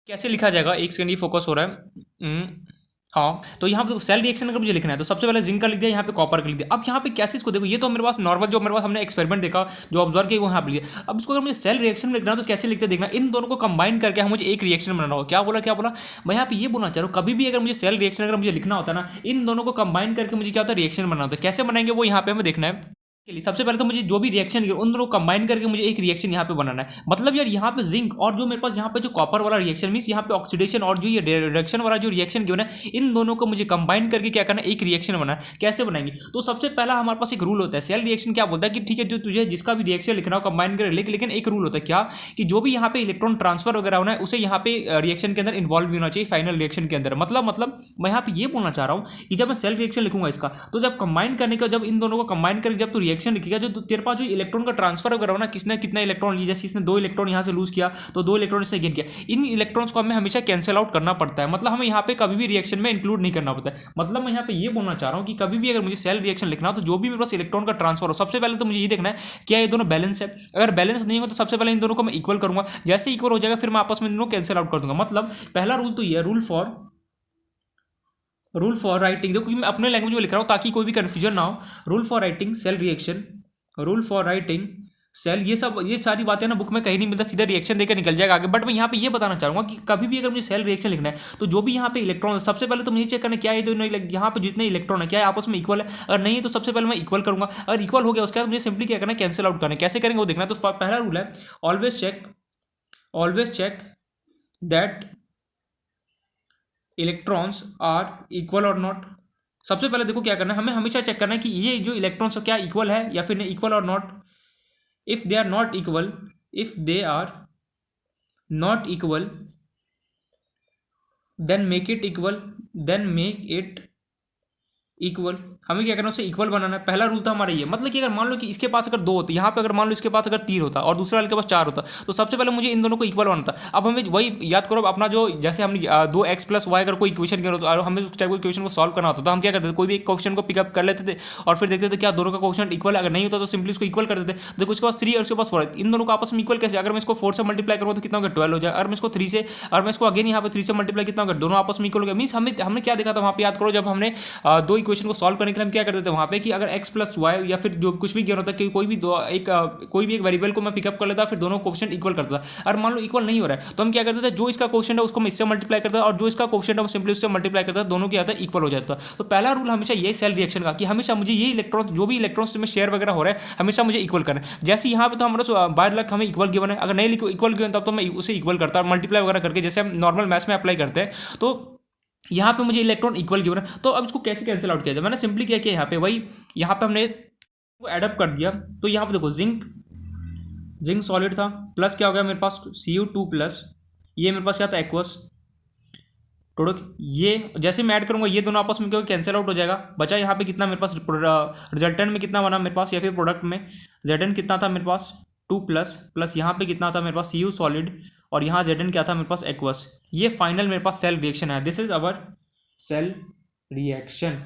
कैसे लिखा जाएगा, एक सेकंड, ये फोकस हो रहा है। हाँ, तो यहाँ पे सेल रिएक्शन अगर मुझे लिखना है तो सबसे पहले जिंक का लिख दिया, यहाँ पे कॉपर का लिख दिया। अब यहाँ पे कैसे इसको देखो, ये तो मेरे पास नॉर्मल जो मेरे पास हमने एक्सपेरिमेंट देखा, जो ऑब्जर्व किया वो यहाँ पे लिखा। अब इसको अगर मुझे सेल रिएक्शन में लिखना है तो कैसे लिखते देखना, इन दोनों को कंबाइन करके हम मुझे एक रिएक्शन बनाना होगा। क्या बोला, मैं यहाँ पे ये बोलना चाह रहा हूँ, कभी भी अगर मुझे सेल रिएक्शन अगर मुझे लिखना होता है ना, इन दोनों को कंबाइन करके मुझे क्या होता है, रिएक्शन बनाना होता है। कैसे बनाएंगे वो यहाँ पे हमें देखना है। के लिए सबसे पहले तो मुझे जो भी रिएक्शन उन दोनों को कंबाइन करके मुझे एक रिएक्शन यहाँ पे बनाना है। मतलब यार यहाँ पे जिंक और जो मेरे पास यहाँ पे जो कॉपर वाला रिएक्शन मींस यहाँ पे ऑक्सीडेशन और जो ये रिडक्शन वाला जो रिएक्शन गिवन है, इन दोनों को मुझे कंबाइन करके क्या करना है, एक रिएक्शन बनाना है। कैसे बनाएंगे, तो सबसे पहला हमारे पास एक रूल होता है। सेल रिएक्शन क्या बोलता है कि ठीक है, जो तुझे जिसका भी रिएक्शन लिखना हो कंबाइन कर, लेकिन एक रूल होता है क्या, कि जो भी यहाँ पे इलेक्ट्रॉन ट्रांसफर वगैरह होना है उसे यहाँ पे रिएक्शन के अंदर इन्वॉल्व भी होना चाहिए, फाइनल रिएक्शन के अंदर। मतलब मैं यहाँ पे ये बोलना चाह रहा हूँ कि जब मैं सेल रिएक्शन लिखूंगा इसका, तो जब कंबाइन करने का, जब इन दोनों को कंबाइन करके जब तू रिएक्शन लिखेगा, जो तेरे पास जो इलेक्ट्रॉन का ट्रांसफर वगैरह हो ना, किसने कितना इलेक्ट्रॉन लिया, जैसे इसने 2 इलेक्ट्रॉन यहाँ से लूज किया तो 2 इलेक्ट्रॉन इसने गेन किया, इन इलेक्ट्रॉन्स को हमें हमेशा कैंसिल आउट करना पड़ता है। मतलब हमें यहाँ पे कभी भी रिएक्शन में इंक्लूड नहीं करना पड़ता है। मतलब मैं यहाँ पे ये बोलना चाह रहा हूँ कि कभी भी अगर मुझे सेल रिएक्शन लिखना हो तो जो भी मेरे पास इलेक्ट्रॉन का ट्रांसफर हो, सबसे पहले तो मुझे ये देखना है क्या ये दोनों बैलेंस है। अगर बैलेंस नहीं हो तो सबसे पहले इन दोनों को मैं इक्वल करूंगा, जैसे इक्वल हो जाएगा फिर मैं आपस में इन दोनों कैंसिल आउट कर दूंगा। मतलब पहला रूल तो ये है, रूल फॉर राइटिंग, देखो मैं अपने लैंग्वेज में लिख रहा हूँ ताकि कोई भी कंफ्यूजन ना हो। Rule for writing cell reaction, rule for writing cell, ये सारी बातें ना बुक में कहीं नहीं मिलता, सीधा रिएक्शन देकर निकल जाएगा आगे। बट मैं यहाँ पे ये बताना चाहूँगा कि कभी भी अगर मुझे सेल रिएक्शन लिखना है तो जो भी यहाँ पे इलेक्ट्रॉन है, सबसे पहले तो मुझे चेक करना क्या है, यहाँ पे जितने इलेक्ट्रॉन है क्या है आपस में इक्वल है। अगर नहीं है तो सबसे पहले मैं इक्वल करूँगा, अगर इक्वल हो गया उसके बाद मुझे सिंपली क्या करना है, कैंसिल आउट करना है। कैसे करेंगे वो देखना है। तो पहला रूल है always check that electrons are equal और नॉट। सबसे पहले देखो क्या करना है, हमें हमेशा चेक करना है कि ये जो इलेक्ट्रॉन्स क्या इक्वल है या फिर नहीं, इक्वल और not. If they are not equal, if they are not equal then make it equal, then make it equal. हमें क्या करना है, उसे इक्वल बनाना है। पहला रूल था हमारा ये। मतलब कि अगर मान लो कि इसके पास अगर 2 होते, यहाँ पे अगर मान लो इसके पास अगर 3 होता और दूसरे वाले के पास 4 होता, तो सबसे पहले मुझे इन दोनों को इक्वल बनाना था। अब हमें वही याद करो अपना जो, जैसे हमने 2x + y अगर कोई इक्वेशन किया तो हमें उस टाइप को इक्वेशन को सॉल्व करना होता तो हम क्या करते थे, कोई भी एक क्वेश्चन को पिकअप कर लेते थे और फिर देखते थे क्या दोनों का क्वेश्चन इक्वल है। अगर नहीं होता तो सिंपली उसको इक्वल कर देते। देखो इसके पास 3 और इसके पास 4 है, इन दोनों को आपस में इक्वल कैसे, अगर मैं इसको 4 से मल्टीप्लाई करूँ तो कितना होगा, 12 हो जाए। अगर मैं इसको 3 से, और मैं इसको अगेन यहाँ पे 3 से मल्टीप्लाई कितना होगा, दोनों आपस में इक्वल हो गया। मीन्स हमने क्या देखा था वहाँ पे, याद करो जब हमने 2 इक्वेशन को सॉल्व करने के लिए हम क्या करते थे वहाँ पे कि अगर x + y या फिर जो कुछ भी गिवन होता है कि कोई भी एक वेरिएबल को मैं पिकअप कर लेता फिर दोनों क्वोशिएंट इक्वल करता था। अगर मान लो इक्वल नहीं हो रहा है तो हम क्या करते थे, जो इसका क्वोशिएंट है उसको मैं इससे मल्टीप्लाई करता और जो इसका क्वोशिएंट है वो सिंपली उससे मल्टीप्लाई करता, दोनों क्या आता है, इक्वल हो जाता। तो पहला रूल हमेशा ये सेल रिएक्शन का कि हमेशा मुझे ये इलेक्ट्रॉन, जो भी इलेक्ट्रॉन्स में शेयर वगैरह हो रहा है हमेशा मुझे इक्वल करना है। जैसे यहाँ पे तो हमारा बाय लक हमें इक्वल गिवन है, अगर नहीं इक्वल गिवन तब तो मैं उसे इक्वल करता और मल्टीप्लाई वगैरह करके जैसे हम नॉर्मल मैथ्स में अप्लाई करते हैं। तो यहाँ पे मुझे इलेक्ट्रॉन इक्वल गिवन है, तो अब इसको कैसे कैंसिल आउट किया जाए। मैंने सिंपली क्या किया, यहाँ पे वही यहाँ पे हमने वो एडअप कर दिया। तो यहाँ पे देखो जिंक सॉलिड था, प्लस क्या हो गया मेरे पास Cu2+, ये मेरे पास क्या था, एक्वस टोटल। ये जैसे मैं ऐड करूंगा ये दोनों आपस में क्योंकि कैंसिल आउट हो जाएगा। बचा यहाँ पे कितना मेरे पास, रिजल्टेंट में कितना बना मेरे पास, या फिर प्रोडक्ट में Zn कितना था मेरे पास 2+, प्लस यहाँ पे कितना था मेरे पास Cu सॉलिड, और यहाँ Zn क्या था मेरे पास, एक्वस। ये फाइनल मेरे पास सेल रिएक्शन है। This is our cell reaction.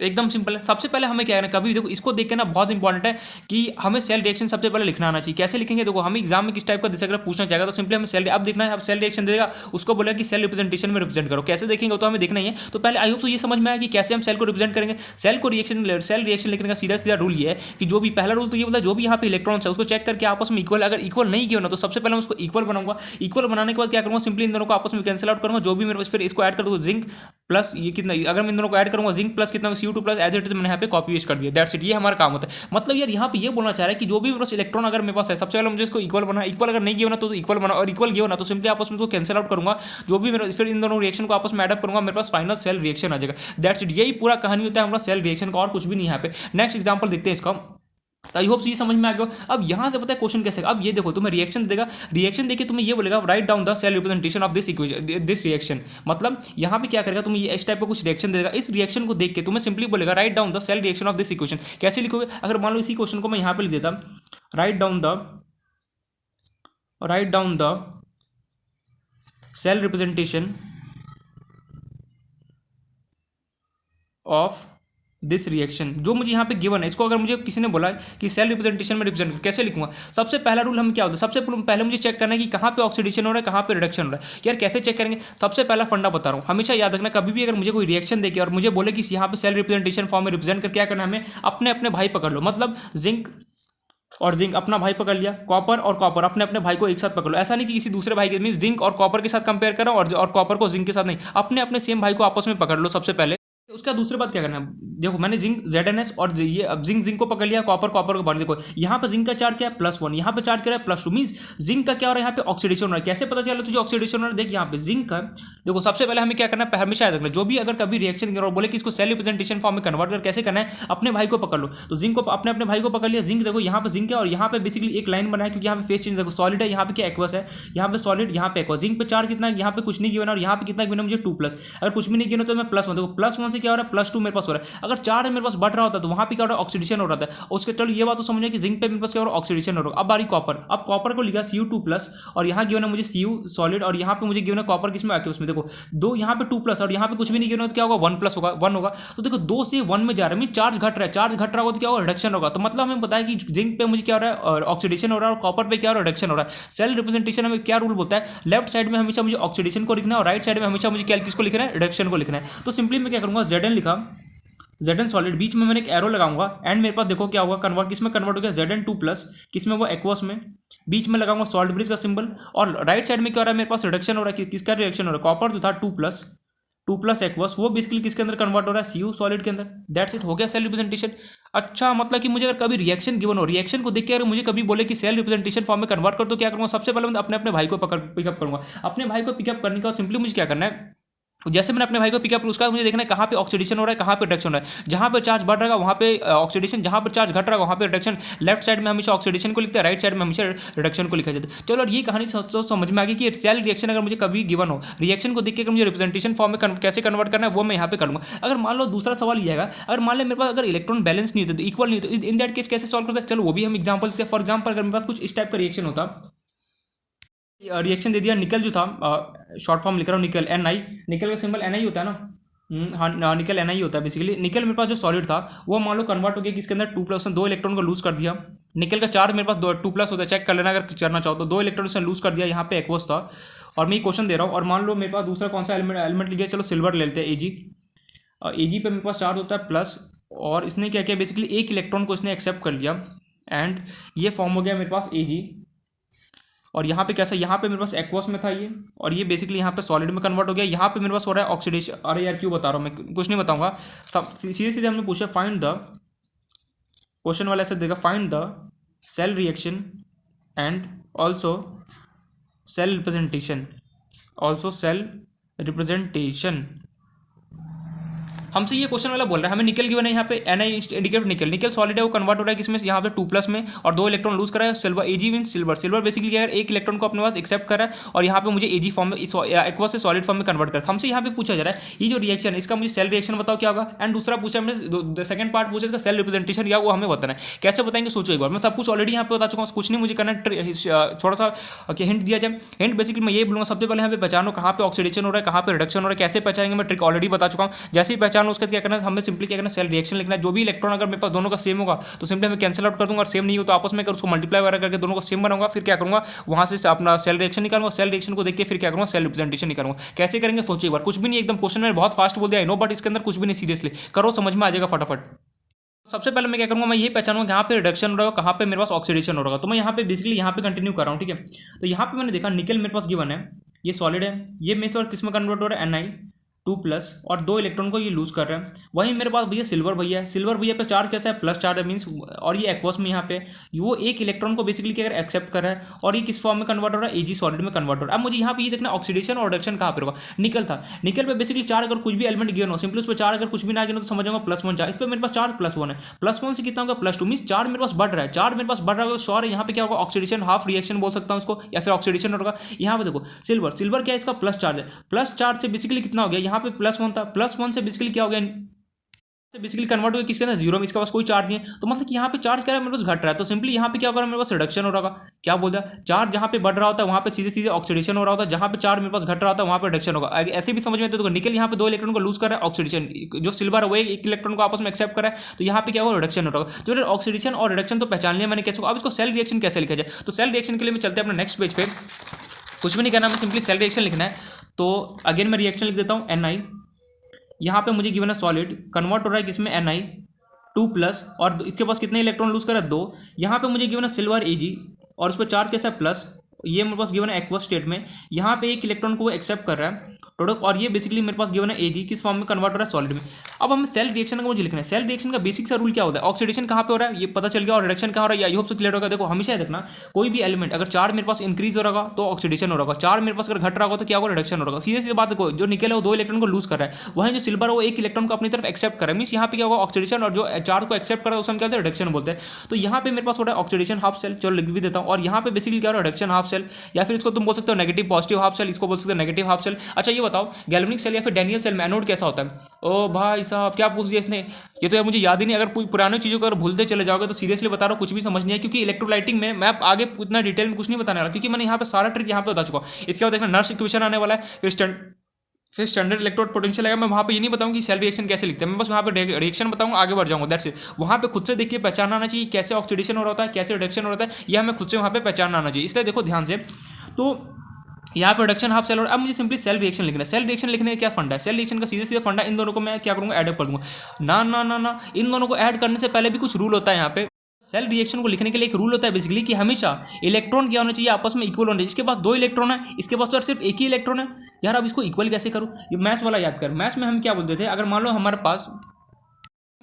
एकदम सिंपल है। सबसे पहले हमें क्या करना है, कभी भी देखो इसको देख के ना बहुत इंपॉर्टेंट है कि हमें सेल रिएक्शन सबसे पहले लिखना आना चाहिए। कैसे लिखेंगे, देखो हमें एग्जाम में किस टाइप का दे सकता है पूछना चाहेगा, तो सिंपली हमें सेल अब देखना है, अब सेल रिएक्शन देगा, उसको बोला कि सेल रिप्रेजेंटेशन में रिप्रेजेंट करो। कैसे देखेंगे तो हमें देखना ही है। तो पहले आई होप तो ये समझ में आया कि कैसे हम सेल को रिप्रेजेंट करेंगे। सेल रिएक्शन लिखने का सीधा सीधा रूल ये है कि जो भी पहला रूल तो ये बोलता है जो भी यहाँ पे इलेक्ट्रॉन्स है उसको चेक करके आपस में इक्वल, अगर इक्वल नहीं किया ना तो सबसे पहले मैं उसको इक्वल बनाऊंगा। इक्वल बनाने के बाद क्या करूंगा, सिंपली इन दोनों को आपस में कैंसिल आउट करूंगा, जो भी मेरे पास फिर इसको ऐड कर दूंगा जिंक प्लस ये कितना, अगर मैं इन दोनों को ऐड करूंगा जिंक प्लस कितना CO2 plus as it is मैंने यहाँ पे कॉपी पेस्ट कर दिया। दैट्स इट, ये हमारा काम होता है। मतलब यार यहाँ पे ये बोलना चाह रहा है कि जो भी मेरे पास इलेक्ट्रॉन अगर मेरे पास है सबसे पहले मुझे इसको इक्वल बना, इक्वल अगर नहीं किया ना तो इक्वल बना, और इक्वल किया ना तो सिंपली आपस में इसको कैंसिल आउट करूंगा, जो भी मेरे फिर इन दोनों रिएक्शन को आपस में एडअप करूंगा, मेरे पास फाइनल सेल रिएक्शन आ जाएगा। दैट्स इट, यही पूरा कहानी होता है हमारा सेल रिएक्शन का, और कुछ भी नहीं यहाँ पे। नेक्स्ट एग्जाम्पल देखते हैं इसका। आई होप ये समझ में आ गया। अब यहाँ से पता है क्वेश्चन कैसे, अब ये देखो तुम्हें रिएक्शन देगा, रिएक्शन देखिए तुम्हें ये बोलेगा write down the cell representation of this equation this reaction. मतलब यहाँ पे क्या करेगा, तुम्हें ये इस टाइप का कुछ रिएक्शन देगा, इस रिएक्शन को देख के तुम्हें सिंपली बोलेगा write down the cell reaction of this equation. कैसे लिखोगे, अगर मान लो इसी क्वेश्चन को मैं यहाँ पे लिख देता write down the cell representation of this reaction, जो मुझे यहाँ पे गिवन है, इसको अगर मुझे किसी ने बोला कि सेल रिप्रेजेंटेशन में रिप्रेजेंट कैसे लिखूंगा, सबसे पहला रूल हम क्या होता है, सबसे पहले मुझे चेक करना है कि कहाँ पे ऑक्सीडेशन हो रहा है, कहाँ पे रिडक्शन हो रहा है। यार कैसे चेक करेंगे, सबसे पहला फंडा बता रहा हूँ, हमेशा याद रखना, कभी भी अगर मुझे कोई रिएक्शन देके और मुझे बोले कि यहाँ पे सेल रिप्रेजेंटेशन फॉर्म में रिप्रेजेंट कर क्या करना है, हमें अपने अपने भाई पकड़ लो। मतलब जिंक और जिंक अपना भाई पकड़ लिया, कॉपर और कॉपर अपने अपने भाई को एक साथ पकड़ लो। ऐसा नहीं कि किसी दूसरे भाई के, मीन जिंक और कॉपर के साथ कंपेयर करो और कॉपर को जिंक के साथ नहीं, अपने अपने सेम भाई को आपस में पकड़ लो सबसे पहले। उसका दूसरे बात क्या करना है, देखो मैंने जिंक ZnS और ये अब जिंक को पकड़ लिया, कॉपर को पकड़, देखो यहाँ पे जिंक का चार्ज क्या है +1, यहाँ पे चार्ज क्या है +2, मींस जिंक का क्या हो रहा है यहाँ पे ऑक्सीडेशन हो रहा है। कैसे पता चला तुझे ऑक्सीडेशन हो रहा है, देख यहाँ पे जिंक का, देखो सबसे पहले हमें क्या करना है, हमेशा याद रखना जो भी अगर कभी रिएक्शन करो बोले कि इसको सेल रिप्रेजेंटेशन फॉर्म में कन्वर्ट कर कैसे करना है, अपने भाई को पकड़ लो। तो जिंक को अपने अपने भाई को पकड़ लिया, जिंक देखो यहाँ पे जिंक है और यहाँ पे बेसिकली एक लाइन बना है क्योंकि यहाँ पे फेस चेंज, देखो सॉलिड है, यहाँ पे क्या एक्वस है, यहाँ पे सॉलिड, यहाँ पे एक्वस। जिंक पे चार्ज कितना है, यहाँ पे कुछ नहीं गिवन और यहाँ पे कितना गिवन है मुझे 2+, अगर कुछ भी नहीं गिवन तो मैं +1, देखो +1 से क्या हो रहा है +2 मेरे पास हो रहा है। अगर चार्ज मेरे पास बढ़ रहा होता तो वहां पे क्या हो रहा है, ऑक्सीडेशन हो रहा था। उसके चलो ये बात तो समझिए कि जिंक पे मेरे पास क्या हो रहा है, ऑक्सीडेशन हो रहा है। अब बारी कॉपर, अब कॉपर को लिखा CO2+ और यहाँ गिवन है मुझे Cu सॉलिड और यहाँ पे मुझे गिवन है कॉपर किसमें आके उसमें, देखो 2 यहाँ पे 2+ और यहाँ पे कुछ भी नहीं गिवन है तो क्या होगा 1+ होगा, 1 होगा। तो देखो 2 से 1 में जा रहा है, चार्ज घट रहा है, चार्ज घट रहा होगा तो क्या होगा, रिडक्शन होगा। तो मतलब हमें बताया कि जिंक पे मुझे क्या हो रहा है, ऑक्सीडेशन हो रहा है और कॉपर पे क्या हो रहा है, रिडक्शन हो रहा है। सेल रिप्रेजेंटेशन में क्या रूल बोलता है, लेफ्ट साइड में हमेशा मुझे ऑक्सीडेशन को लिखना है और राइट साइड में हमेशा मुझे क्या किसको लिखना है, रिडक्शन को लिखना है। तो सिंपली मैं क्या करूंगा, Zn लिखा, Zn सॉलिड, बीच में मैंने एक एरो लगाऊंगा एंड मेरे पास देखो क्या होगा, कन्वर्ट किसमें कन्वर्ट हो गया, Zn2+, किसमें वो एक्वस में, बीच में लगाऊंगा सॉल्ट ब्रिज का सिंबल और राइट साइड में क्या हो रहा है, मेरे पास रिडक्शन हो रहा है, किसका रिएक्शन हो रहा है, कॉपर जो था 2+ एक्वस वो बेसिकली किसके अंदर कन्वर्ट हो रहा है, Cu सॉलिड के अंदर। दैट्स इट, हो गया सेल रिप्रेजेंटेशन। अच्छा मतलब कि मुझे अगर कभी रिएक्शन गिवन हो, रिएक्शन को देख के अगर मुझे कभी बोले कि सेल रिप्रेजेंटेशन फॉर्म में कन्वर्ट कर तो क्या करूंगा, सबसे पहले मैं अपने अपने भाई को पिकअप करूंगा। अपने भाई को पिकअप करने के बाद सिंपली मुझे क्या करना है, जैसे मैंने अपने भाई को पिकअप, उसका मुझे देखना है कहाँ पे ऑक्सीडेशन हो रहा है, कहाँ पे रिडक्शन हो रहा है। जहाँ पे चार्ज बढ़ रहा है वहाँ पे ऑक्सीडेशन, जहाँ पे चार्ज घट रहा है वहाँ पे रिडक्शन। लेफ्ट साइड में हमेशा ऑक्सीडेशन को लिखते हैं, राइट साइड में हमेशा रिडक्शन को लिखा जाता है। चलो ये कहानी समझ में आ गई कि सेल रिएक्शन अगर मुझे कभी गिवन हो, रिएक्शन को देख के अगर मुझे रिप्रेजेंटेशन फॉर्म में कैसे कन्वर्ट करना है वो मैं यहाँ पे करूँगा। अगर मान लो दूसरा सवाल ये आएगा, अगर मान लो मेरे पास अगर इलेक्ट्रॉन बैलेंस नहीं होता, इक्वल नहीं होता, इन दैट केस कैसे सॉल्व करते हैं, चलो वो भी हम एग्जाम्पल देते हैं। फॉर एग्जाम्पल अगर मेरे पास कुछ इस टाइप का रिएक्शन होता, रिएक्शन दे दिया, निकल जो था, शॉर्ट फॉर्म लिख रहा हूँ निकल, Ni, निकल का सिंबल Ni होता है ना, हाँ निकल Ni होता है बेसिकली। निकल मेरे पास जो सॉलिड था वो मान लो कन्वर्ट हो गया किसके अंदर, 2+, 2 इलेक्ट्रॉन को लूज कर दिया। निकल का चार्ज मेरे पास 2+ होता है, चेक कर लेना अगर करना चाहो तो। 2 इलेक्ट्रॉन से लूज कर दिया, यहाँ पे एक्वस था और मैं ये क्वेश्चन दे रहा हूँ। और मान लो मेरे पास दूसरा कौन सा एलिमेंट लिखिए, चलो सिल्वर ले लेते हैं, Ag। Ag पे मेरे पास चार्ज होता है प्लस और इसने क्या किया, बेसिकली एक इलेक्ट्रॉन को इसने एक्सेप्ट कर लिया एंड ये फॉर्म हो गया मेरे पास Ag। और यहाँ पे कैसा, यहाँ पे मेरे पास एक्वस में था ये और ये बेसिकली यहाँ पे सॉलिड में कन्वर्ट हो गया। यहाँ पे मेरे पास हो रहा है ऑक्सीडेशन। अरे यार क्यों बता रहा हूँ मैं, कुछ नहीं बताऊंगा, सीधे सीधे हमने पूछा फाइंड द, क्वेश्चन वाला ऐसे देगा, find the cell reaction and also cell representation, also cell representation. हमसे ये क्वेश्चन वाला बोल रहा है, हमें निकल गिवन है यहाँ पे Ni इंडिकेट निकल, निकल सॉलिड है वो कन्वर्ट हो रहा है किसमें, यहाँ पे 2+ में और 2 इलेक्ट्रॉन लूज करा है। Silver, Ag mean silver, silver basically क्या है, एक इलेक्ट्रॉन को अपने पास एक्सेप्ट करा है और यहाँ पे मुझे Ag फॉर्म में, एक्वस से सॉलिड फॉर्म में कन्वर्ट करा। हमसे यहाँ पे पूछा जा रहा है ये जो रिएक्शन है इसका मुझे सेल रिएक्शन बताओ क्या होगा, एंड दूसरा पूछा हमने, सेकंड पार्ट पूछा इसका सेल रिप्रेजेंटेशन क्या, वो हमें बताना है। कैसे बताएंगे सोचो एक बार, मैं सब कुछ ऑलरेडी यहाँ पे बता चुका हूँ, कुछ नहीं मुझे करना है, थोड़ा सा हिंट दिया जाए। हिंट बेसिकली मैं ये बोलूँगा, सबसे पहले यहाँ पे पहचानो कहाँ पे ऑक्सीडेशन हो रहा है, कहाँ पे रिडक्शन हो रहा है, कैसे पहचानेंगे मैं ट्रिक ऑलरेडी बता चुका हूँ। जैसे ही पहचान पहचान लो उसके बाद क्या करना है, हमें सिंपली क्या करना है, सेल रिएक्शन लिखना है। जो भी इलेक्ट्रॉन अगर मेरे पास दोनों का सेम होगा तो सिंपली मैं कैंसिल आउट कर दूंगा, और सेम नहीं हो तो आपस में अगर उसको मल्टीप्लाई वगैरह करके दोनों को सेम बनाऊंगा, फिर क्या करूंगा वहां से अपना सेल रिएक्शन निकालूंगा, सेल रिएक्शन को देख के फिर क्या करूंगा, सेल रिप्रेजेंटेशन निकालूंगा। कैसे करेंगे सोचिए एक बार, कुछ भी नहीं, एकदम क्वेश्चन मैंने बहुत फास्ट बोल दिया, नो, बट इसके अंदर कुछ भी नहीं, सीरियसली करो, समझ में आ जाएगा फटाफट। सबसे पहले मैं क्या करूंगा, मैं ये पहचानूंगा कहाँ पे रिडक्शन हो रहा है, कहाँ पे मेरे पास ऑक्सीडेशन हो रहा है। तो मैं यहाँ पे बेसिकली यहाँ पे कंटिन्यू कर रहा हूँ, ठीक है। तो यहाँ पे मैंने देखा निकल मेरे पास गिवन है, ये सॉलिड है, ये मेरे पास किस में कन्वर्ट हो रहा है, Ni2+ और 2 इलेक्ट्रॉन को ये लूज कर रहा है। वहीं मेरे पास भैया सिल्वर भैया है, सिल्वर भैया पे चार्ज कैसा है, प्लस चार्ज है, मीन्स, और ये एक्वस में यहाँ पे वो एक इलेक्ट्रॉन को बेसिकली क्या एक्सेप्ट कर रहा है, और ये किस फॉर्म में कन्वर्ट हो रहा है, Ag सॉलिड में कन्वर्ट हो रहा है। अब मुझे यहाँ पे ये देखना ऑक्सीडेशन और रिडक्शन कहाँ पे होगा, निकल था, निकल पे बेसिकली चार्ज अगर कुछ भी एलिमेंट गिवन हो, सिंपली उस पर चार्ज अगर कुछ भी ना गिवन हो तो समझ जाऊंगा +1 चार्ज, इस पर मेरे पास चार्ज +1 है, +1 से कितना होगा, +2, मीन्स चार्ज मेरे पास बढ़ रहा है, चार्ज मेरे पास बढ़ रहा है तो श्योर है यहाँ पे क्या होगा, ऑक्सीडेशन, हाफ रिएक्शन बोल सकता हूँ इसको, या फिर ऑक्सीडेशन होगा। यहाँ पे देखो सिल्वर, सिल्वर क्या है, इसका प्लस चार्ज है, प्लस चार्ज से बेसिकली कितना हो गया, यहाँ पे +1 था, +1 से बेसिकली क्या हो गया, बेसिकली कन्वर्ट हो गया किसके अंदर, जीरो में, इसके पास कोई चार्ज नहीं है। तो मतलब कि यहाँ पे चार्ज क्या है, मेरे पास घट रहा है, तो सिंपली यहाँ पे क्या होगा, मेरे पास रिडक्शन हो रहा होगा। क्या बोल दिया, चार्ज जहाँ पे बढ़ रहा होता है वहाँ पे सीधे सीधे ऑक्सीडेशन हो रहा होता है, जहाँ पे चार्ज मेरे पास घट रहा होता है वहाँ पे रिडक्शन होगा। ऐसे भी समझ में आता है, तो निकल यहाँ पे 2 इलेक्ट्रॉन को लूज कर रहा है, ऑक्सीडेशन, जो सिल्वर है वो एक इलेक्ट्रॉन को आपस में एक्सेप्ट कर रहा है, तो यहाँ पे क्या होगा, रिडक्शन हो रहा होगा। जो ऑक्सीडेशन और रिडक्शन तो पहचान लिया मैंने कैसे, अब इसको सेल रिएक्शन कैसे लिखा जाए। तो सेल रिएक्शन के लिए मैं चलते हैं अपने नेक्स्ट पेज पे, कुछ भी नहीं करना, मैं सिंपली सेल रिएक्शन लिखना है। तो अगेन मैं रिएक्शन लिख देता हूँ, Ni, यहाँ पे मुझे गिवन है सॉलिड, कन्वर्ट हो रहा है किसमें, Ni2+, और इसके पास कितने इलेक्ट्रॉन लूज कर रहा है, 2। यहाँ पे मुझे गिवन है सिल्वर Ag, और उस पर चार्ज कैसा है, प्लस, ये मेरे पास गिवन है एक्वस स्टेट में, यहाँ पे एक इलेक्ट्रॉन को एक्सेप्ट कर रहा है प्रोडक्ट, और ये बेसिकली मेरे पास गिवन है Ag, किस फॉर्म में कन्वर्ट हो रहा है, सॉलिड में। अब हमें सेल रिएक्शन का मुझे लिखना है। सेल रिएक्शन का बेसिक सा रूल क्या होता है, ऑक्सीडेशन कहाँ पे हो रहा है ये पता चल गया, और रिडक्शन कहाँ हो रहा है, आई होप से क्लियर होगा। देखो हमेशा देखना, कोई भी एलिमेंट अगर चार्ज मेरे पास इंक्रीज हो रहा होगा तो ऑक्सीडेशन हो रहा होगा, चार्ज मेरे पास अगर घट रहा होगा तो क्या होगा, रिडक्शन हो रहा होगा। सीधे सीधे बात देखो, जो निकल है वो 2 इलेक्ट्रॉन को लूज कर रहा है, वहीं जो सिल्वर है वो एक इलेक्ट्रॉन को अपनी तरफ एक्सेप्ट कर रहा है, मीन्स यहाँ पे क्या होगा, ऑक्सीडेशन, और जो चार्ज को एक्सेप्ट कर रहा है उसे हम क्या होता है, रिडक्शन बोलते हैं। तो यहाँ पे मेरे पास हो रहा है ऑक्सीडेशन हाफ सेल, चलो लिख भी देता हूँ, और यहाँ पे बेसिकली क्या हो रहा है, रिडक्शन हाफ सेल, या फिर इसको तुम बोल सकते हो नेगेटिव पॉजिटिव हाफ सेल, इसको बोल सकते हो नेगेटिव हाफ सेल। अच्छा ये बताओ, गैल्वेनिक सेल या फिर डैनियल सेल में एनोड कैसा होता है। ओ भाई साहब क्या पूछ दिया इसने, ये तो यार मुझे याद ही नहीं। अगर पुरानी चीज़ों को अगर भूलते चले जाओगे तो सीरियसली बता रहा हूँ कुछ भी समझ नहीं है, क्योंकि इलेक्ट्रोलाइटिंग में मैं आगे उतना डिटेल में कुछ नहीं बताने वाला, क्योंकि मैंने यहाँ पे सारा ट्रिक यहाँ पे बता चुका हूँ। इसके बाद देखना नर्स इक्वेशन आने वाला है, फिर स्टैंडर्ड इलेक्ट्रोड पोटेंशियल आएगा। मैं वहाँ पे ये नहीं बताऊँ कि सेल रिएक्शन कैसे लिखते हैं, मैं बस वहाँ पे रिएक्शन बताऊँगा, आगे बढ़ जाऊँगा, दैट्स इट। वहाँ पे खुद से देखिए पहचान आना चाहिए कैसे ऑक्सीडेशन हो रहा होता है, कैसे रिडक्शन हो रहा होता है, यह हमें खुद से वहाँ पे पहचान आना चाहिए। इसलिए देखो ध्यान से, तो यहाँ पे रिडक्शन हाफ सेल, और अब मुझे सिंपली सेल रिएक्शन लिखना है। सेल रिएक्शन लिखने का क्या फंडा है, सेल रिएक्शन का सीधे सीधे फंडा, इन दोनों को मैं क्या करूँगा, एडअप कर दूंगा। ना ना ना ना, इन दोनों को ऐड करने से पहले भी कुछ रूल होता है। यहाँ पे सेल रिएक्शन को लिखने के लिए एक रूल होता है बेसिकली, कि हमेशा इलेक्ट्रॉन क्या होना चाहिए, आपस में इक्वल होना चाहिए। इसके पास 2 इलेक्ट्रॉन है, इसके पास तो सिर्फ एक ही इलेक्ट्रॉन है। यार अब इसको इक्वल कैसे करूँ, ये मैथ्स वाला याद कर। मैथ्स में हम क्या बोलते थे, अगर मान लो हमारे पास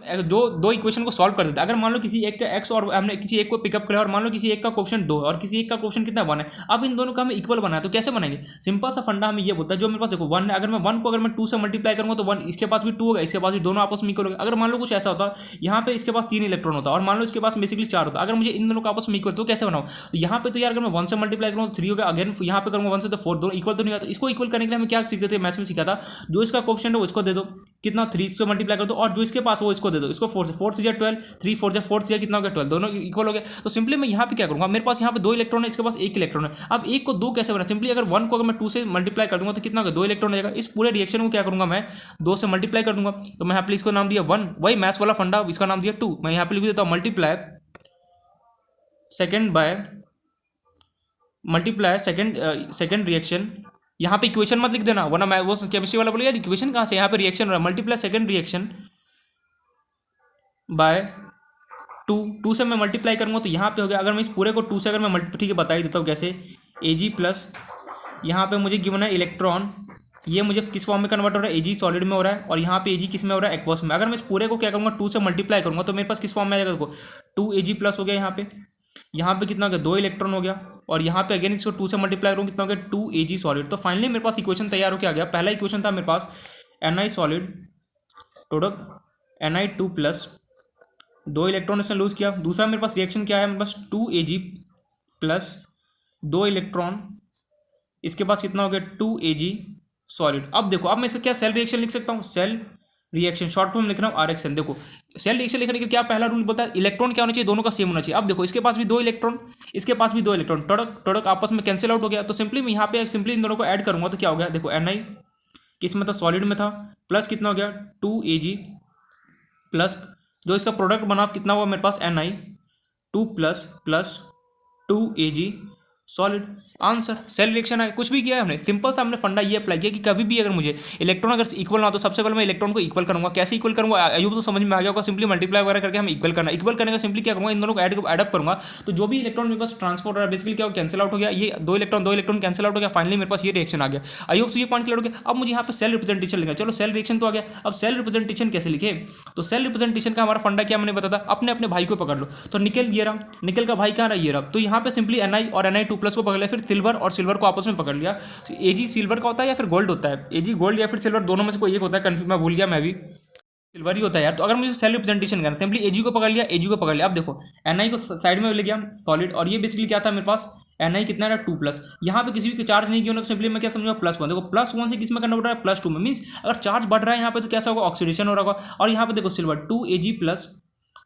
दो इक्वेशन को सॉल्व कर देते हैं। अगर मान लो किसी एक का एक्स और हमने किसी एक को पिकअप किया, और मान लो किसी एक का क्वेश्चन 2 और किसी एक का क्वेश्चन कितना 1 है, अब इन दोनों का हमें इक्वल बनाया, तो कैसे बनाएंगे। सिंपल सा फंडा हमें ये बोलता है, जो मेरे पास देखो 1 है, अगर मैं 1 को अगर मैं 2 से मल्टीप्लाई करूँगा तो 1 इसके पास भी 2 होगा, इसके पास भी, दोनों आपस में इक्वल होगा। अगर मान लो कुछ ऐसा होता है यहाँ पे इसके पास 3 इलेक्ट्रॉन होता है, और मान लो इसके पास बेसिकली 4 होता है, अगर मुझे इन दोनों का आपस में इक्वल, तो कैसे बनाऊँ। तो यहाँ पे तो यार अगर मैं 1 से मल्टीप्लाई करूँ तो 3 होगा, अगेन यहाँ पे करूँगा 1 से तो 4, दोनों इक्वल तो नहीं होता। इसको इक्वल करने के लिए हमें क्या सीखते थे, मैथ्स में सीखा था, जो इसका क्वेश्चन है वो इसको दे दो, कितना 3 से मल्टीप्लाई कर दो, और जो इसके पास वो इसको दे दो, इसको 4 से, 4 से 12, 3 4 जा 4 से कितना हो गया 12, दोनों इक्वल हो गया। तो सिंपली मैं यहाँ पे क्या करूँगा, मेरे पास यहाँ पे 2 इलेक्ट्रॉन है, इसके पास 1 इलेक्ट्रॉन है। अब 1 को 2 कैसे बना, सिंपली अगर 1 को अगर मैं 2 से मल्टीप्लाई कर दूंगा तो कितना होगा, 2 इलेक्ट्रॉन हो जाएगा। इस पूरे रिएक्शन को क्या करूँगा, मैं 2 से मल्टीप्लाई कर दूंगा। तो मैं यहाँ पे इसको नाम दिया 1, वही मैथ्स वाला फंडा, इसका नाम दिया 2। मैं यहाँ पे लिख देता हूँ मल्टीप्लाई सेकेंड रिएक्शन। यहाँ पे इक्वेशन मत लिख देना, वरना मैं वो केमिस्ट्री वाला बोलेगा इक्वेशन कहाँ से, यहाँ पे रिएक्शन हो रहा है। मल्टीप्लाई सेकेंड रिएक्शन बाय 2 से मैं मल्टीप्लाई करूँगा तो यहाँ पे हो गया। अगर मैं इस पूरे को 2 से अगर मैं ठीक है बता ही देता हूँ कैसे, Ag+, यहाँ पे मुझे गिवन है इलेक्ट्रॉन, ये मुझे किस फॉर्म में कन्वर्ट हो रहा है, Ag सॉलिड में हो रहा है, और यहाँ पे Ag किस में हो रहा है, एक्वस में। अगर मैं इस पूरे को क्या करूँगा 2 से मल्टीप्लाई करूँगा तो मेरे पास किस फॉर्म में आ जाएगा, देखो 2Ag+ हो गया। यहाँ पे कितना हो गया, 2 इलेक्ट्रॉन हो गया, और यहाँ पे अगेन इसको 2 से मल्टीप्लाई करूँ कितना हो गया, 2Ag सॉलिड। तो फाइनली मेरे पास इक्वेशन तैयार होकर आ गया। पहला इक्वेशन था मेरे पास Ni solid product Ni2+, 2 electron इसने लूज किया। दूसरा मेरे पास रिएक्शन क्या है, मेरे पास 2Ag+, 2 इलेक्ट्रॉन, इसके पास कितना हो गया 2Ag सॉलिड। अब देखो, अब मैं इसका क्या सेल रिएक्शन लिख सकता हूँ, सेल रिएक्शन शॉर्ट फॉर्म लिख रहा हूँ RxN। देखो सेल रिएक्शन लिखने के क्या पहला रूल बोलता है, इलेक्ट्रॉन क्या होना चाहिए, दोनों का सेम होना चाहिए। अब देखो इसके पास भी 2 इलेक्ट्रॉन, इसके पास भी 2 इलेक्ट्रॉन, टोडक आपस में कैंसिल आउट हो गया। तो सिंपली मैं यहाँ पे सिंपली इन दोनों को ऐड करूँगा तो क्या हो गया, देखो Ni किस में था, सॉलिड में था, प्लस कितना हो गया 2Ag प्लस जो इसका प्रोडक्ट बना कितना हुआ मेरे पास Ni 2 plus plus 2Ag solid. Answer cell reaction है। कुछ भी किया है हमने, सिंपल सा हमने फंडा ये अप्लाई किया कि कभी भी अगर मुझे इलेक्ट्रॉन अगर इक्वल ना हो तो सबसे पहले मैं इलेक्ट्रॉन को इक्वल करूंगा। कैसे इक्वल करूंगा आयुब तो समझ में आ गया होगा, सिंपली मल्टीप्लाई वगैरह करके हम इक्वल करना। इक्वल करने का सिंपली क्या करूंगा, इन दोनों को एडअप करूंगा, तो जो भी इलेक्ट्रॉन मेरे पास ट्रांसफर हो रहा है बेसिकली क्या कैंसिल आउट हो गया, ये दो इलेक्ट्रॉन कैंसिल आउट हो गया, फाइनली मेरे पास ये रिएक्शन आ गया। आयुब से ये पॉइंट क्लियर हो गया। अब मुझे यहाँ पे सेल रिप्रेजेंटेशन लिखना, चलो सेल रिएक्शन तो आ गया, अब सेल रिप्रेजेंटेशन कैसे लिखे, तो सेल रिप्रेजेंटेशन का हमारा फंडा क्या मैंने बताया था, अपने अपने भाई को पकड़ लो। तो निकल ये रहा, निकल का भाई कहाँ रहा, ये रहा, तो यहाँ पे सिंपली Ni और Ni2+ को पकड़ लिया, फिर सिल्वर और सिल्वर को आपस में पकड़ लिया। Ag सिल्वर का होता है या फिर गोल्ड होता है, Ag गोल्ड या फिर सिल्वर, दोनों में से कोई एक होता है, कन्फ्यूज मैं भूल गया, मैं भी सिल्वर ही होता है यार। तो अगर मुझे सेल रिप्रेजेंटेशन करना, सिंपली Ag को पकड़ लिया, Ag को पकड़ लिया। अब देखो Ni को साइड में ले गया सॉलिड, और ये बेसिकली क्या था मेरे पास Ni कितना है 2+, यहाँ पे किसी भी चार्ज नहीं किया तो सिंपली मैं क्या समझूंगा +1। देखो +1 से किस में कन्वर्ट हो रहा है, +2 में, मीन्स अगर चार्ज बढ़ रहा है यहाँ पे तो कैसा होगा, ऑक्सीडेशन हो रहा होगा। और यहाँ पे देखो सिल्वर 2Ag+,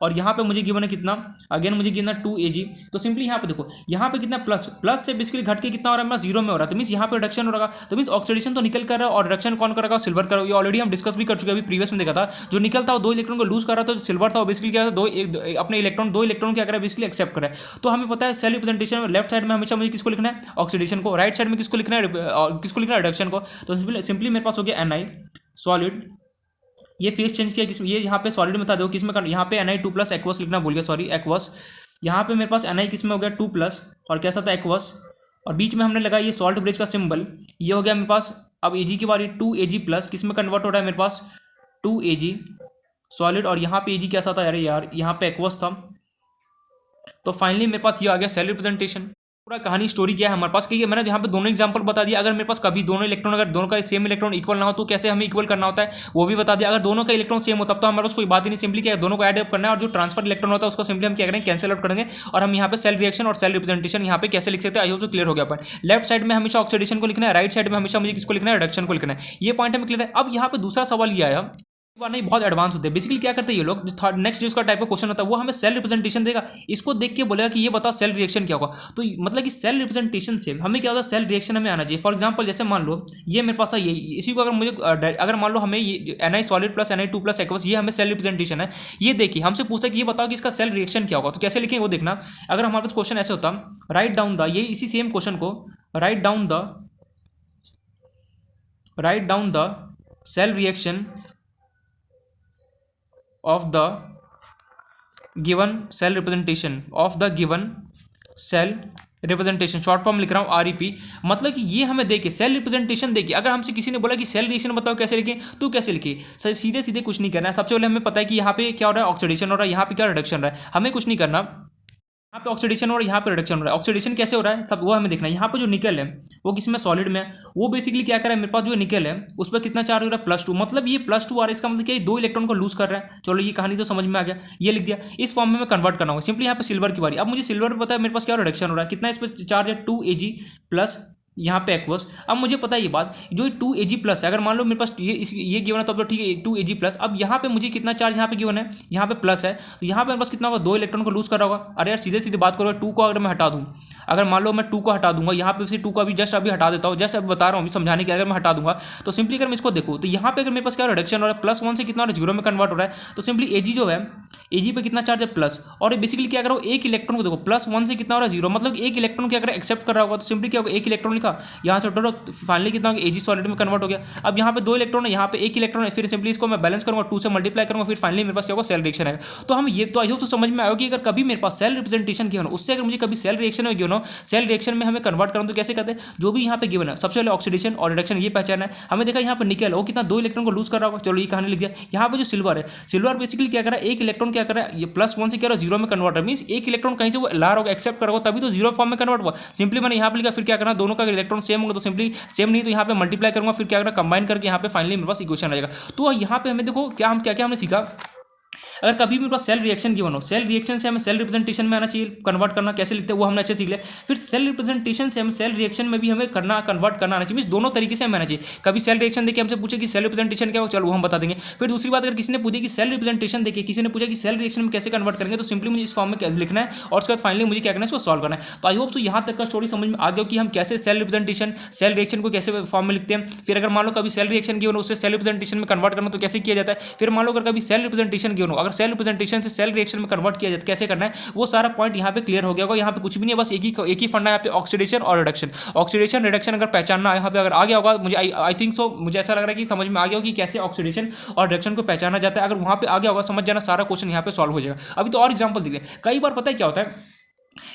और यहाँ पे मुझे गिवन है कितना, अगेन मुझे गिवन है 2Ag, तो सिंपली यहाँ पे देखो यहाँ पे कितना प्लस से बेसिकली घट के कितना हो रहा है मेरा 0 में हो रहा है, तो मीन्स यहाँ पे रिडक्शन हो रहा है, तो मीन्स ऑक्सीडेशन तो निकल कर रहा है और रिडक्शन कौन करेगा, सिल्वर करेगा। ये ऑलरेडी हम डिस्कस भी कर चुके हैं, अभी प्रीवियस में देखा था, जो निकल था वो 2 इलेक्ट्रॉन को लूज कर रहा था, जो सिल्वर था वो बेसिकली क्या था, अपने दो इलेक्ट्रॉन क्या करा बेसिकली एक्सेप्ट करा है। तो हमें पता है सेल रिप्रेजेंटेशन में लेफ्ट साइड में हमेशा मुझे किसको लिखना है, ऑक्सीडेशन को, राइट साइड में किसको लिखना है, रिडक्शन को। तो सिंपली मेरे पास हो गया Ni सॉलिड, ये फेस चेंज किया किस, ये यहाँ पे सॉलिड में था, देखो किसमें कर, यहाँ पे Ni2+ एक्वस लिखना भूल गया, सॉरी एक्वस। यहाँ पे मेरे पास Ni किसमें हो गया 2+, और कैसा था एक्वस, और बीच में हमने लगा ये सॉल्ट ब्रिज का सिंबल, ये हो गया मेरे पास। अब Ag की बारी 2Ag+, किसमें कन्वर्ट हो रहा है मेरे पास 2Ag सॉलिड, और यहाँ पे Ag कैसा था, अरे यार यहाँ पे एक्वस था। तो फाइनली मेरे पास ये आ गया सेल रिप्रेजेंटेशन। पूरा कहानी स्टोरी क्या है हमारे पास, क्योंकि मैंने यहाँ पे दोनों एग्जांपल बता दिया। अगर मेरे पास कभी दोनों इलेक्ट्रॉन, अगर दोनों का सेम इलेक्ट्रॉन इक्वल ना हो तो कैसे हमें इक्वल करना होता है वो भी बता दिया। अगर दोनों का इलेक्ट्रॉन सेम हो तब तो हमारे पास कोई बात ही नहीं, सिंपली क्या है दोनों को ऐड अप करना है, और जो ट्रांसफर इलेक्ट्रॉन होता है उसको सिंपली हम क्या करेंगे कैंसिल आउट करेंगे। और हम यहाँ पे सेल रिएक्शन और सेल रिप्रेजेंटेशन यहाँ पे कैसे लिख सकते हैं, आई होप तो क्लियर हो गया। पॉइंट लेफ्ट साइड में हमेशा ऑक्सीडेशन को लिखना है, राइट साइड में हमेशा मुझे किसको लिखना है, रिडक्शन को लिखना है। ये पॉइंट हमें क्लियर है। अब यहाँ पे दूसरा सवाल ये आया, बार नहीं बहुत एडवांस होते हैं। बेसिकली क्या करते हैं ये लोग, जो नेक्स्ट जो इसका टाइप का क्वेश्चन होता है वो हमें सेल रिप्रेजेंटेशन देगा, इसको देख के बोलेगा कि ये बताओ सेल रिएक्शन क्या होगा। तो मतलब कि सेल रिप्रेजेंटेशन से हमें क्या होता है, सेल रिएक्शन हमें आना चाहिए। फॉर एग्जांपल जैसे मान लो ये मेरे पास है, ये इसी को अगर मुझे अगर मान लो हमें ये Ni solid plus Ni2+ aqueous, ये हमें सेल रिप्रेजेंटेशन है, ये देखिए हमसे पूछता है कि ये बताओ कि इसका सेल रिएक्शन क्या होगा। तो कैसे लिखेंगे वो देखना। अगर हमारे पास क्वेश्चन ऐसे होता, राइट डाउन द, ये इसी सेम क्वेश्चन को write down the cell reaction of the given cell representation of the given cell representation, short form लिख रहा हूँ REP। मतलब कि ये हमें देखे सेल रिप्रेजेंटेशन देखिए। अगर हमसे किसी ने बोला कि सेल रिएक्शन बताओ कैसे लिखें, तो कैसे लिखिए, सीधे सीधे कुछ नहीं करना है। सबसे पहले हमें पता है कि यहाँ पे क्या हो रहा है, ऑक्सीडेशन हो रहा है, यहाँ पे क्या रिडक्शन हो रहा है, हमें कुछ नहीं करना। यहाँ पे ऑक्सीडेशन हो रहा है, यहाँ पे रिडक्शन हो रहा है। ऑक्सीडेशन कैसे हो रहा है सब वो हमें देखना है। यहाँ पे जो निकल है वो किसमें, सॉलिड में, वो बेसिकली क्या कर रहा है, मेरे पास जो निकल है उस पर कितना चार्ज हो रहा है, +2। मतलब ये +2 आ रहा है, इसका मतलब क्या, 2 इलेक्ट्रॉन को लूज कर रहा है। चलो ये कहानी तो समझ में आ गया, ये लिख दिया। इस फॉर्म में मैं कन्वर्ट करना होगा। सिंपली यहाँ पे सिल्वर की बारी। अब मुझे सिल्वर पता है मेरे पास क्या रिडक्शन हो रहा है, कितना इस पर चार्ज है 2Ag+ यहाँ पे एक्वस। अब मुझे पता है ये बात, जो 2Ag+ है, अगर मान लो मेरे पास ये गिवन है तब तो ठीक है 2Ag+। अब यहाँ पे मुझे कितना चार्ज यहाँ पे गिवन है, यहाँ पे प्लस है, तो यहाँ पे मेरे पास कितना होगा, 2 इलेक्ट्रॉन को लूज कर रहा होगा। अरे यार सीधे सीधे बात करो, 2 को अगर मैं हटा दूँ, अगर मान लो मैं 2 को हटा दूंगा, यहाँ पे से 2 को अभी जस्ट अभी हटा देता हूँ, जस्ट अभी बता रहा हूँ समझाने के, अगर मैं हटा दूंगा तो सिंपली अगर मैं इसको देखूँ तो यहाँ पे अगर मेरे पास क्या रिडक्शन हो रहा है, +1 से कितना हो रहा है, 0 में कन्वर्ट हो रहा है। तो सिंपली Ag जो है, Ag पे कितना चार्ज है प्लस, और बेसिकली क्या करो, एक इलेक्ट्रॉन को देखो +1 से कितना हो रहा है 0, मतलब एक इलेक्ट्रॉन क्या अगर एक्सेप्ट कर रहा होगा तो सिंपली क्या होगा, एक इलेक्ट्रॉन लिखा, यहाँ से फाइनली कितना होगा, Ag सॉलिड में कन्वर्ट हो गया। अब यहाँ पे 2 इलेक्ट्रॉन है, यहाँ पे 1 इलेक्ट्रॉन है, फिर सिंपली इसको मैं बैलेंस करूँगा, 2 से मल्टीप्लाई करूँगा, फिर फाइनली मेरे पास क्या होगा, सेल रिएक्शन है। तो हम ये तो आई होप तो समझ में आया कि अगर कभी मेरे पास सेल रिप्रेजेंटेशन की हो, उससे अगर मुझे कभी सेल रिएक्शन में गिवन हो, सेल रिएक्शन में हमें कन्वर्ट करना तो कैसे करते हैं, जो भी यहाँ पे गिवन है सबसे पहले ऑक्सीडेशन और रिडक्शन ये पहचाना है। हमें देखा यहाँ पे निकल है, वो कितना 2 इलेक्ट्रॉन को लूज कर रहा होगा। चलो ये कहानी लिख दिया। यहाँ पे जो सिल्वर है, सिल्वर बेसिकली क्या कर रहा है, एक इलेक्ट्रॉन क्या कर रहा है, ये +1 से क्या रहा है 0 में कन्वर्ट है, मीन्स एक इलेक्ट्रॉन कहीं से वो ला रहा होगा, एक्सेप्ट कर रहा होगा, तभी तो 0 फॉर्म में कन्वर्ट हुआ। सिंपली मैंने यहाँ पे लिखा, फिर क्या करना, दोनों का इलेक्ट्रॉन सेम होगा तो सिंपली सेम नहीं तो यहाँ पे मल्टीप्लाई करूंगा, फिर क्या करना, कंबाइन करके यहाँ पे फाइनली मेरे पास इक्वेशन आएगा। तो यहाँ पे हमें देखो क्या हमने सीखा, अगर कभी भी मेरे पास सेल रिएक्शन गिवन हो, सेल रिएक्शन से हमें सेल रिप्रेजेंटेशन में आना चाहिए, कन्वर्ट करना कैसे लिखते हैं वो हमने अच्छे सीख लिया। फिर सेल रिप्रेजेंटेशन से हमें सेल रिएक्शन में भी हमें करना कन्वर्ट करना आना चाहिए, मींस दोनों तरीके से हमें आना चाहिए। कभी सेल रिएक्शन देखिए हमसे पूछे कि सेल रिप्रेजेंटेशन क्या हो, चलो वो हम बता देंगे। फिर दूसरी बात, अगर किसी ने पूछे कि सेल रिप्रेजेंटेशन देखिए, किसी ने पूछा कि सेल रिएक्शन में कैसे कन्वर्ट करेंगे, तो सिंपली मुझे इस फॉर्म में कैसे लिखना है और उसके बाद फाइनली मुझे क्या करना है, इसको सॉल्व करना है। तो आई होप सो यहाँ तक का स्टोरी समझ में आ गया कि हम कैसे सेल रिप्रेजेंटेशन, सेल रिएक्शन को कैसे फॉर्म में लिखते हैं। फिर अगर मान लो कभी सेल रिएक्शन गिवन हो, उससे सेल रिप्रेजेंटेशन में कन्वर्ट करना तो कैसे किया जाता है। फिर मान लो अगर कभी सेल रिप्रेजेंटेशन गिवन हो, अगर सेल रिप्रेजेंटेशन से सेल रिएक्शन में कन्वर्ट किया जाता कैसे करना है, वो सारा पॉइंट यहाँ पे क्लियर हो गया होगा। यहाँ पे कुछ भी नहीं है, बस एक ही फंडा यहाँ पे ऑक्सीडेशन और रिडक्शन। ऑक्सीडेशन रिडक्शन अगर पहचानना यहाँ पे अगर आ गया होगा, मुझे आई थिंक सो, मुझे ऐसा लग रहा है कि समझ में आ गया होगा कि कैसे ऑक्सीडेशन और रिडक्शन को पहचाना जाता है। अगर वहाँ पे आ गया होगा समझ जाना, सारा क्वेश्चन यहाँ पे सॉल्व हो जाएगा। अभी तो और एग्जाम्पल देखते हैं। कई बार पता है क्या होता है,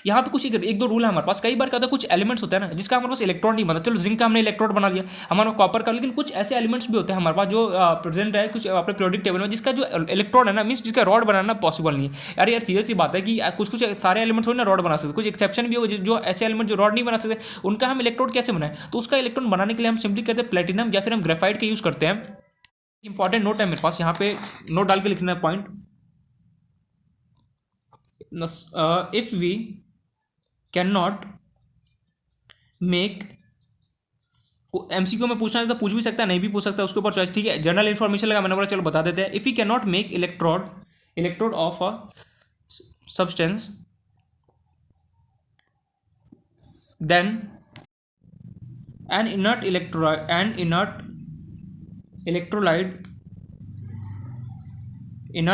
यहाँ पे कुछ एक दो रूल है हमारे पास। कई बार क्या होता है, कुछ एलिमेंट्स होते हैं ना जिसका हमारे पास इलेक्ट्रॉन नहीं बनता, चलो जिंक का हमने इलेक्ट्रोड बना लिया, हमारा कॉपर का, लेकिन कुछ ऐसे एलिमेंट्स भी होते हैं हमारे पास जो प्रेजेंट है कुछ अपने पीरियोडिक टेबल में, जिसका जो इलेक्ट्रॉन है ना, मींस जिसका रॉड बनाना पॉसिबल नहीं है। यार यार सीरियस सी बात है कि कुछ कुछ सारे एलिमेंट्स हो ना रॉड बना सकते, कुछ एक्सेप्शन भी हो जो ऐसे एलिमेंट जो रॉड नहीं बना सकते, उनका हम इलेक्ट्रोड कैसे बनाए। तो उसका इलेक्ट्रॉन बनाने के लिए हम सिंपली करते हैं प्लेटिनम या फिर हम ग्रेफाइट का यूज करते हैं। इंपॉर्टेंट नोट है मेरे पास, यहाँ पे नोट डाल के लिखना है point. If we can not make, MCQ में पूछना है तो पूछ भी सकता है, नहीं भी पूछ सकता है, उसके ऊपर चॉइस, ठीक है। जनरल इन्फॉर्मेशन लगा मैंने बोला चलो बता देते हैं। If you can not make electrode of a substance then an inert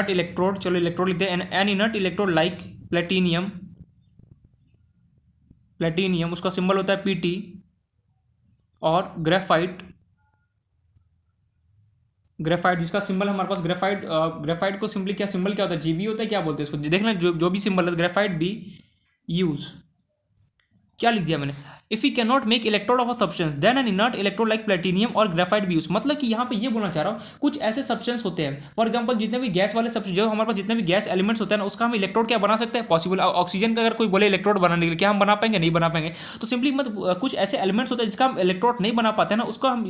electrode, चलो इलेक्ट्रोड लिखते हैं, an inert electrode like platinum, उसका सिंबल होता है पीटी, और ग्रेफाइट जिसका सिंबल हमारे पास ग्रेफाइट को सिंपली क्या सिंबल क्या होता है, जीबी होता है, क्या बोलते हैं इसको, देख लें जो भी सिंबल है, ग्रेफाइट बी यूज। क्या लिख दिया मैंने, if you can not make electrode of a substance then an inert electrode like platinum और ग्रेफाइट भी यूज। मतलब कि यहाँ पे ये बोलना चाह रहा हूँ, कुछ ऐसे सब्सटेंस होते हैं, फॉर एग्जांपल जितने भी गैस वाले सब्सटेंस, जो हमारे पास जितने भी गैस एलिमेंट्स होते हैं ना, उसका हम इलेक्ट्रोड क्या बना सकते हैं, पॉसिबल। ऑक्सीजन का अगर कोई बोले इलेक्ट्रोड बनाने के लिए, क्या हम बना पाएंगे, नहीं बना पाएंगे। तो सिंपली कुछ ऐसे एलिमेंट्स होते हैं जिसका हम इलेक्ट्रोड नहीं बना पाते ना, उसका हम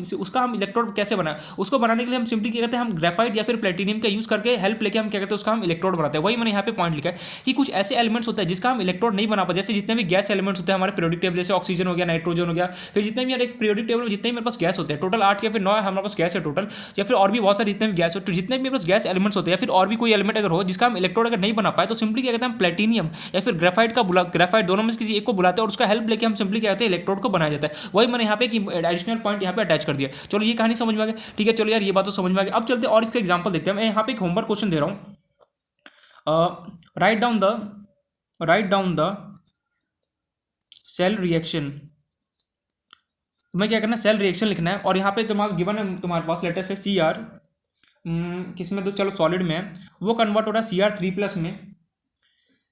इलेक्ट्रोड कैसे बनाए, उसको बनाने के लिए हम सिंपली क्या करते हैं, हम ग्रेफाइट या फिर प्लेटिनियम का यूज करके हेल्प लेके हम क्या करते हैं, उसका हम इलेक्ट्रोड बनाते हैं। वही मैंने यहाँ पे पॉइंट लिखा है कि कुछ ऐसे एलिमेंट्स होते हैं जिसका हम इलेक्ट्रोड नहीं बना पाते, जैसे जितने भी गैस एलिमेंट्स होते हैं हमारे पीरियोडिक टेबल, जैसे ऑक्सीजन हो गया, नाइट्रोजन हो गया, फिर जितने भी यार एक पीरियोडिक टेबल में जितने भी मेरे पास गैस होते हैं, टोटल 8 या फिर 9 हमारे पास गैस है टोटल, या फिर और भी बहुत सारे जितने भी गैस हो, तो जितने भी मेरे पास गैस एलिमेंट्स होते हैं, या फिर और भी कोई एलिमेंट अगर हो जिसका हम इलेक्ट्रोड अगर नहीं बना पाए, तो सिंपली क्या करते हैं, हम प्लेटिनियम या फिर ग्रेफाइट दोनों में से किसी एक को बुलाते हैं और उसका हेल्प लेके हम सिंपली क्या करते हैं, इलेक्ट्रोड को बनाया जाता है। वही मैंने यहाँ पे एक एडिशनल पॉइंट यहाँ पे अटैच कर दिया। चलो ये कहानी समझ में आ गया, ठीक है। चलो यार ये बात तो समझ में आ गया। अब चलते और इसका एग्जाम्पल देखते हैं। मैं यहाँ पे एक होमवर्क क्वेश्चन दे रहा हूँ, write down the cell reaction. तुम्हें क्या करना है, सेल रिएक्शन लिखना है, और यहाँ पे तुम्हारा गिवन है तुम्हारे पास लेटर से सी आर, किसमें तो चलो सॉलिड में है, वो कन्वर्ट हो रहा है Cr3+ में,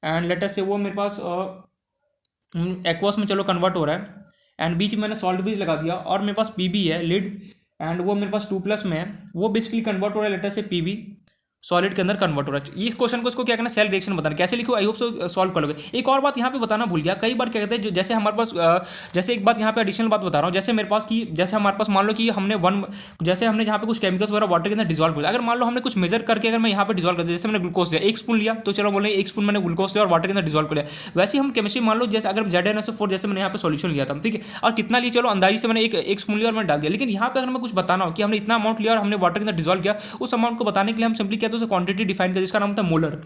एंड लेटर से वो मेरे पास एक्वस में चलो कन्वर्ट हो रहा है, एंड बीच में मैंने सॉल्ट ब्रिज लगा दिया, और मेरे पास पीबी है लिड, एंड वो मेरे पास 2+ में है, वो बेसिकली कन्वर्ट हो रहा है लेटर से पीबी, सॉलिड के अंदर कन्वर्ट हो रहा है। इस क्वेश्चन को इसको क्या करना, सेल रिएक्शन बताना, कैसे लिखो, आई होप सो सॉल्व कर लोगे। एक और बात यहाँ पे बताना भूल गया, कई बार क्या कहते हैं, जो जैसे हमारे पास जैसे एक बात यहाँ पे एडिशनल बात बता रहा हूँ, जैसे मेरे पास की, जैसे हमारे पास मान लो कि जैसे हमने यहाँ पे कुछ केमिकल्स वगैरह वाटर के अंदर डिजॉल्व किया, अगर मान लो हमने कुछ मेजर करके अगर मैं यहाँ पे डिजॉल्व कर दिया, जैसे मैंने ग्लूकोज लिया 1 स्पून लिया, तो चलो बोले 1 स्पून मैंने ग्लूकोज लिया और वाटर के अंदर डिजॉल्व कर लिया। वैसे हम केमिस्ट्री मान लो जैसे अगर ZnSO4 जैसे मैंने यहाँ पे सोल्यूशन लिया था, ठीक है, और कितना लिया, चलो अंदाजी से मैंने एक स्पून लिया और मैंने डाल दिया। लेकिन यहाँ पे अगर मैं कुछ बताना हो कि हमने इतना अमाउंट लिया और हमने वाटर के अंदर डिजॉल्व किया, उस अमाउंट को बताने के लिए हम सिंपली क्या तो क्वांटिटी डिफाइन कर, जिसका नाम होता है मोलर।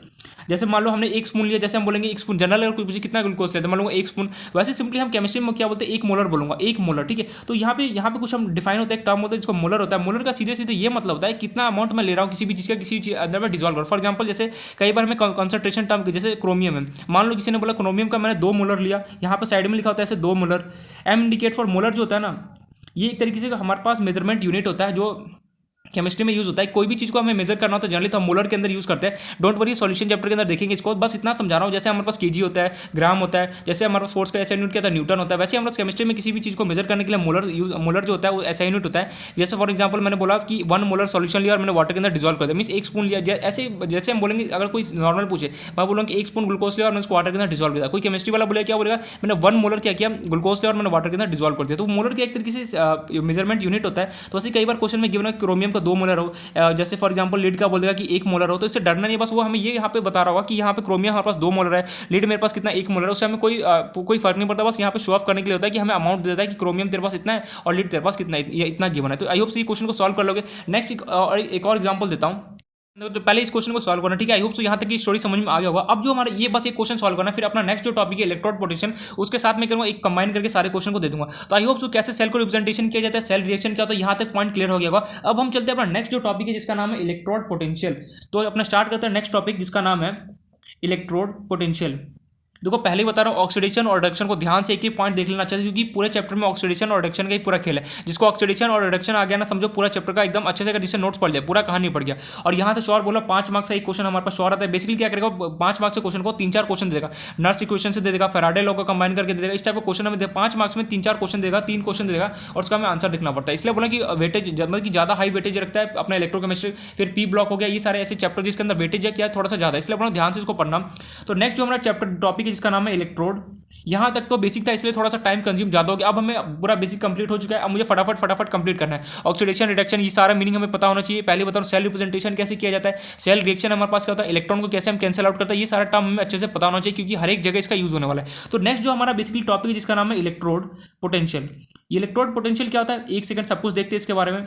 जैसे मान लो हमने 1 स्पून लिया, जैसे हम बोलेंगे 1 स्पून, जनरल अगर कोई पूछे कितना ग्लूकोज लेते हैं, मान लो 1 स्पून, वैसे सिंपली हम केमिस्ट्री में क्या बोलते हैं, 1 मोलर बोलूंगा, 1 मोलर, ठीक है। तो यहाँ पे कुछ हम डिफाइन होता है, एक टर्म होता है जिसको मोलर होता है। मोलर का सीधे सीधे ये मतलब होता है कितना अमाउंट मैं ले रहा हूँ किसी भी चीज़ का, किसी चीज अंदर में डिजॉल्व करो। फॉर एग्जाम्पल जैसे कई बार हमें कंसंट्रेशन टर्म, जैसे क्रोमियम है, मान लो किसी ने बोला क्रोमियम का मैंने 2 मोलर लिया, यहाँ पर साइड में लिखा होता है ऐसे 2 molar. M indicate for molar जो होता है ना, ये एक तरीके से हमारे पास मेजरमेंट यूनिट होता है जो केमिस्ट्री में यूज होता है। कोई भी चीज़ को हमें मेजर करना होता है जनरली तो हम मोलर के अंदर यूज करते हैं। डोंट वरी, सॉल्यूशन चैप्टर के अंदर देखेंगे इसको, बस इतना समझा रहा हूँ। जैसे हमारे पास केजी होता है, ग्राम होता है, जैसे हमारे पास फोर्स का एसआई यूनिट क्या होता है, न्यूटन होता है, वैसे हमारे केमिस्ट्री में किसी भी चीज़ को मेजर करने के लिए मोलर जो होता है वो एसआई यूनिट होता है। जैसे फॉर एग्जाम्पल मैंने बोला कि 1 मोलर सॉल्यूशन लिया और मैंने वाटर के अंदर डिजॉल्व कर दिया, मीन्स 1 स्पून लिया। ऐसे जैसे हम बोलेंगे, अगर कोई नॉर्मल पूछे, मैं बोलूँगा कि 1 स्पून ग्लूकोज लिया और मैंने उसको वाटर के अंदर डिजॉल्व किया। कोई केमिस्ट्री वाला बोलेगा, क्या बोलेगा, मैंने 1 मोलर क्या किया, ग्लूकोज लिया और मैंने वाटर के अंदर डिजॉल्व कर दिया। तो मोलर की एक तरीके से मेजरमेंट यूनिट होता है। तो ऐसे कई बार क्वेश्चन में गिवन है क्रोमियम का 2 मोलर हो, जैसे फॉर एग्जांपल लीड का बोल देगा कि 1 मोलर हो, तो इससे डरना नहीं, बस वो हमें ये यहाँ पे बता रहा होगा कि यहाँ पे क्रोमियम हमारे पास 2 मोलर है, लीड मेरे पास कितना 1 मोलर है, उससे हमें कोई फर्क नहीं पड़ता, बस यहाँ पे शो ऑफ करने के लिए होता है कि हमें अमाउंट दे देता है कि क्रोमियम तेरे पास इतना है और लीड तेरे पास कितना है, इतना गिवन है। तो आई होप से ये क्वेश्चन को सॉल्व कर लोगे। नेक्स्ट एक और एग्जाम्पल देता हूँ, तो पहले इस क्वेश्चन को सॉल्व करना, ठीक है। आई होप सो यहाँ तक की स्टोरी समझ में आ गया होगा। अब जो हमारा ये बस एक क्वेश्चन सॉल्व करना, फिर अपना नेक्स्ट जो टॉपिक है इलेक्ट्रोड पोटेंशियल, उसके साथ में करूँगा एक कंबाइन करके सारे क्वेश्चन को दे दूंगा। तो आई होप सो कैसे सेल को रिप्रेजेंटेशन किया जाता है, सेल रिएक्शन क्या होता है, यहाँ तक पॉइंट क्लियर हो गया होगा। अब हम चलते हैं अपना नेक्स्ट जो टॉपिक है जिसका नाम है इलेक्ट्रोड पोटेंशियल। तो अपना स्टार्ट करते हैं नेक्स्ट टॉपिक जिसका नाम है इलेक्ट्रोड पोटेंशियल। देखो पहले ही बता रहा हूँ, ऑक्सीडेशन और रिडक्शन को ध्यान से एक ही पॉइंट देख लेना चाहिए, क्योंकि पूरे चैप्टर में ऑक्सीडेशन और रिडक्शन का ही पूरा खेल है। जिसको ऑक्सीडेशन और रिडक्शन आ गया ना, समझो पूरा चैप्टर का एकदम अच्छे से अगर जिससे नोट्स पढ़ लिया, पूरा कहानी पढ़ गया। और यहाँ से शॉर्ट बोला 5 मार्क्स का एक क्वेश्चन हमारे पास शॉर्ट आता है। बेसिकली क्या करेगा, 5 मार्क्स के क्वेश्चन को 3-4 क्वेश्चन देगा, नर्स इक्वेशन से दे देगा, फैराडे लॉ को कंबाइन करके दे देगा, इस टाइप का क्वेश्चन हमें 5 मार्क्स में 3-4 क्वेश्चन देगा, 3 क्वेश्चन देगा और उसका हमें आंसर लिखना पड़ता है। इसलिए बोला कि वेटेज मतलब कि ज़्यादा हाई वेटेज रखता है अपना इलेक्ट्रोकेमिस्ट्री। फिर पी ब्लॉक हो गया, ये सारे ऐसे चैप्टर जिसके अंदर वेटेज है क्या थोड़ा सा ज़्यादा, इसलिए बोला ध्यान से इसको पढ़ना। तो नेक्स्ट जो हमारा चैप्टर टॉपिक है जिसका नाम है इलेक्ट्रोड, यहाँ तक तो बेसिक था इसलिए थोड़ा सा टाइम कंज्यूम ज़्यादा हो गया। अब हमें पूरा बेसिक कंप्लीट हो चुका है, अब मुझे फटाफट कंप्लीट करना है। ऑक्सीडेशन रिडक्शन ये सारा मीनिंग हमें पता होना चाहिए। पहले बता रहा हूँ सेल रिप्रेजेंटेशन कैसे किया जाता है, सेल रिएक्शन हमारे पास क्या होता है, इलेक्ट्रॉन को कैसे हम कैंसिल आउट करते हैं, ये सारा टर्म हमें अच्छे से पता होना चाहिए, क्योंकि हर एक जगह इसका यूज होने वाला है। तो नेक्स्ट जो हमारा बेसिकली टॉपिक है जिसका नाम है इलेक्ट्रोड पोटेंशियल। इलेक्ट्रोड पोटेंशियल क्या होता है, एक सेकंड सब कुछ देखते हैं इसके बारे में।